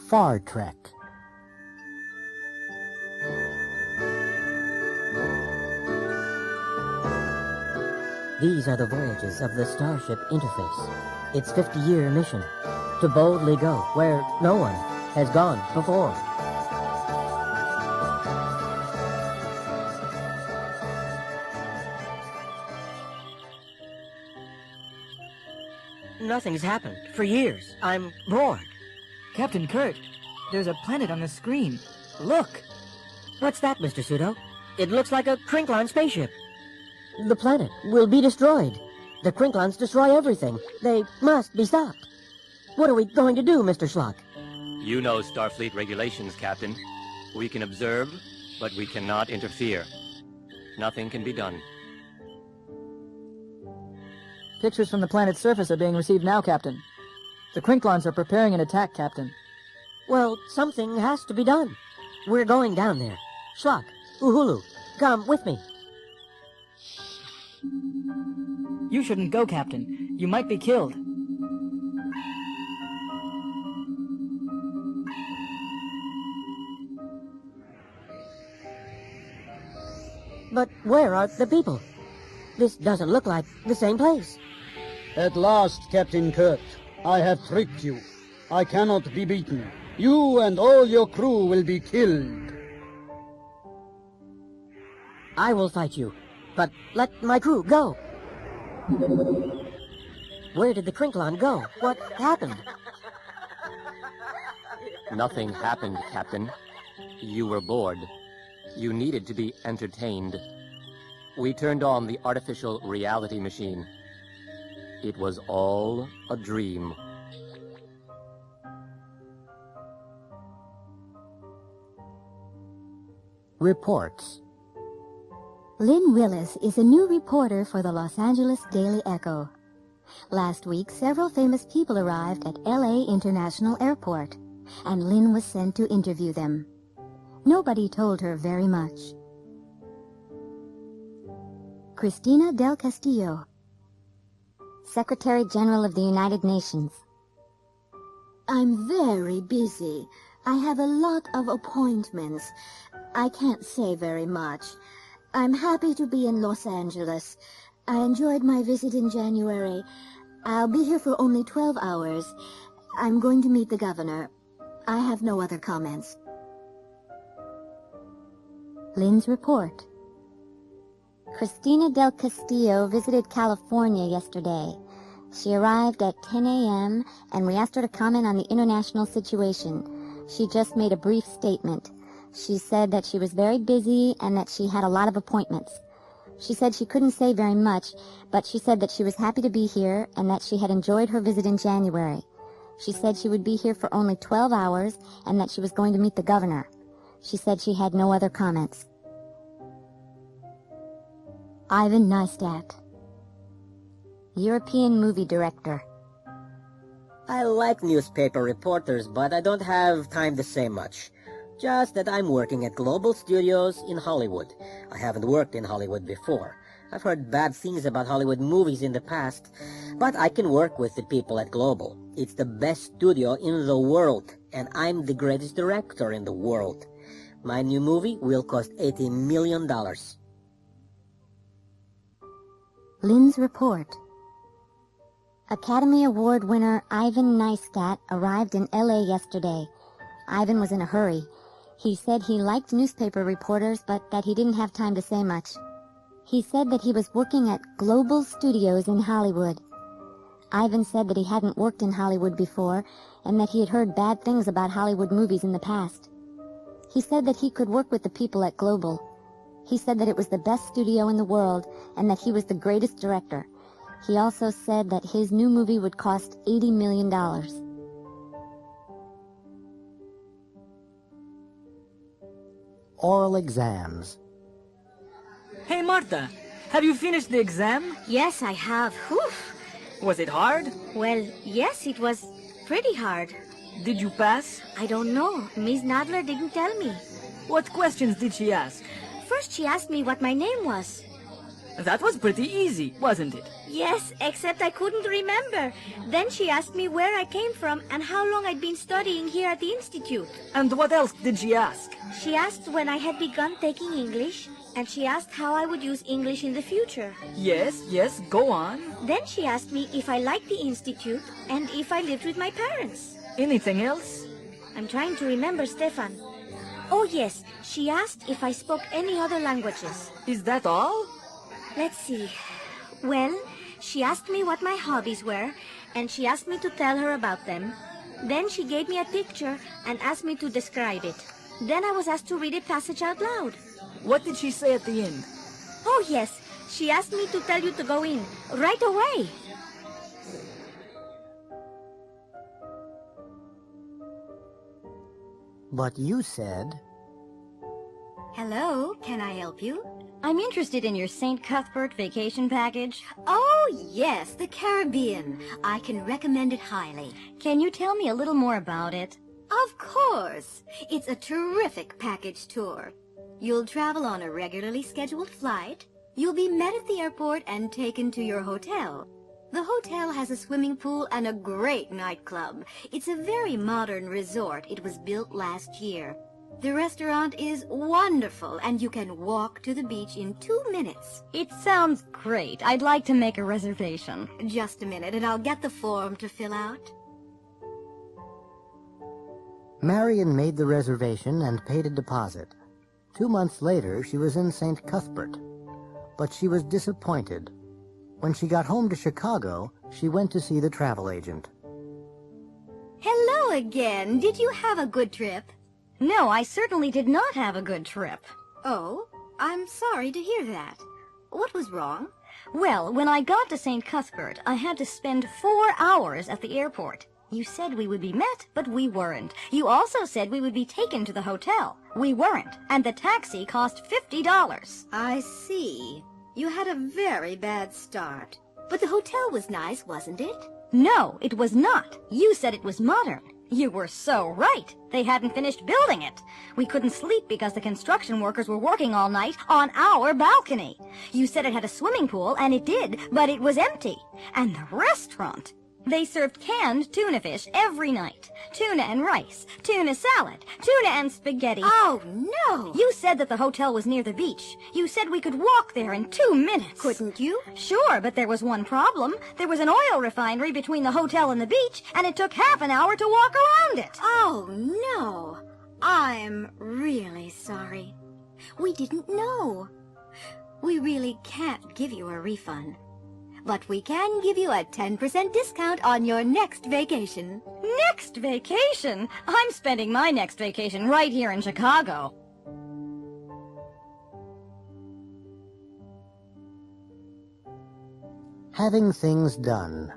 Far Trek. These are the voyages of the Starship Interface. Its 50-year mission, to boldly go where no one has gone before. Nothing's happened for years. I'm bored. Captain Kurt, there's a planet on the screen. Look! What's that, Mr. Pseudo? It looks like a Krinklon spaceship. The planet will be destroyed. The Krinklons destroy everything. They must be stopped. What are we going to do, Mr. Schlock? You know Starfleet regulations, Captain. We can observe, but we cannot interfere. Nothing can be done. Pictures from the planet's surface are being received now, Captain. The Krinklons are preparing an attack, Captain. Well, something has to be done. We're going down there. Schlock, Uhulu, come with me. You shouldn't go, Captain. You might be killed. But where are the people? This doesn't look like the same place. At last, Captain Kurt, I have tricked you. I cannot be beaten. You and all your crew will be killed. I will fight you, but let my crew go. Where did the Krinklon go? What happened? Nothing happened, Captain. You were bored. You needed to be entertained. We turned on the artificial reality machine. It was all a dream. Reports. Lynn Willis is a new reporter for the Los Angeles Daily Echo. Last week, several famous people arrived at L.A. International Airport, and Lynn was sent to interview them. Nobody told her very much. Cristina del Castillo, Secretary General of the United Nations. I'm very busy. I have a lot of appointments. I can't say very much. I'm happy to be in Los Angeles. I enjoyed my visit in January. I'll be here for only 12 hours. I'm going to meet the governor. I have no other comments. Lynn's report. Cristina del Castillo visited California yesterday. She arrived at 10 a.m. and we asked her to comment on the international situation. She just made a brief statement. She said that she was very busy and that she had a lot of appointments. She said she couldn't say very much, but she said that she was happy to be here and that she had enjoyed her visit in January. She said she would be here for only 12 hours and that she was going to meet the governor. She said she had no other comments. Ivan Neistat, European movie director. I like newspaper reporters, but I don't have time to say much. Just that I'm working at Global Studios in Hollywood. I haven't worked in Hollywood before. I've heard bad things about Hollywood movies in the past, but I can work with the people at Global. It's the best studio in the world, and I'm the greatest director in the world. My new movie will cost $80 million. Lynn's report. Academy Award winner Ivan Neistat arrived in L.A. yesterday. Ivan was in a hurry. He said he liked newspaper reporters, but that he didn't have time to say much. He said that he was working at Global Studios in Hollywood. Ivan said that he hadn't worked in Hollywood before, and that he had heard bad things about Hollywood movies in the past. He said that he could work with the people at Global. He said that it was the best studio in the world, and that he was the greatest director. He also said that his new movie would cost $80 million. Oral exams. Hey, Martha, have you finished the exam? Yes, I have. Whew. Was it hard? Well, yes, it was pretty hard. Did you pass? I don't know. Miss Nadler didn't tell me. What questions did she ask? First, she asked me what my name was. That was pretty easy, wasn't it? Yes, except I couldn't remember. Then she asked me where I came from and how long I'd been studying here at the Institute. And what else did she ask? She asked when I had begun taking English, and she asked how I would use English in the future. Yes, go on. Then she asked me if I liked the Institute and if I lived with my parents. Anything else? I'm trying to remember, Stefan. Oh, yes, she asked if I spoke any other languages. Is that all? Let's see. Well, she asked me what my hobbies were, and she asked me to tell her about them. Then she gave me a picture and asked me to describe it. Then I was asked to read a passage out loud. What did she say at the end? Oh, yes. She asked me to tell you to go in right away. But you said... Hello, can I help you? I'm interested in your St. Cuthbert vacation package. Oh, yes, the Caribbean. I can recommend it highly. Can you tell me a little more about it? Of course. It's a terrific package tour. You'll travel on a regularly scheduled flight. You'll be met at the airport and taken to your hotel. The hotel has a swimming pool and a great nightclub. It's a very modern resort. It was built last year. The restaurant is wonderful, and you can walk to the beach in 2 minutes. It sounds great. I'd like to make a reservation. Just a minute, and I'll get the form to fill out. Marion made the reservation and paid a deposit. 2 months later, she was in St. Cuthbert. But she was disappointed. When she got home to Chicago, she went to see the travel agent. Hello again. Did you have a good trip? No, I certainly did not have a good trip. Oh, I'm sorry to hear that. What was wrong? Well, when I got to St. Cuthbert, I had to spend 4 hours at the airport. You said we would be met, but we weren't. You also said we would be taken to the hotel. We weren't, and the taxi cost $50. I see. You had a very bad start. But the hotel was nice, wasn't it? No, it was not. You said it was modern. You were so right. They hadn't finished building it. We couldn't sleep because the construction workers were working all night on our balcony. You said it had a swimming pool, and it did, but it was empty. And the restaurant... They served canned tuna fish every night. Tuna and rice, tuna salad, tuna and spaghetti. Oh, no! You said that the hotel was near the beach. You said we could walk there in 2 minutes. Couldn't you? Sure, but there was one problem. There was an oil refinery between the hotel and the beach, and it took half an hour to walk around it. Oh, no. I'm really sorry. We didn't know. We really can't give you a refund. But we can give you a 10% discount on your next vacation. Next vacation? I'm spending my next vacation right here in Chicago. Having things done.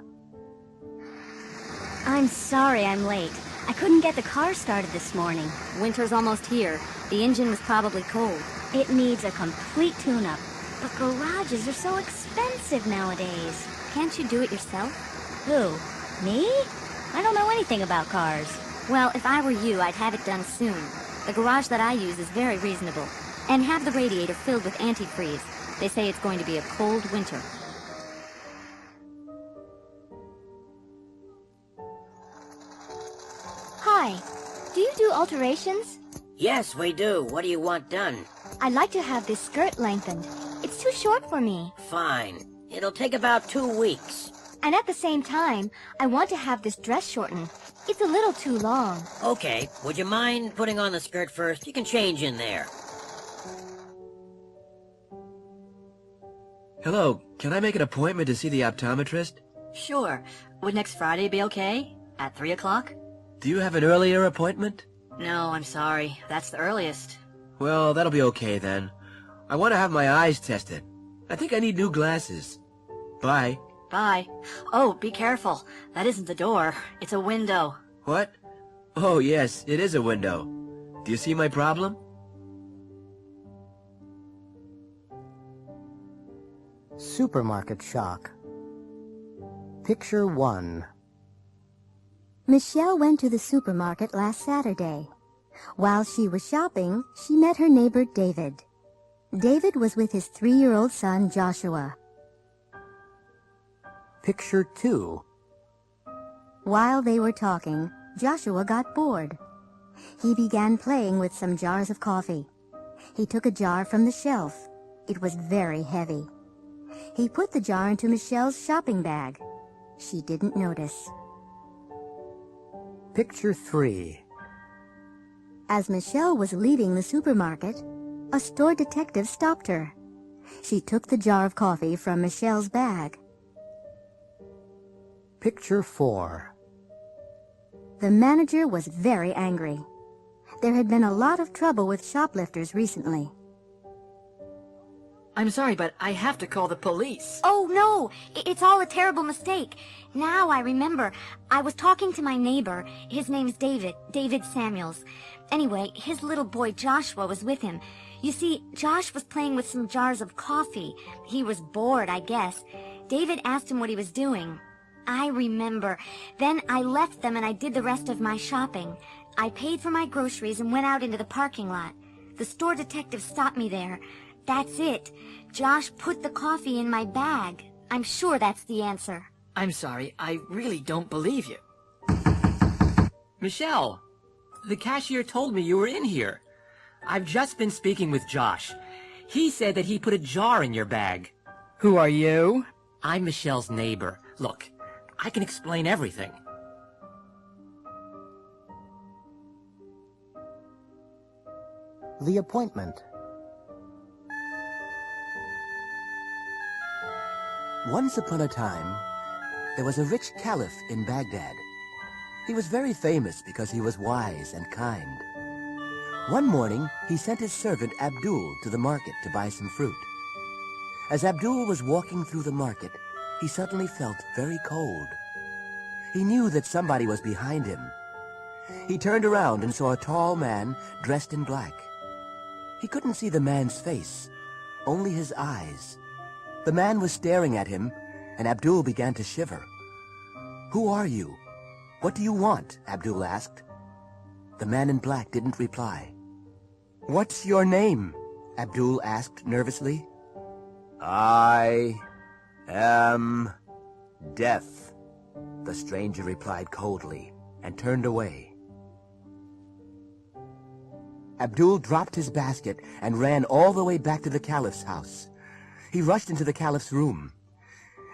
I'm sorry I'm late. I couldn't get the car started this morning. Winter's almost here. The engine was probably cold. It needs a complete tune-up. But garages are so expensive nowadays. Can't you do it yourself? Who? Me? I don't know anything about cars. Well, if I were you, I'd have it done soon. The garage that I use is very reasonable. And have the radiator filled with antifreeze. They say it's going to be a cold winter. Hi. Do you do alterations? Yes, we do. What do you want done? I'd like to have this skirt lengthened. It's too short for me. Fine. It'll take about 2 weeks. And at the same time, I want to have this dress shortened. It's a little too long. Okay. Would you mind putting on the skirt first? You can change in there. Hello, can I make an appointment to see the optometrist? Sure. Would next Friday be okay? At 3 o'clock? Do you have an earlier appointment? No, I'm sorry. That's the earliest. Well, that'll be okay then. I want to have my eyes tested. I think I need new glasses. Bye. Bye. Oh, be careful. That isn't the door. It's a window. What? Oh, yes, it is a window. Do you see my problem? Supermarket shock. Picture 1. Michelle went to the supermarket last Saturday. While she was shopping, she met her neighbor David. David was with his 3-year-old son Joshua. Picture 2. While they were talking, Joshua got bored. He began playing with some jars of coffee. He took a jar from the shelf. It was very heavy. He put the jar into Michelle's shopping bag. She didn't notice. Picture 3. As Michelle was leaving the supermarket, a store detective stopped her. She took the jar of coffee from Michelle's bag. Picture 4. The manager was very angry. There had been a lot of trouble with shoplifters recently. I'm sorry, but I have to call the police. Oh, no! It's all a terrible mistake. Now I remember. I was talking to my neighbor. His name's David Samuels. Anyway, his little boy Joshua was with him. You see, Josh was playing with some jars of coffee. He was bored, I guess. David asked him what he was doing. I remember. Then I left them and I did the rest of my shopping. I paid for my groceries and went out into the parking lot. The store detective stopped me there. That's it. Josh put the coffee in my bag. I'm sure that's the answer. I'm sorry, I really don't believe you. Michelle, the cashier told me you were in here. I've just been speaking with Josh. He said that he put a jar in your bag. Who are you? I'm Michelle's neighbor. Look, I can explain everything. The appointment. Once upon a time, there was a rich caliph in Baghdad. He was very famous because he was wise and kind. One morning, he sent his servant Abdul to the market to buy some fruit. As Abdul was walking through the market, he suddenly felt very cold. He knew that somebody was behind him. He turned around and saw a tall man dressed in black. He couldn't see the man's face, only his eyes. The man was staring at him, and Abdul began to shiver. "Who are you? What do you want?" Abdul asked. The man in black didn't reply. "What's your name?" Abdul asked nervously. "I am Death," the stranger replied coldly and turned away. Abdul dropped his basket and ran all the way back to the Caliph's house. He rushed into the Caliph's room.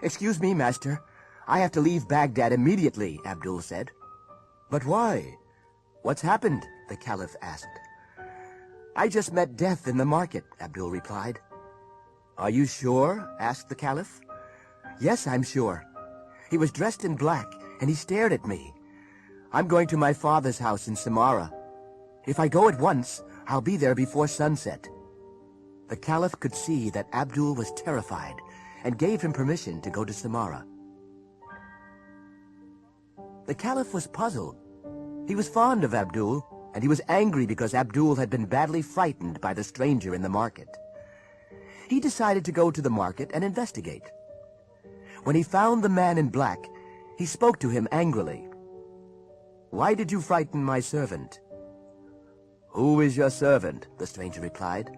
"Excuse me, master. I have to leave Baghdad immediately," Abdul said. "But why? What's happened?" the Caliph asked. "I just met Death in the market," Abdul replied. "Are you sure?" asked the Caliph. "Yes, I'm sure. He was dressed in black, and he stared at me. I'm going to my father's house in Samara. If I go at once, I'll be there before sunset." The Caliph could see that Abdul was terrified and gave him permission to go to Samara. The Caliph was puzzled. He was fond of Abdul, and he was angry because Abdul had been badly frightened by the stranger in the market. He decided to go to the market and investigate. When he found the man in black, he spoke to him angrily. "Why did you frighten my servant?" "Who is your servant?" the stranger replied.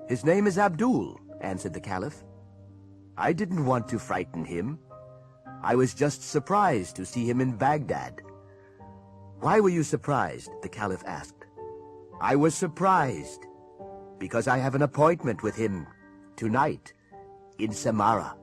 "His name is Abdul," answered the Caliph. "I didn't want to frighten him. I was just surprised to see him in Baghdad." "Why were you surprised?" the Caliph asked. "I was surprised because I have an appointment with him tonight in Samara."